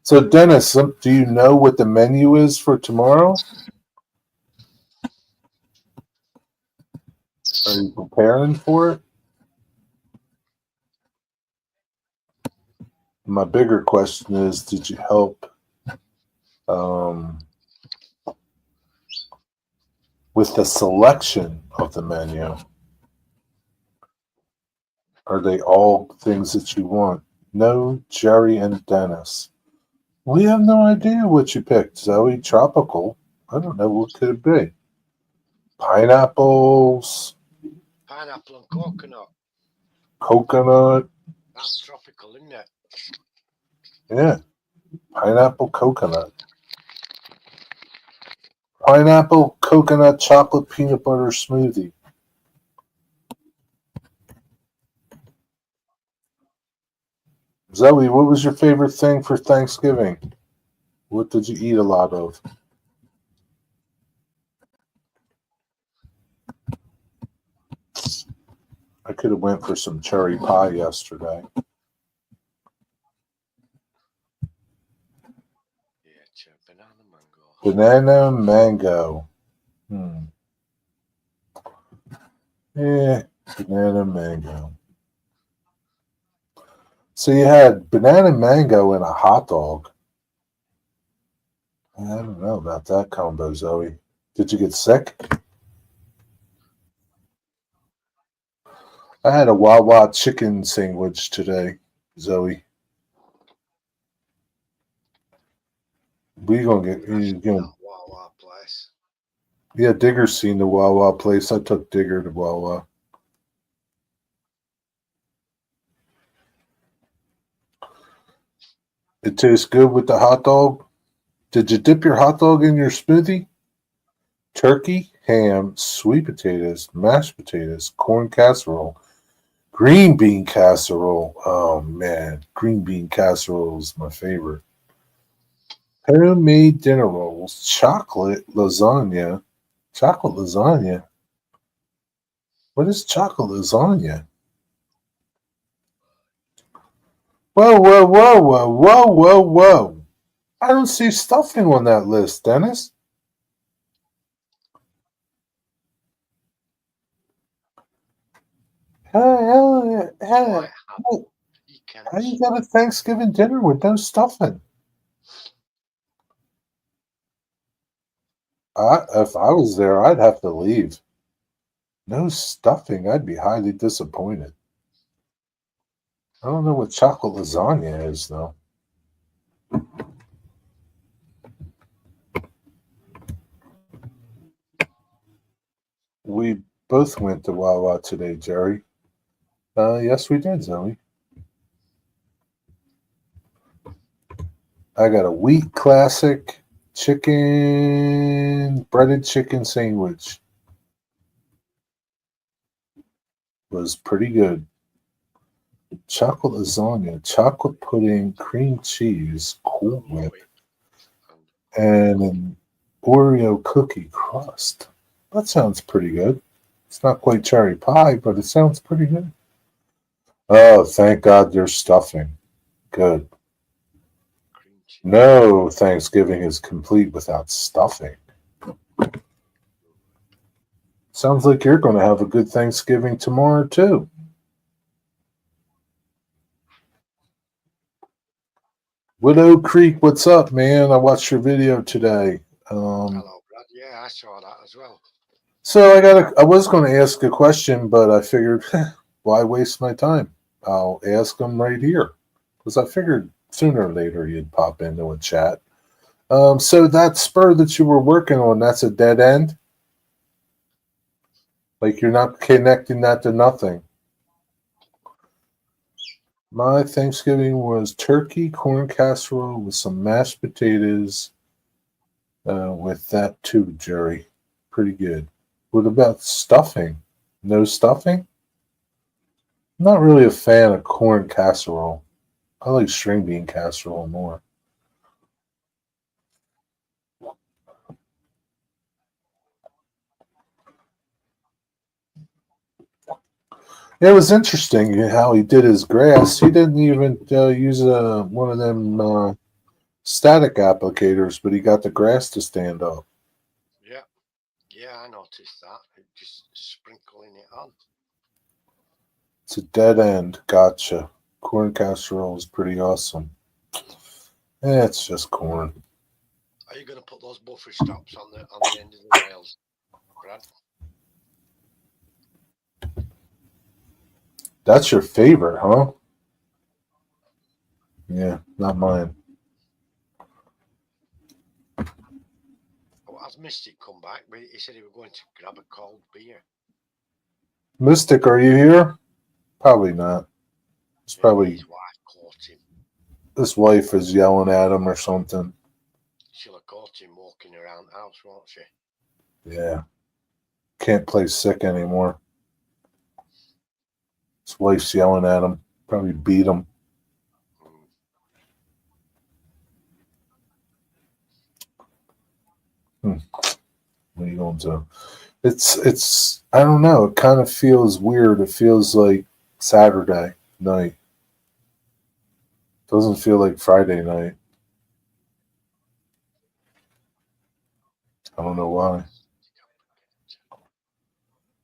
So, Dennis, do you know what the menu is for tomorrow? Are you preparing for it? My bigger question is, did you help with the selection of the menu? Are they all things that you want? No, Jerry and Dennis. We have no idea what you picked. Zoe, tropical. I don't know. What could it be? Pineapples, Pineapple and coconut. coconut. That's tropical, isn't it? Yeah, pineapple, coconut. Pineapple, coconut, chocolate, peanut butter smoothie. Zoe, what was your favorite thing for Thanksgiving? What did you eat a lot of? I could have went for some cherry pie yesterday. Yeah, banana Banana mango. mango. Yeah, banana mango. So you had banana mango and a hot dog. I don't know about that combo, Zoe. Did you get sick? I had a Wawa chicken sandwich today, Zoe. We gonna get you gonna, That Wawa place. yeah. Digger's seen the Wawa place. I took Digger to Wawa. It tastes good with the hot dog. Did you dip your hot dog in your smoothie? Turkey, ham, sweet potatoes, mashed potatoes, corn casserole, green bean casserole. Oh man, green bean casserole is my favorite. Homemade dinner rolls, chocolate lasagna. Chocolate lasagna? What is chocolate lasagna? Whoa, whoa, whoa, whoa, whoa, whoa, whoa. I don't see stuffing on that list, Dennis. How you got a Thanksgiving dinner with no stuffing? If I was there, I'd have to leave. No stuffing, I'd be highly disappointed. I don't know what chocolate lasagna is, though. We both went to Wawa today, Jerry. Yes, we did, Zoe. I got a wheat classic breaded chicken sandwich. Was pretty good. Chocolate lasagna, chocolate pudding, cream cheese, Cool Whip, and an Oreo cookie crust. That sounds pretty good. It's not quite cherry pie, but it sounds pretty good. Oh, thank God there's stuffing. Good. No Thanksgiving is complete without stuffing. Sounds like you're going to have a good Thanksgiving tomorrow, too. Widow Creek, what's up, man? I watched your video today. Hello, Brad. Yeah, I saw that as well. So I was going to ask a question, but I figured, why waste my time? I'll ask them right here, because I figured sooner or later you'd pop into a chat. So that spur that you were working on, that's a dead end? Like you're not connecting that to nothing? My Thanksgiving was turkey, corn casserole with some mashed potatoes with that too, Jerry. Pretty good. What about stuffing? No stuffing? I'm not really a fan of corn casserole. I like string bean casserole more. It was interesting how he did his grass. He didn't even use one of them static applicators, but he got the grass to stand up. Yeah. Yeah, I noticed that. It just sprinkling it on. It's a dead end. Gotcha. Corn casserole is pretty awesome. It's just corn. Are you going to put those buffer stops on the end of the rails, Brad? That's your favorite, huh? Yeah, not mine. Oh, has Mystic come back? But he said he was going to grab a cold beer. Mystic, are you here? Probably not. It's Maybe probably his wife caught him. his wife is yelling at him or something. She'll have caught him walking around the house, won't she? Yeah. Can't play sick anymore. His wife's yelling at him. Probably beat him. What are you going to? It's I don't know. It kind of feels weird. It feels like Saturday night. Doesn't feel like Friday night. I don't know why.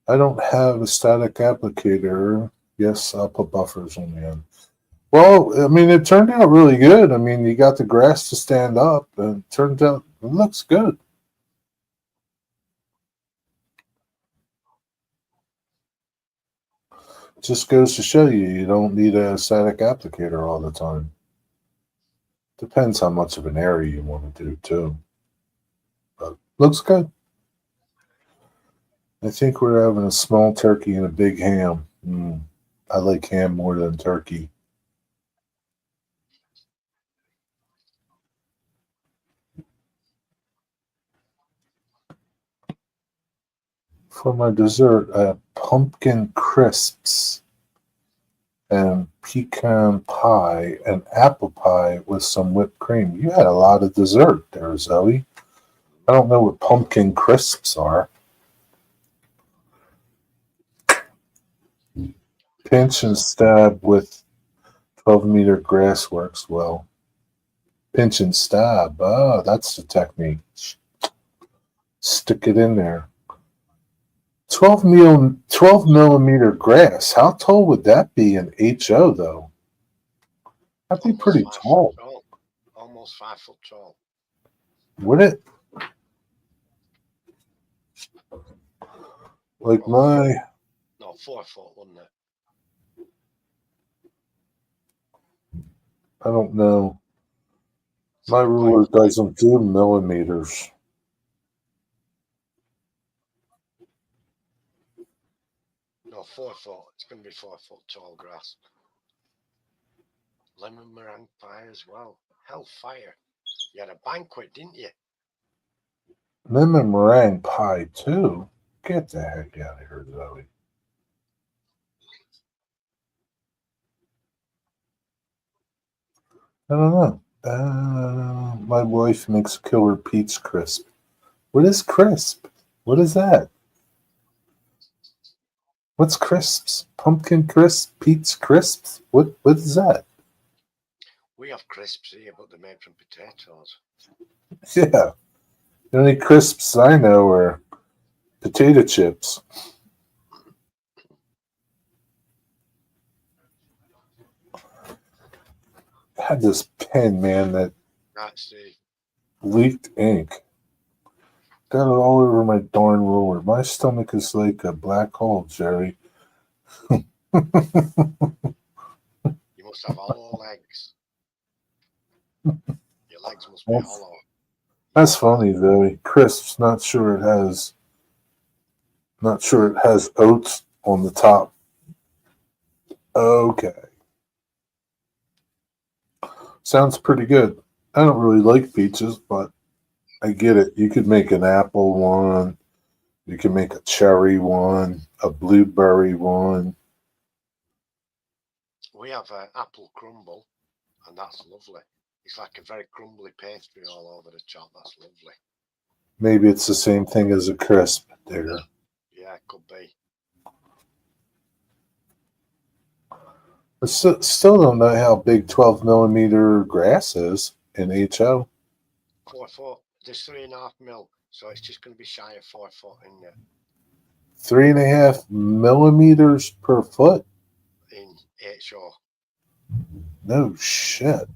I don't have a static applicator. Yes, I'll put buffers on the end. Well, I mean, it turned out really good. I mean, you got the grass to stand up, and it turned out it looks good. Just goes to show you, you don't need a static applicator all the time. Depends how much of an area you want to do, too. But looks good. I think we're having a small turkey and a big ham. I like ham more than turkey. For my dessert, I have pumpkin crisps and pecan pie and apple pie with some whipped cream. You had a lot of dessert there, Zoe. I don't know what pumpkin crisps are. Pinch and stab with 12-meter grass works well. Pinch and stab. Oh, that's the technique. Stick it in there. 12 millimeter grass. How tall would that be in HO, though? That'd be pretty tall. Almost 5 foot tall. Would it? Like my... No, 4 foot, wouldn't it? I don't know. My ruler doesn't do millimeters. No, 4 foot. It's going to be 4 foot tall grass. Lemon meringue pie as well. Hellfire. You had a banquet, didn't you? Lemon meringue pie, too? Get the heck out of here, Zoe. I don't know. My wife makes a killer Pete's crisp. What is crisp? What is that? What's crisps? Pumpkin crisp? Pete's crisps? What is that? We have crisps here, but they're made from potatoes. Yeah. The only crisps I know are potato chips. I had this pen, man, that leaked ink. Got it all over my darn ruler. My stomach is like a black hole, Jerry. You must have hollow legs. Your legs must be hollow. That's funny, Zoe. Crisps, not sure it has oats on the top. Okay. Sounds pretty good. I don't really like pizzas, but I get it. You could make an apple one. You can make a cherry one, a blueberry one. We have an apple crumble, and that's lovely. It's like a very crumbly pastry all over the top. That's lovely. Maybe it's the same thing as a crisp, Digger. Yeah, it could be. I still don't know how big 12 millimeter grass is in HO? 4 foot. There's 3.5 mil, so it's just going to be shy of 4 foot in there 3.5 millimeters per foot? in HO. No shit.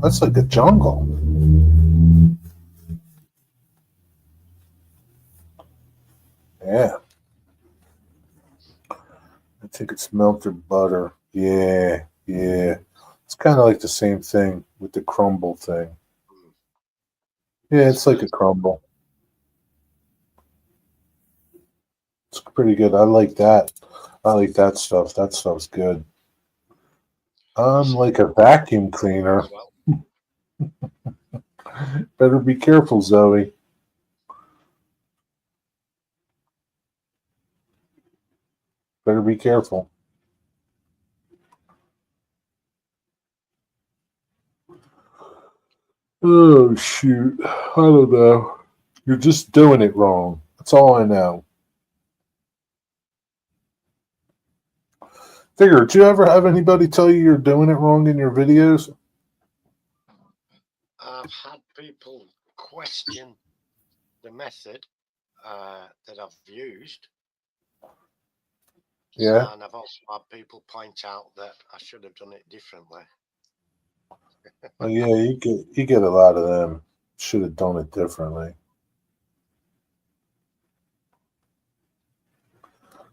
That's like a jungle. Yeah. I think it's melted butter. Yeah, yeah. It's kind of like the same thing with the crumble thing. Yeah, it's like a crumble. It's pretty good. I like that. I like that stuff. That stuff's good. I'm like a vacuum cleaner. As well. Better be careful, Zoe. Better be careful. Oh, shoot. I don't know. You're just doing it wrong. That's all I know. Digger, did you ever have anybody tell you you're doing it wrong in your videos? I've had people question the method that I've used. Yeah. And I've also had people point out that I should have done it differently. Oh, yeah, you get a lot of them. Should have done it differently.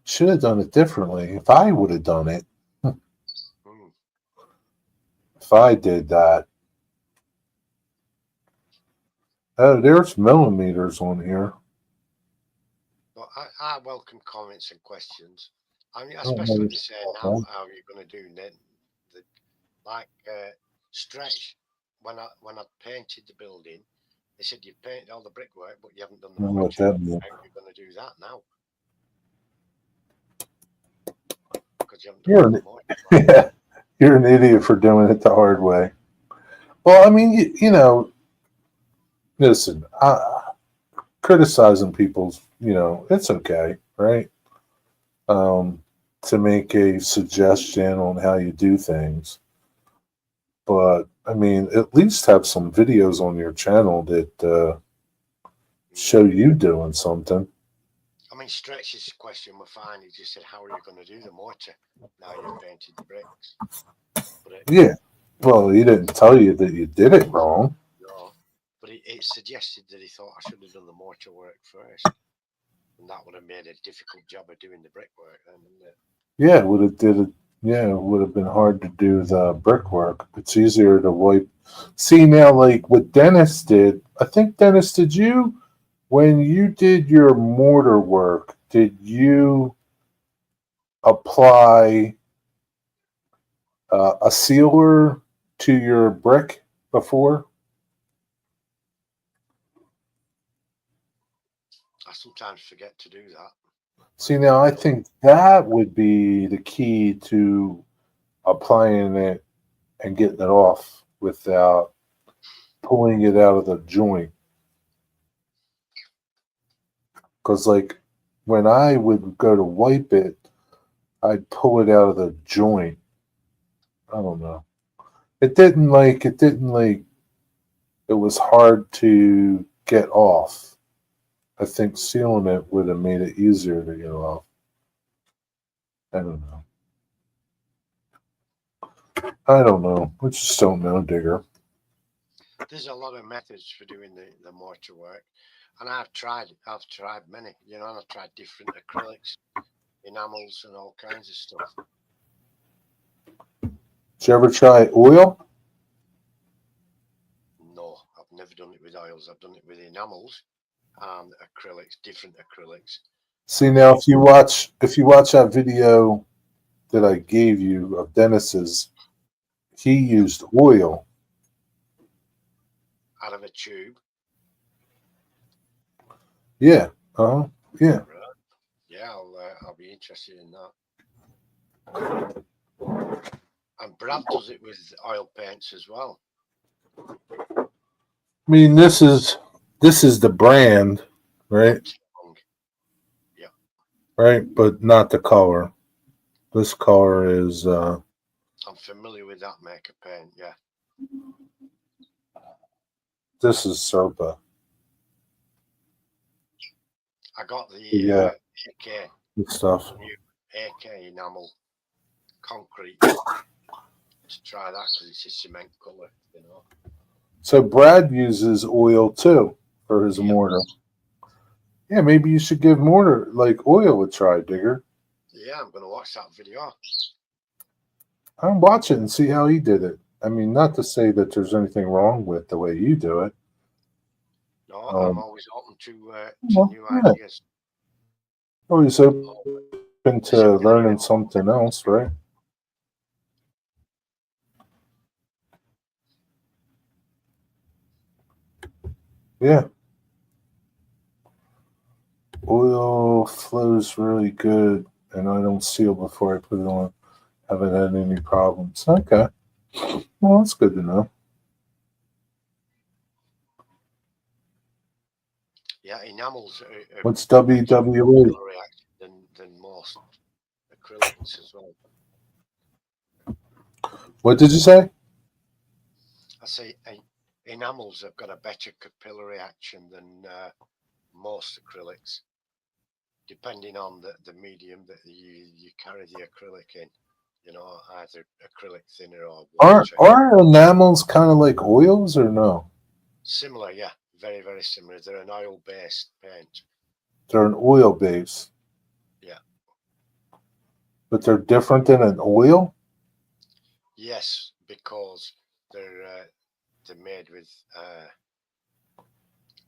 Should have done it differently. If I would have done it, if I did that. Oh, there's millimeters on here. But I welcome comments and questions. I mean, don't especially know if they say now how you're going to do the like stretch. When I painted the building, they said you painted all the brickwork, but you haven't done the I don't know what mortar. that means. How are you going to do that now? Because you haven't You're done an, the mortar. yeah, you're an idiot for doing it the hard way. Well, I mean, you know, listen, criticizing people's, it's okay, right? To make a suggestion on how you do things. But, I mean, at least have some videos on your channel that show you doing something. I mean, Stretch's question were fine. He just said, how are you going to do the mortar now you've painted the bricks? But Yeah. Well, he didn't tell you that you did it wrong. no, but it suggested that he thought I should have done the mortar work first. And that would have made a difficult job of doing the brickwork then, wouldn't it? Yeah, it would have been hard to do the brickwork. It's easier to wipe. See, now, like what Dennis did, I think, Dennis, when you did your mortar work, did you apply a sealer to your brick before? I sometimes forget to do that. See, now I think that would be the key to applying it and getting it off without pulling it out of the joint. Because, like, when I would go to wipe it, I'd pull it out of the joint. I don't know. It was hard to get off. I think sealing it would have made it easier to get off. I don't know. I just don't know, Digger. There's a lot of methods for doing the mortar work. And I've tried many, and I've tried different acrylics, enamels and all kinds of stuff. Did you ever try oil? No, I've never done it with oils. I've done it with enamels and acrylics, different acrylics. See, now if you watch that video that I gave you of Dennis's, he used oil out of a tube. Yeah. Yeah. Yeah, I'll be interested in that. And Brad does it with oil paints as well. I mean, this is the brand, right? Yeah. Right, but not the color. This color is. I'm familiar with that maker paint. Yeah. This is Serpa. I got the Yeah. AK Good stuff. AK enamel concrete to try that because it's a cement color, you know. So Brad uses oil too for his Yeah. mortar. Yeah, maybe you should give mortar like oil a try, Digger. Yeah, I'm gonna watch that video. I'll watch it and see how he did it. I mean, not to say that there's anything wrong with the way you do it. No, I'm always open to well, new yeah. ideas. Always open to learning something else, right? Yeah. Oil flows really good, and I don't seal before I put it on. Haven't had any problems. Okay. Well, that's good to know. Yeah, enamels are What's WWE? than most acrylics as well. What did you say? I say enamels have got a better capillary action than most acrylics, depending on the medium that you carry the acrylic in. You know, either acrylic thinner or water. Are enamels kind of like oils or no? Similar, yeah, very, very similar. They're an oil-based paint. They're an oil base. Yeah. But they're different than an oil? Yes, because they're made with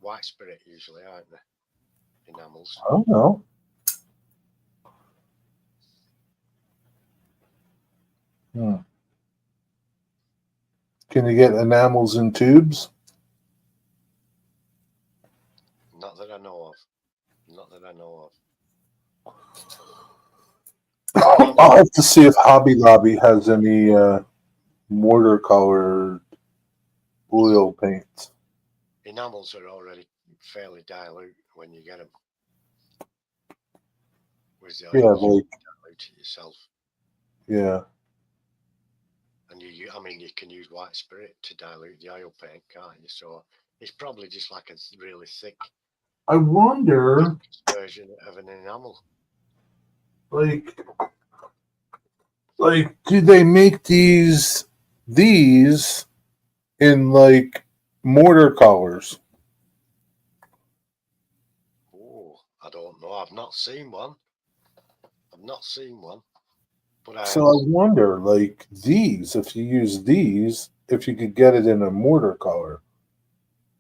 white spirit usually, aren't they? Enamels. I don't know. Can you get enamels in tubes? Not that I know of. Not that I know of. I'll have to see if Hobby Lobby has any mortar colored oil paints. Enamels are already fairly dilute when you get them. Whereas the Yeah, oils, like dilute it yourself. yeah. And I mean, you can use white spirit to dilute the oil paint, can't you? So it's probably just like a really thick I wonder, version of an enamel. like, do they make these in like mortar colors? Oh, I don't know. I've not seen one. I've not seen one. But So I wonder, like these, if you use these, if you could get it in a mortar color,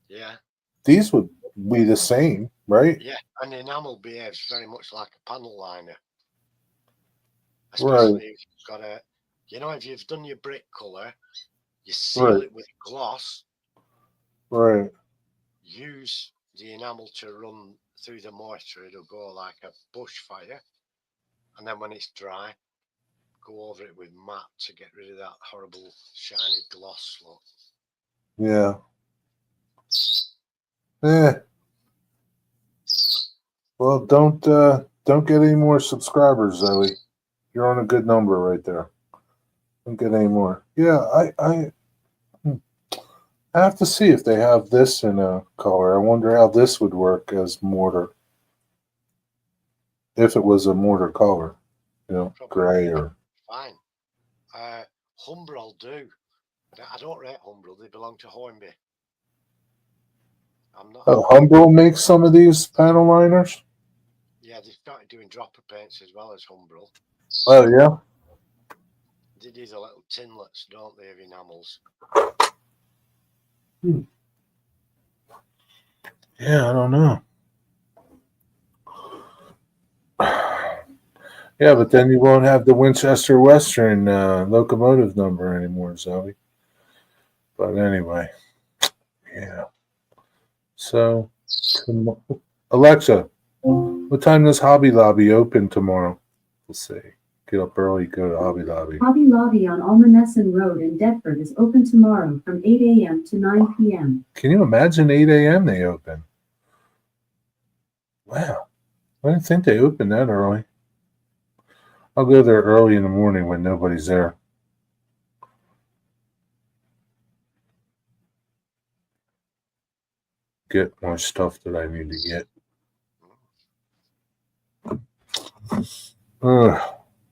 yeah, these would be the same, right? yeah, an enamel behaves very much like a panel liner, Right, especially if you've got if you've done your brick color, you seal right, it with gloss. right. Use the enamel to run through the moisture. It'll go like a bush fire, and then when it's dry, go over it with matte to get rid of that horrible shiny gloss look. Yeah. Eh. Well, don't get any more subscribers, Zoe. You're on a good number right there. Don't get any more. Yeah, I have to see if they have this in a color. I wonder how this would work as mortar. If it was a mortar color, Probably gray or. fine. Humbrol do. I don't rate Humbrol. They belong to Hornby. I'm not. Oh, Humbrol makes some of these panel liners. Yeah, they started doing dropper paints as well as Humbrol. Oh yeah. They do the little tinlets, don't they, of enamels? Yeah, I don't know. Yeah, but then you won't have the Winchester Western locomotive number anymore, Zoe. But anyway, yeah. So, Alexa, what time does Hobby Lobby open tomorrow? We'll see. Get up early, go to Hobby Lobby. Hobby Lobby on Almanesson Road in Deptford is open tomorrow from 8 a.m. to 9 p.m. Can you imagine 8 a.m. they open? Wow. I didn't think they opened that early. I'll go there early in the morning when nobody's there. get my stuff that I need to get.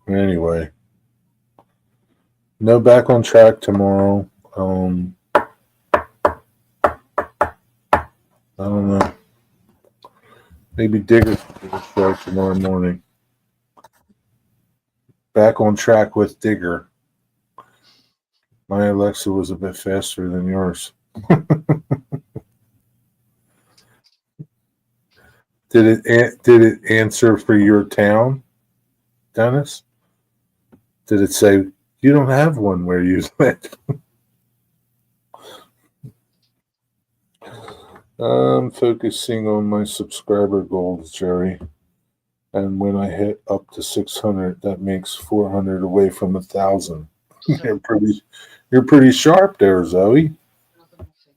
Anyway, no back on track tomorrow. I don't know. Maybe Digger will do a show tomorrow morning. Back on track with Digger. My Alexa was a bit faster than yours. Did it answer for your town, Dennis? Did it say you don't have one where you live? I'm focusing on my subscriber goals, Jerry. And when I hit up to 600, that makes 400 away from 1,000. You're pretty sharp there, Zoe. Another muffin.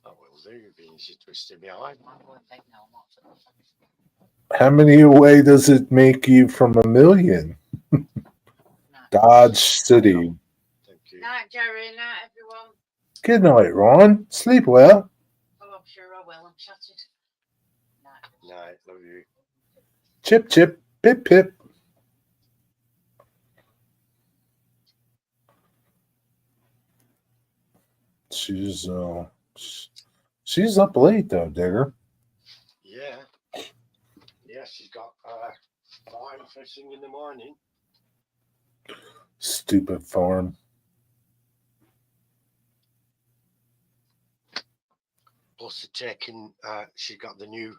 I will do, being she twisted behind. I'm going big now, not for nothing. How many away does it make you from 1,000,000? Night. Dodge City. Thank you. Night, Jerry. Night, everyone. Good night, Ron. Sleep well. Oh, I'm sure I will. I'm shattered. Night. Night, love you. Chip, chip, pip, pip. She's up late though, Digger. Yeah. Yeah, she's got farm first thing in the morning. Stupid farm. Plus they're taking she got the new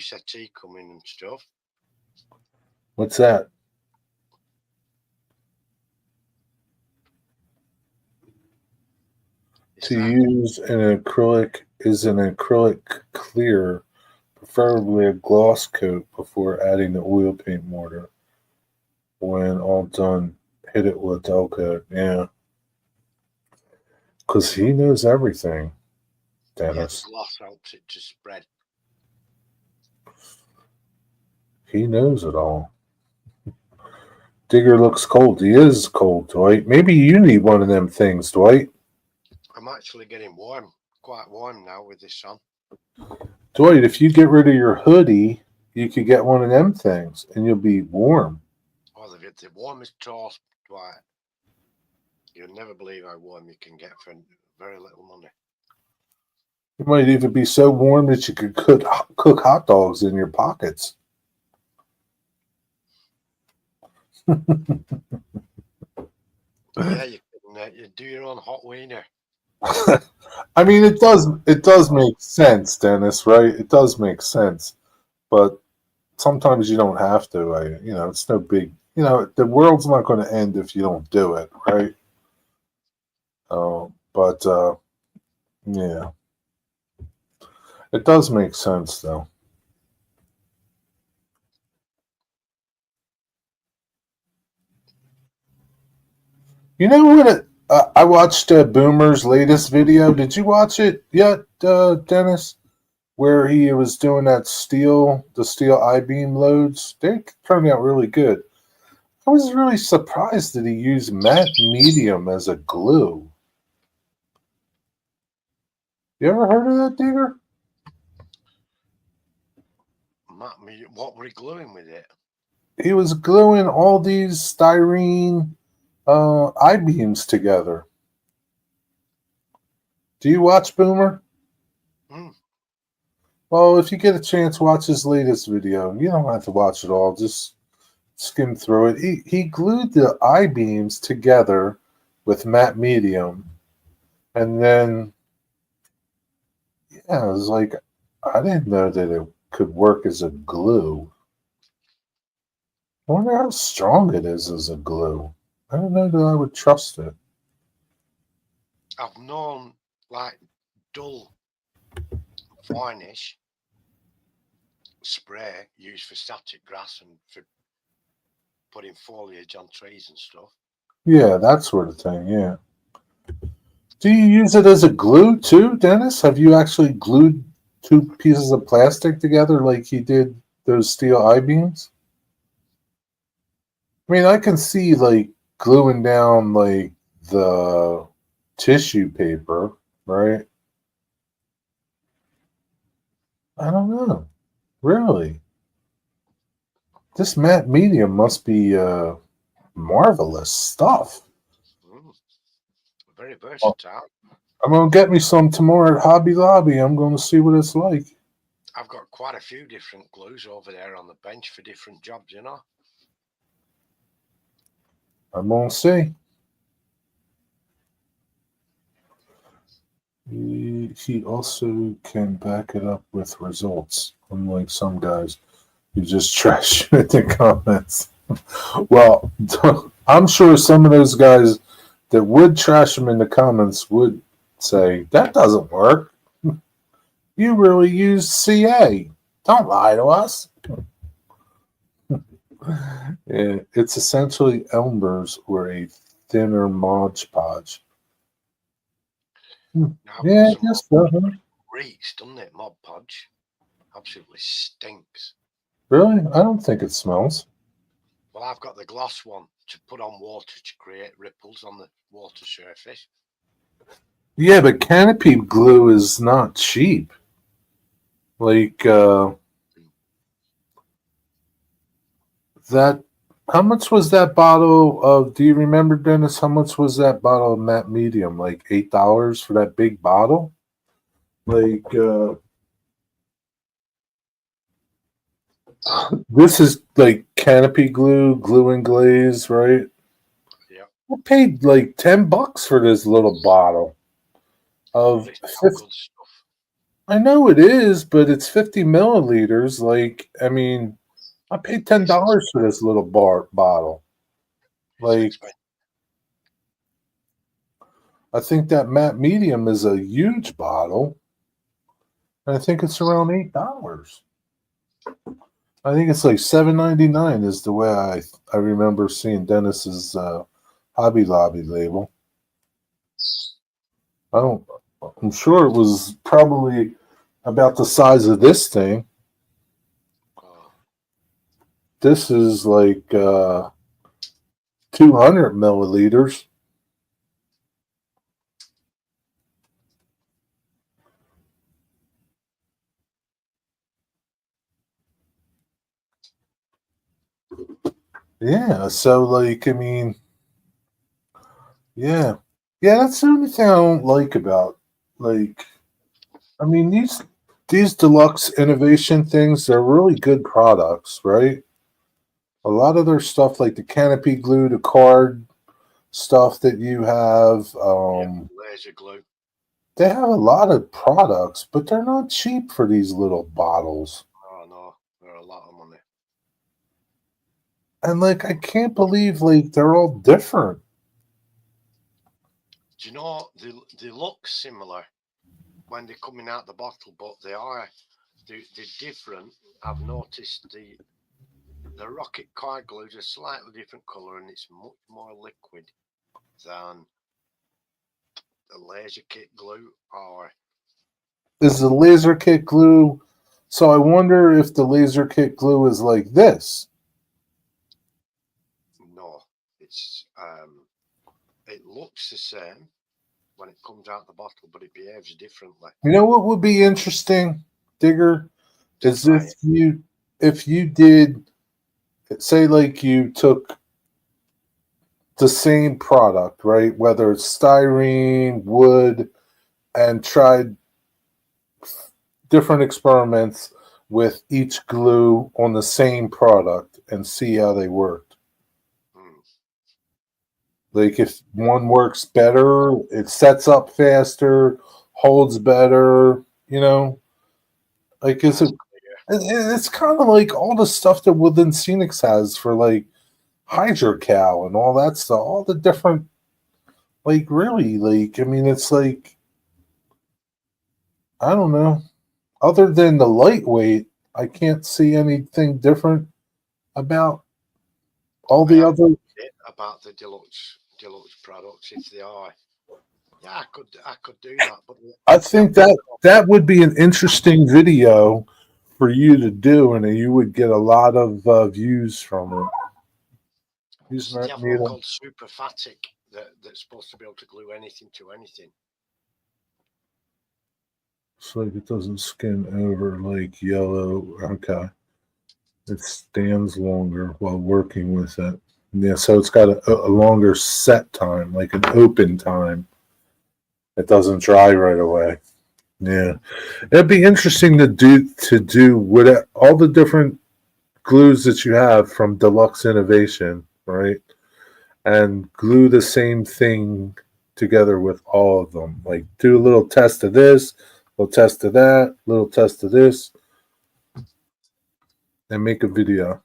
settee coming and stuff. What's that? Is To that- use an acrylic clear, preferably a gloss coat before adding the oil paint mortar. When all done, hit it with dull coat. Yeah. Because he knows everything, yeah, the Dennis. gloss helps it to spread. He knows it all. Digger looks cold. He is cold, Dwight. Maybe you need one of them things, Dwight. I'm actually getting warm, quite warm now with this on. Dwight, if you get rid of your hoodie, you could get one of them things and you'll be warm. Oh, the warmest toast, Dwight. You'll never believe how warm you can get for very little money. It might even be so warm that you could cook hot dogs in your pockets. Yeah, you can you do your own hot wiener. I mean, it does make sense, Dennis, right? It does make sense, but sometimes you don't have to. It's no big. The world's not going to end if you don't do it, right? But yeah, it does make sense, though. You know what? I watched Boomer's latest video. Did you watch it yet, Dennis? Where he was doing the steel I-beam loads. They turned out really good. I was really surprised that he used matte medium as a glue. You ever heard of that, Digger? What were you gluing with it? He was gluing all these styrene I-beams together. Do you watch Boomer? Hmm. Well, if you get a chance, watch his latest video. You don't have to watch it all. Just skim through it. He glued the I-beams together with matte medium. And then, yeah, it was like, I didn't know that it could work as a glue. I wonder how strong it is as a glue. I don't know that I would trust it. I've known like dull varnish spray used for static grass and for putting foliage on trees and stuff. Yeah, that sort of thing, yeah. Do you use it as a glue too, Dennis? Have you actually glued two pieces of plastic together like he did those steel I-beams? I mean, I can see like gluing down like the tissue paper, right? I don't know. Really, this matte medium must be marvelous stuff. Mm, very Oh, versatile. I'm gonna get me some tomorrow at Hobby Lobby. I'm gonna see what it's like. I've got quite a few different glues over there on the bench for different jobs, you know. I'm gonna see. He also can back it up with results, unlike some guys who just trash it in the comments. Well, I'm sure some of those guys that would trash them in the comments would say, that doesn't work. You really used CA. Don't lie to us. Yeah, it's essentially Elmer's or a thinner Mod Podge. Now I've Yeah, got I some guess more so. Huh? reeks, doesn't it? Mod Podge. Absolutely stinks. Really? I don't think it smells. Well, I've got the gloss one to put on water to create ripples on the water surface. Yeah, but canopy glue is not cheap. Like that. How much was that bottle of? Do you remember, Dennis? How much was that bottle of matte medium? Like $8 for that big bottle. Like this is like canopy glue, glue and glaze, right? Yeah. I paid like $10 for this little bottle of. It's no good stuff. I know it is, but it's 50 milliliters. Like, I mean, I paid $10 for this little bottle. It's Like, expensive. I think that matte medium is a huge bottle. And I think it's around $8. I think it's like $7.99 is the way I remember seeing Dennis's Hobby Lobby label. I don't. I'm sure it was probably about the size of this thing. Oh, This is like 200 milliliters. Yeah, so like I mean, yeah. Yeah, that's the only thing I don't like about like I mean these deluxe innovation things, they're really good products, right? A lot of their stuff like the canopy glue, the card stuff that you have, yeah, laser glue. they have a lot of products, but they're not cheap for these little bottles. Oh no, they're a lot of money. And like I can't believe like they're all different. Do you know they look similar when they're coming out the bottle, but they're different. I've noticed the rocket card glue is a slightly different color and it's much more liquid than the laser kit glue or Is the laser kit glue, so I wonder if the laser kit glue is like this. no. It's it looks the same when it comes out the bottle, but it behaves differently. You know what would be interesting, Digger, To is try it. if you did say like you took the same product, right? Whether it's styrene, wood, and tried different experiments with each glue on the same product and see how they worked. Hmm. Like if one works better, it sets up faster, holds better, you know? Like is That's it clear. it's kind of like all the stuff that Woodland Scenics has for like hydrocal and all that stuff, all the different like really like I mean it's like I don't know. Other than the lightweight, I can't see anything different about all I the have other. it about the deluxe products if they are. Yeah, I could do that, but I they think haven't got that would be an interesting video for you to do, and you would get a lot of views from it. Use they that have one needle. called Superfatic that's supposed to be able to glue anything to anything. So like it doesn't skin over like yellow. Okay. It stands longer while working with it. Yeah, so it's got a longer set time, like an open time. It doesn't dry right away. Yeah. It'd be interesting to do what all the different glues that you have from Deluxe Innovation, right? And glue the same thing together with all of them. Like do a little test of this, little test of that, little test of this, and make a video.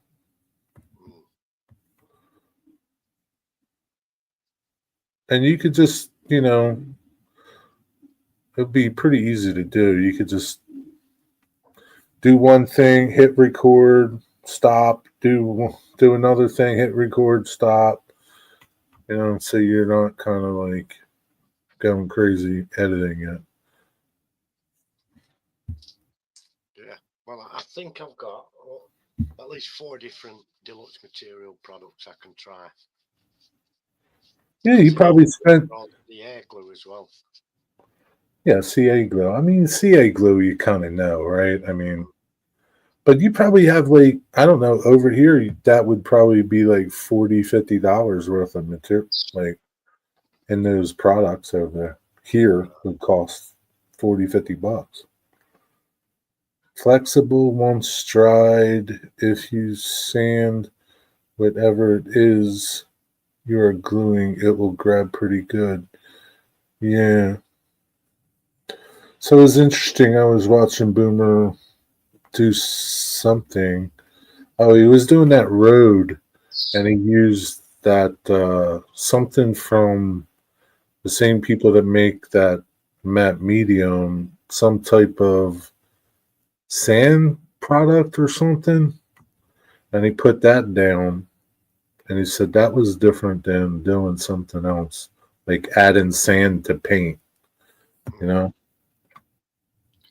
And you could just, it'd be pretty easy to do. You could just do one thing, hit record, stop, do another thing, hit record, stop. So you're not kind of like going crazy editing it. Yeah. Well, I think I've got at least 4 different Deluxe Material products I can try. Yeah, you probably spent the air glue as well. Yeah, CA glue. I mean, CA glue you kind of know, right? I mean, but you probably have like, I don't know, over here that would probably be like $40-$50 worth of material, like in those products over there. Here would cost $40-$50. Flexible, won't stride. If you sand whatever it is you are gluing, it will grab pretty good. Yeah. So it was interesting. I was watching Boomer do something. Oh, he was doing that road, and he used that something from the same people that make that matte medium, some type of sand product or something, and he put that down, and he said that was different than doing something else, like adding sand to paint.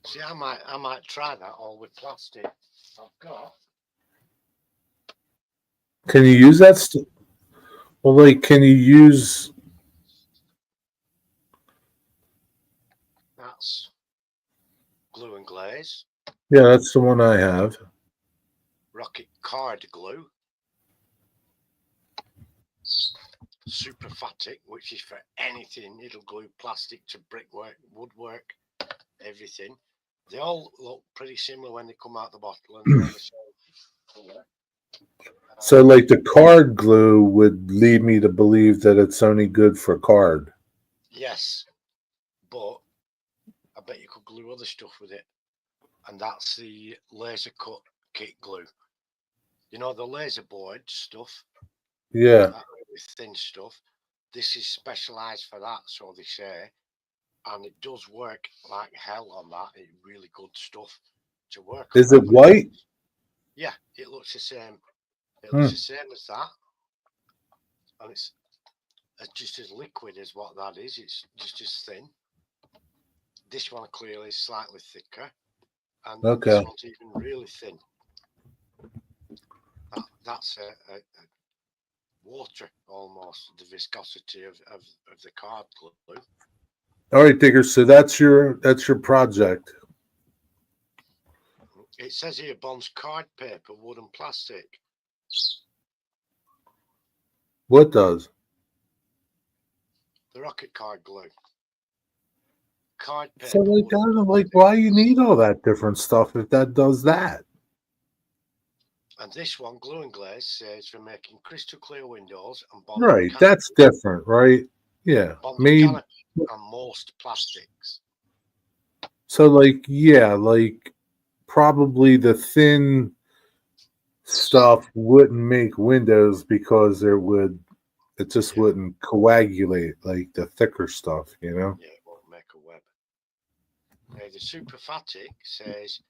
See, I might try that all with plastic. I've got. Can you use that? Well, like, can you use? That's glue and glaze. Yeah, that's the one I have. Rocket card glue. Superfatic, which is for anything. It'll glue plastic to brickwork, woodwork, everything. They all look pretty similar when they come out the bottle, and they're the same color. So, like, the card glue would lead me to believe that it's only good for card. Yes, but I bet you could glue other stuff with it, and that's the laser cut kit glue. You know, the laser board stuff. Yeah. That really thin stuff. This is specialized for that, so they say. And it does work like hell on that. It's really good stuff to work on. Is it white? Yeah, it looks the same. It looks the same as that. And it's just as liquid as what that is. It's just as thin. This one clearly is slightly thicker. And this one's even really thin. That's a water almost, the viscosity of the card glue. All right, Digger. So that's your project. It says here bonds card paper, wood, and plastic. What does? The rocket card glue. Card paper. So, like, I don't know, like, why you need all that different stuff if that does that? And this one, glue and glaze, says for making crystal clear windows and bond. Right, that's different, right? Yeah, made on most plastics. So, like, yeah, like probably the thin stuff wouldn't make windows because it just wouldn't coagulate like the thicker stuff, Yeah, it won't make a web. The Superfatic says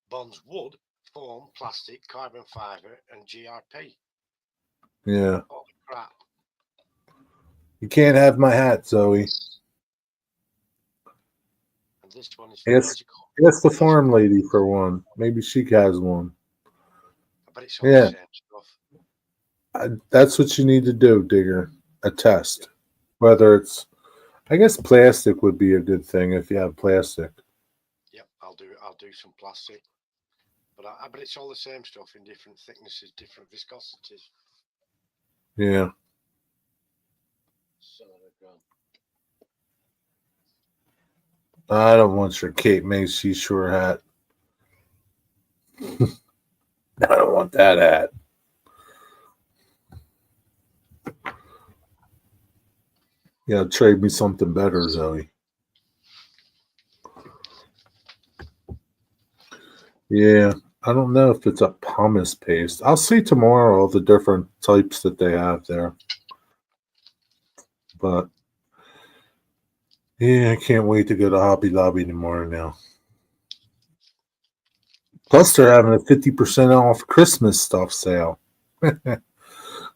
bonds wood, foam, plastic, carbon fiber, and GRP. Yeah. Holy crap. You can't have my hat, Zoe. And this one is Ask the farm lady for one. Maybe she has one. But it's all the same stuff. That's what you need to do, Digger. A test. Whether it's, I guess plastic would be a good thing if you have plastic. Yep. I'll do some plastic. But it's all the same stuff in different thicknesses, different viscosities. Yeah. So they're gone. I don't want your Cape May seashore hat. I don't want that hat. Yeah, trade me something better, Zoe. Yeah, I don't know if it's a pumice paste. I'll see tomorrow all the different types that they have there. But yeah, I can't wait to go to Hobby Lobby tomorrow now. Plus, they're having a 50% off Christmas stuff sale.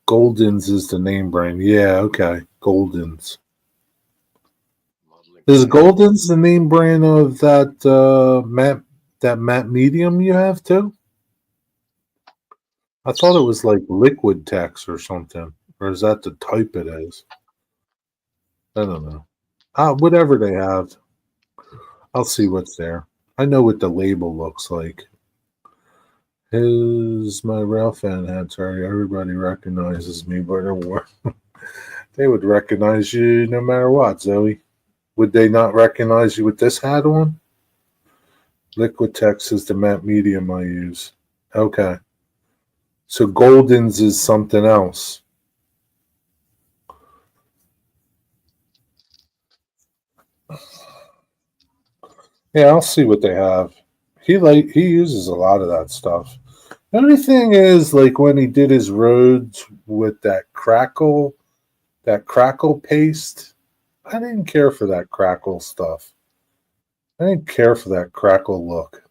Goldens is the name brand. Yeah, okay. Goldens. Modeling. Is Goldens the name brand of that matte medium you have too? I thought it was like Liquid Tex or something. Or is that the type it is? I don't know. Whatever they have. I'll see what's there. I know what the label looks like. Here's my rail fan hat. Sorry, everybody recognizes me, but they would recognize you no matter what, Zoe. Would they not recognize you with this hat on? Liquitex is the matte medium I use. Okay. So Goldens is something else. Yeah, I'll see what they have. He uses a lot of that stuff. The only thing is, like when he did his roads with that crackle paste, I didn't care for that crackle stuff. I didn't care for that crackle look.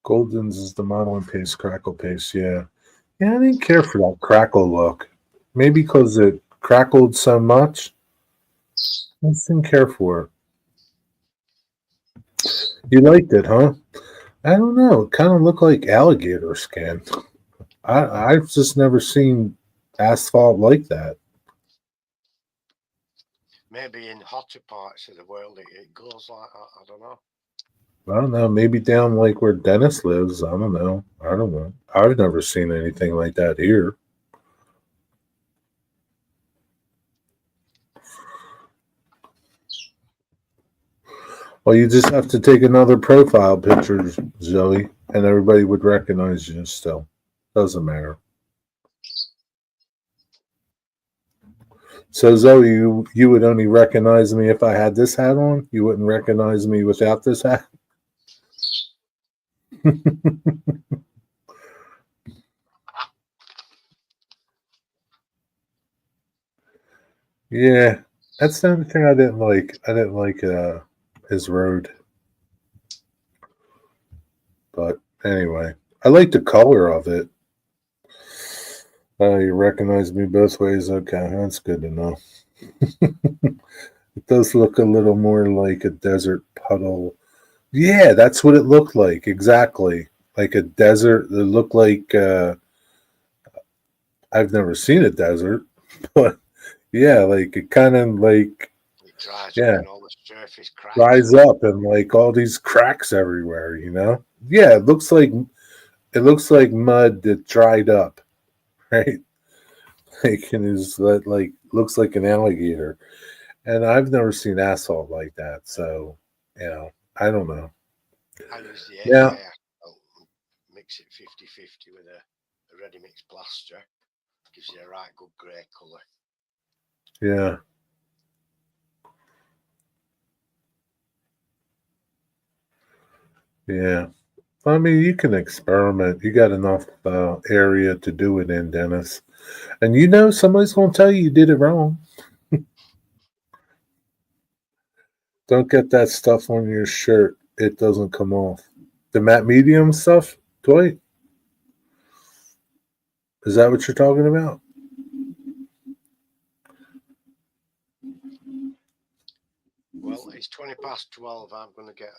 Goldens is the modeling paste, crackle paste, yeah. Yeah, I didn't care for that crackle look. Maybe because it crackled so much. I just didn't care for it. You liked it, huh? I don't know. It kind of looked like alligator skin. I've just never seen asphalt like that. Maybe in hotter parts of the world it goes like that. I don't know. I don't know. Maybe down like where Dennis lives. I don't know. I've never seen anything like that here. Well, you just have to take another profile picture, Zoe, and everybody would recognize you still. Doesn't matter. So, Zoe, you would only recognize me if I had this hat on? You wouldn't recognize me without this hat? Yeah, that's the only thing I didn't like. I didn't like his road. But anyway, I like the color of it. You recognize me both ways? Okay, that's good to know. It does look a little more like a desert puddle. Yeah, that's what it looked like. Exactly. Like a desert. It looked like I've never seen a desert, but yeah, like it kind of like It dries yeah, up and all the surface cracks. dries up and like all these cracks everywhere, Yeah, it looks like mud that dried up, right? Like and is like looks like an alligator. And I've never seen asphalt like that, so I don't know. I use the Yeah, asphalt and mix it 50-50 with a ready mix plaster. Gives you a right good grey colour. yeah. Yeah. I mean, you can experiment. You got enough area to do it in, Dennis. And somebody's going to tell you did it wrong. Don't get that stuff on your shirt. It doesn't come off. The matte medium stuff, Dwight? Is that what you're talking about? Well, it's 12:20. I'm going to get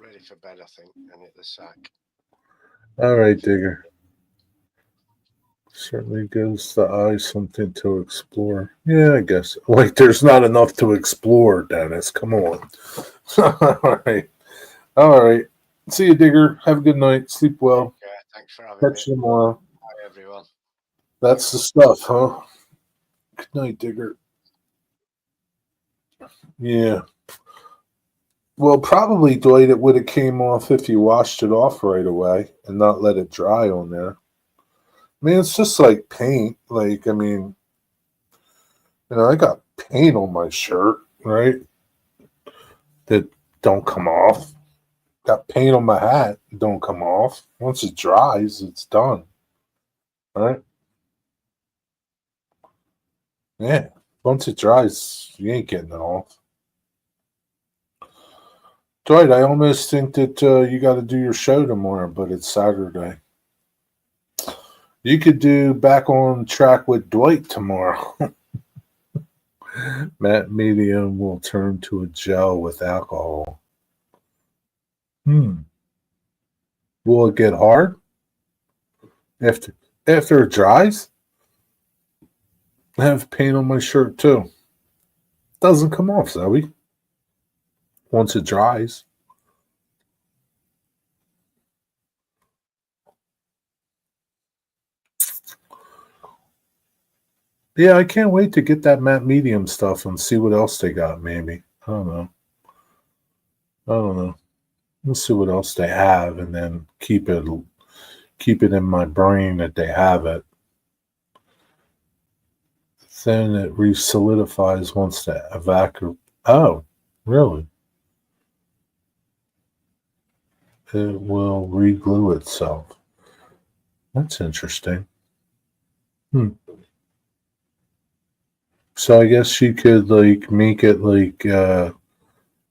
ready for bed, I think, and hit the sack. All right, Digger. Certainly gives the eye something to explore. Yeah, I guess. Like, there's not enough to explore, Dennis. Come on. All right. All right. See you, Digger. Have a good night. Sleep well. Yeah, thanks for having me. Catch you tomorrow. Bye, everyone. That's the stuff, huh? Good night, Digger. Yeah. Well, probably, Dwight, it would have came off if you washed it off right away and not let it dry on there. I mean, it's just like paint. Like, I mean, I got paint on my shirt, right? That don't come off. Got paint on my hat, don't come off. Once it dries, it's done. Right? Yeah. Once it dries, you ain't getting it off. Dwight, I almost think that you got to do your show tomorrow, but it's Saturday. You could do Back on Track with Dwight tomorrow. Matte medium will turn to a gel with alcohol. Will it get hard after it dries? I have paint on my shirt too. Doesn't come off, Zoe. Once it dries. Yeah, I can't wait to get that matte medium stuff and see what else they got, maybe. I don't know. We'll see what else they have and then keep it in my brain that they have it. Then it re-solidifies once the evacuate. Oh, really? It will re-glue itself. That's interesting. So I guess you could like make it like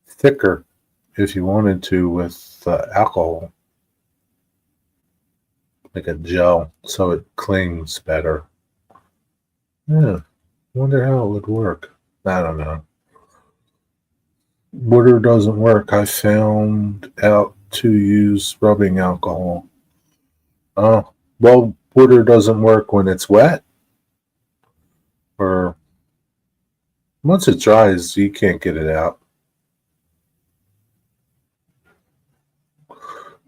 thicker if you wanted to with alcohol, like a gel, so it clings better. Yeah, wonder how it would work. I don't know. Water doesn't work. I found out to use rubbing alcohol. Oh, well, water doesn't work when it's wet, or once it dries, you can't get it out.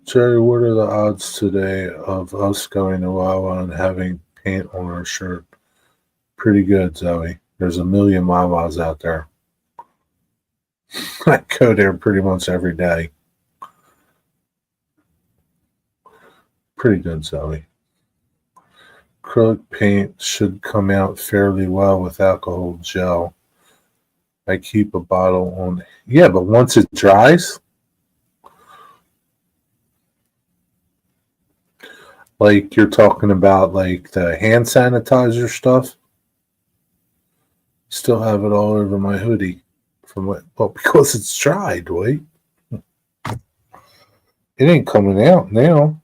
Jerry, what are the odds today of us going to Wawa and having paint on our shirt? Pretty good, Zoe. There's a million Wawas out there. I go there pretty much every day. Pretty good, Zoe. Acrylic paint should come out fairly well with alcohol gel. I keep a bottle on. Yeah, but once it dries, like you're talking about like the hand sanitizer stuff, still have it all over my hoodie from what? Well, because it's dry, Dwight. It ain't coming out now.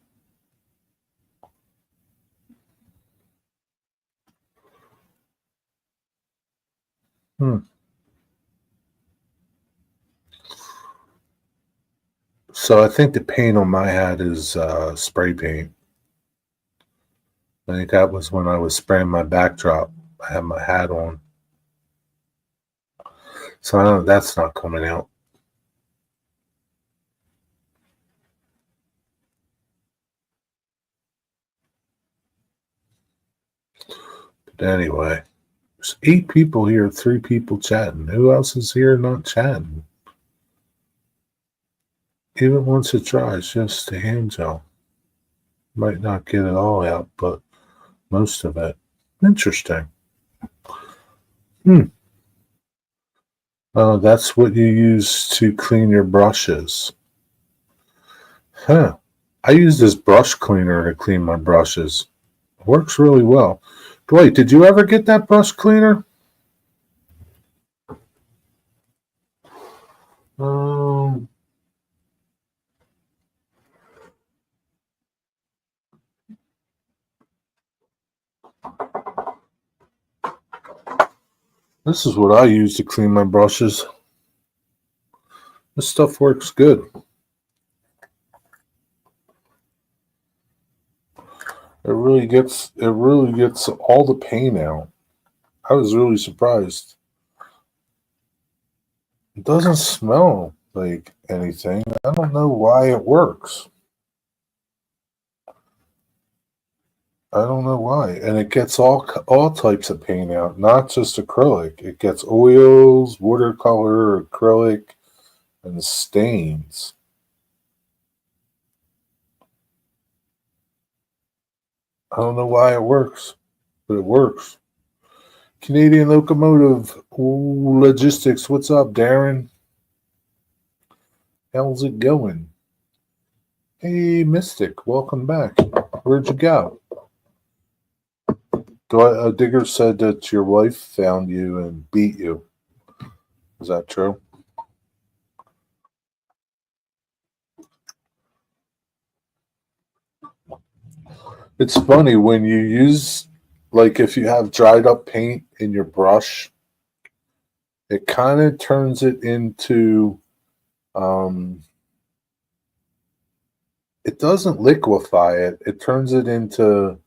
So I think the paint on my hat is spray paint. I think that was when I was spraying my backdrop. I had my hat on. So I know that's not coming out. But anyway, there's 8 people here, 3 people chatting. Who else is here not chatting? Even once it dries, just the hand gel. Might not get it all out, but most of it. Interesting. That's what you use to clean your brushes. Huh. I use this brush cleaner to clean my brushes. It works really well. Dwight, did you ever get that brush cleaner? This is what I use to clean my brushes. This stuff works good. It really gets all the paint out. I was really surprised. It doesn't smell like anything. I don't know why it works. I don't know why. And it gets all types of paint out, not just acrylic. It gets oils, watercolor, acrylic, and stains. I don't know why it works, but it works. Canadian Locomotive Logistics. What's up, Darren? How's it going? Hey, Mystic. Welcome back. Where'd you go? Digger said that your wife found you and beat you. Is that true? It's funny when you use, like, if you have dried up paint in your brush, it kind of turns it into, it doesn't liquefy it. It turns it into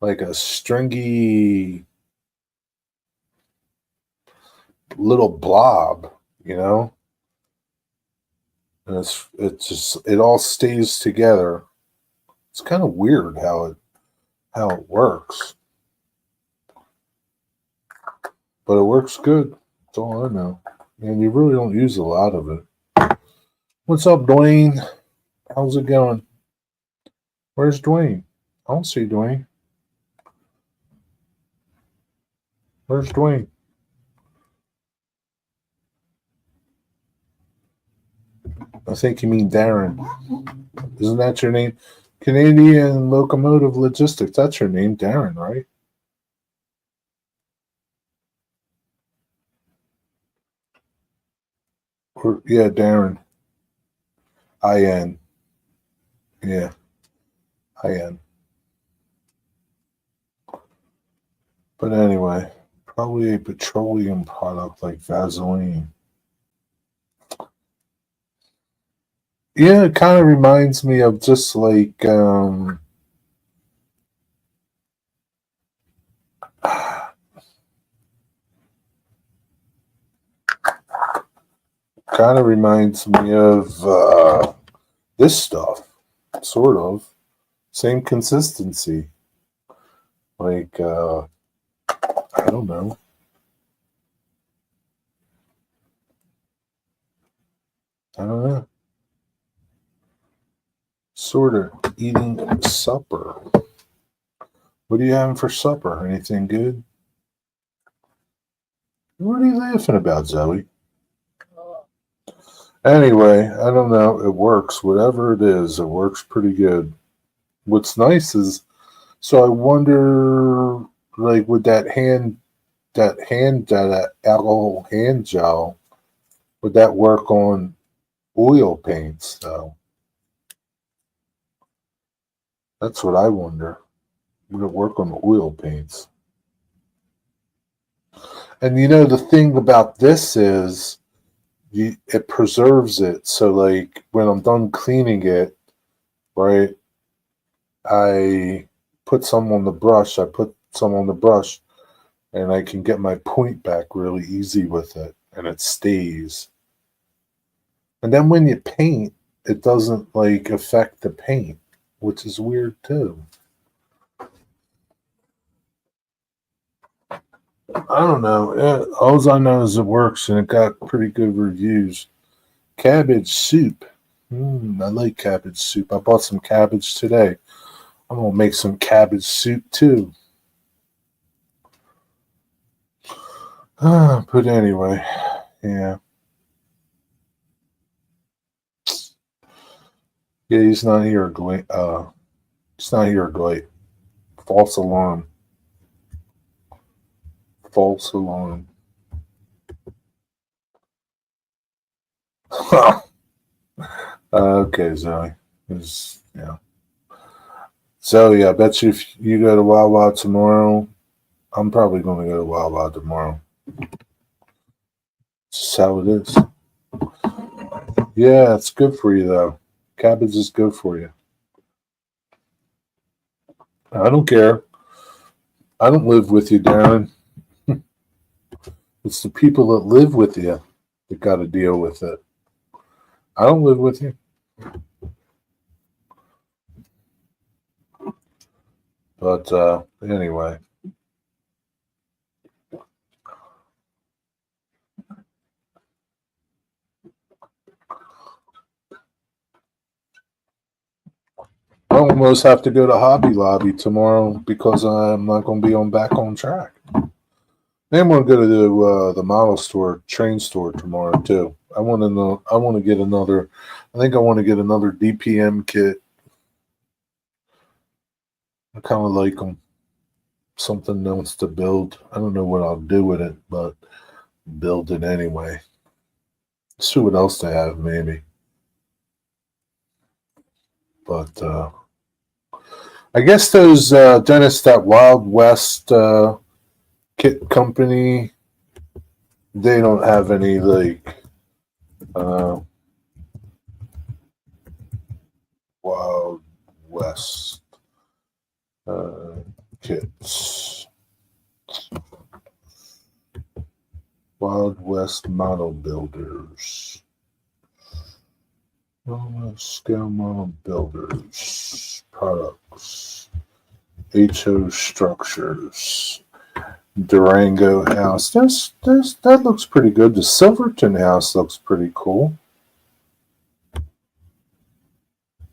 like a stringy little blob, you know? And it all stays together. It's kind of weird how it works. But it works good. That's all I know. And you really don't use a lot of it. What's up, Dwayne? How's it going? Where's Dwayne? I don't see Dwayne. Where's Dwayne? I think you mean Darren. Isn't that your name? Canadian Locomotive Logistics. That's your name, Darren, right? Yeah, Darren. IN. Yeah. IN. But anyway, probably a petroleum product like Vaseline. Yeah, it kind of reminds me of just like kind of reminds me of this stuff, sort of. Same consistency. Like, I don't know. I don't know. Sort of eating supper. What are you having for supper? Anything good? What are you laughing about, Zoe? Anyway, I don't know. It works. Whatever it is, it works pretty good. What's nice is, so I wonder, like, with that alcohol hand gel, would that work on oil paints, though? That's what I wonder. Would it work on oil paints? And you know, the thing about this is, it preserves it. So, like, when I'm done cleaning it, right, I put some on the brush. And I can get my point back really easy with it, and it stays. And then when you paint, it doesn't like affect the paint, which is weird too. I don't know. All I know is it works, and it got pretty good reviews. Cabbage soup. I like cabbage soup. I bought some cabbage today. I'm gonna make some cabbage soup too. But anyway, yeah. Yeah, he's not here, Dwight. He's not here, Dwight. False alarm. False alarm. Okay, Zoe. Yeah. Zoe, I bet you if you go to Wawa tomorrow, I'm probably going to go to Wawa tomorrow. Just how it is. Yeah, it's good for you, though. Cabbage is good for you. I don't care. I don't live with you, Darren. It's the people that live with you that got to deal with it. I don't live with you. But anyway. I almost have to go to Hobby Lobby tomorrow because I'm not going to be back on track. Then we're going to do the model store, train store tomorrow too. I want to know. I want to get another. I think I want to get another DPM kit. I kind of like them. Something else to build. I don't know what I'll do with it, but build it anyway. See what else they have, maybe. But I guess those Dennis, that Wild West kit company, they don't have any like Wild West kits. Wild West Model Builders. Scale Model Builders. Products. HO Structures. Durango House. That looks pretty good. The Silverton House looks pretty cool.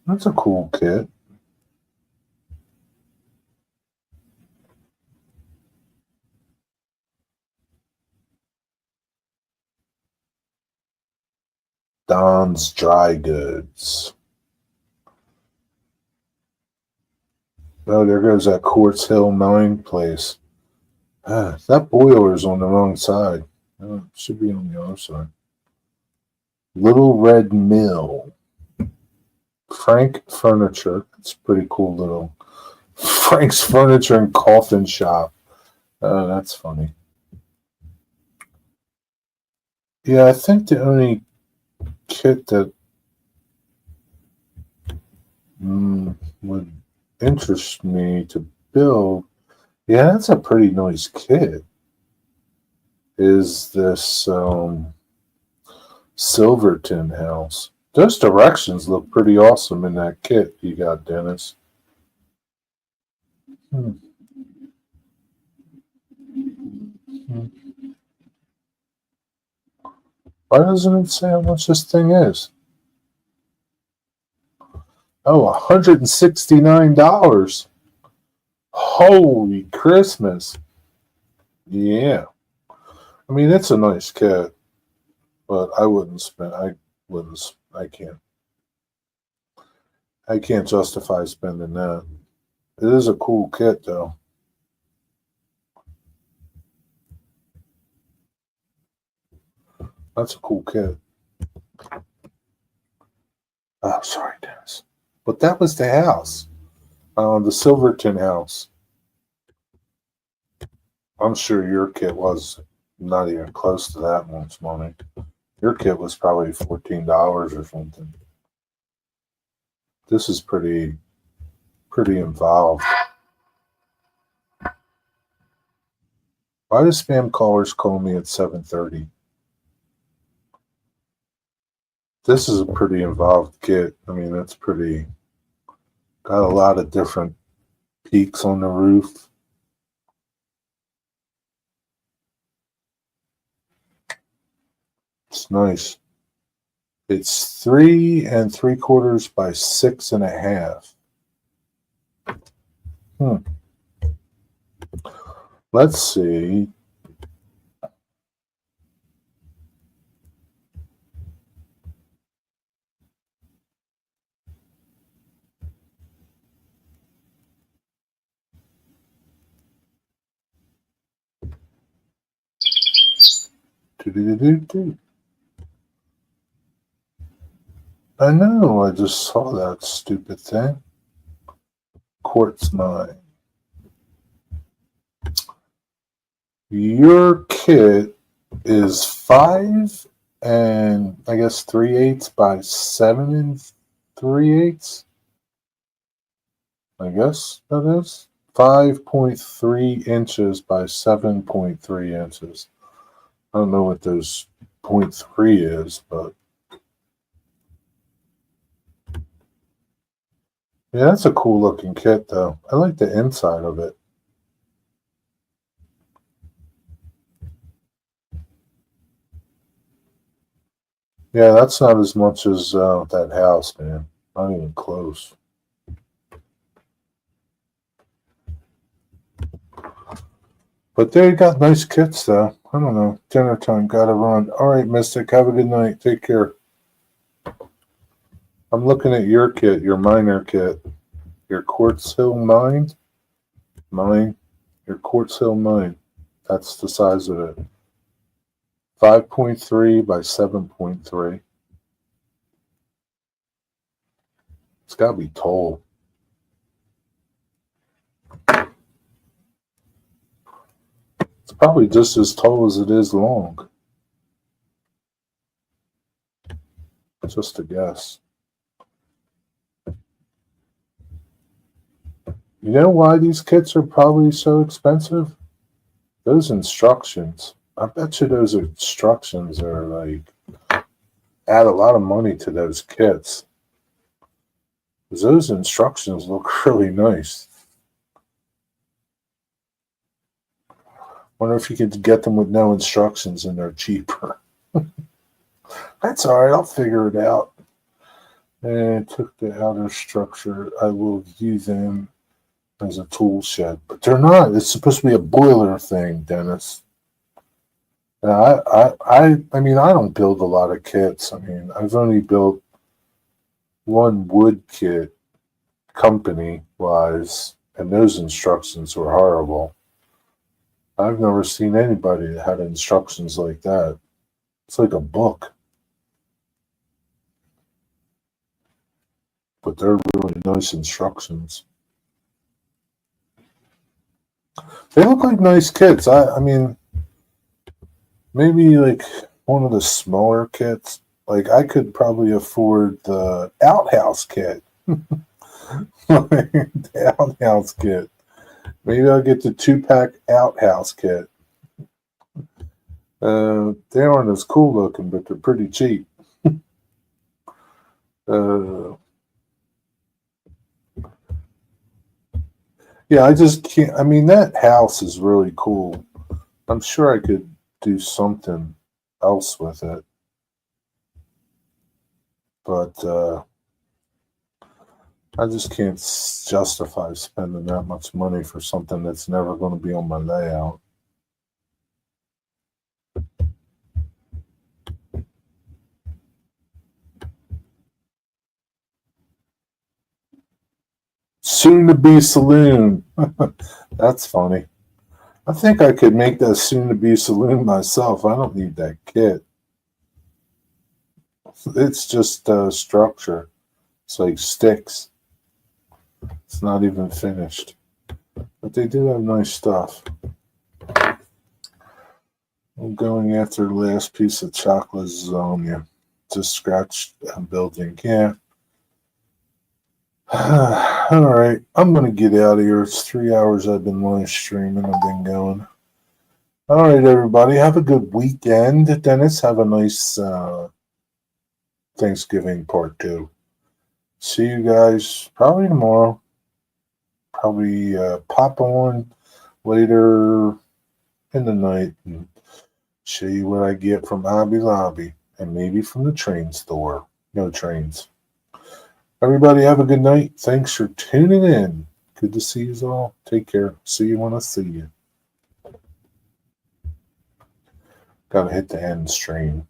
That's a cool kit. Don's Dry Goods. Oh, there goes that Quartz Hill Mowing place. That boiler's on the wrong side. It should be on the other side. Little Red Mill. Frank Furniture. It's pretty cool little Frank's Furniture and Coffin Shop. That's funny. Yeah, I think the only kit that would interest me to build, yeah, that's a pretty nice kit, is this Silverton house. Those directions look pretty awesome in that kit you got, Dennis. Why doesn't it say how much this thing is? Oh, $169. Holy Christmas. Yeah. I mean, it's a nice kit, but I can't justify spending that. It is a cool kit, though. That's a cool kit. Oh, sorry, Dennis. But that was the house. The Silverton house. I'm sure your kit was not even close to that much money. Your kit was probably $14 or something. This is pretty involved. Why do spam callers call me at 7:30? This is a pretty involved kit. I mean, it's got a lot of different peaks on the roof. It's nice. It's 3 3/4 by 6 1/2. Let's see. I know, I just saw that stupid thing. Quartz mine. Your kit is 5 3/8 by 7 3/8. I guess that is. 5.3 inches by 7.3 inches. I don't know what those 0.3 is, but yeah, that's a cool looking kit though. I like the inside of it. Yeah, that's not as much as that house, man. Not even close. But they got nice kits, though. I don't know. Dinner time. Gotta run. All right, Mystic. Have a good night. Take care. I'm looking at your kit, your miner kit. Your Quartz Hill Mine. Mine. Your Quartz Hill Mine. That's the size of it. 5.3 by 7.3. It's got to be tall. It's probably just as tall as it is long. Just a guess. You know why these kits are probably so expensive? Those instructions. I bet you those instructions are like add a lot of money to those kits. Because those instructions look really nice. Wonder if you could get them with no instructions and they're cheaper. That's all right. I'll figure it out. And took the outer structure. I will view them as a tool shed, but they're not. It's supposed to be a boiler thing, Dennis. I mean, I don't build a lot of kits. I mean, I've only built one wood kit, company-wise, and those instructions were horrible. I've never seen anybody that had instructions like that. It's like a book. But they're really nice instructions. They look like nice kits. I mean, maybe like one of the smaller kits. Like I could probably afford the outhouse kit. The outhouse kit. Maybe I'll get the 2-pack outhouse kit. They aren't as cool looking, but they're pretty cheap. Yeah, I just can't. I mean, that house is really cool. I'm sure I could do something else with it. But I just can't justify spending that much money for something that's never going to be on my layout. Soon to be saloon. That's funny. I think I could make that soon to be saloon myself. I don't need that kit. It's just structure. It's like sticks. It's not even finished. But they do have nice stuff. I'm going after the last piece of chocolate lasagna. Just scratch a building. Yeah. All right. I'm going to get out of here. It's 3 hours I've been live streaming. I've been going. All right, everybody. Have a good weekend. Dennis, have a nice Thanksgiving part 2. See you guys probably tomorrow. Probably pop on later in the night and show you what I get from Hobby Lobby and maybe from the train store. No trains. Everybody have a good night. Thanks for tuning in. Good to see you all. Take care. See you when I see you. Gotta hit the end stream.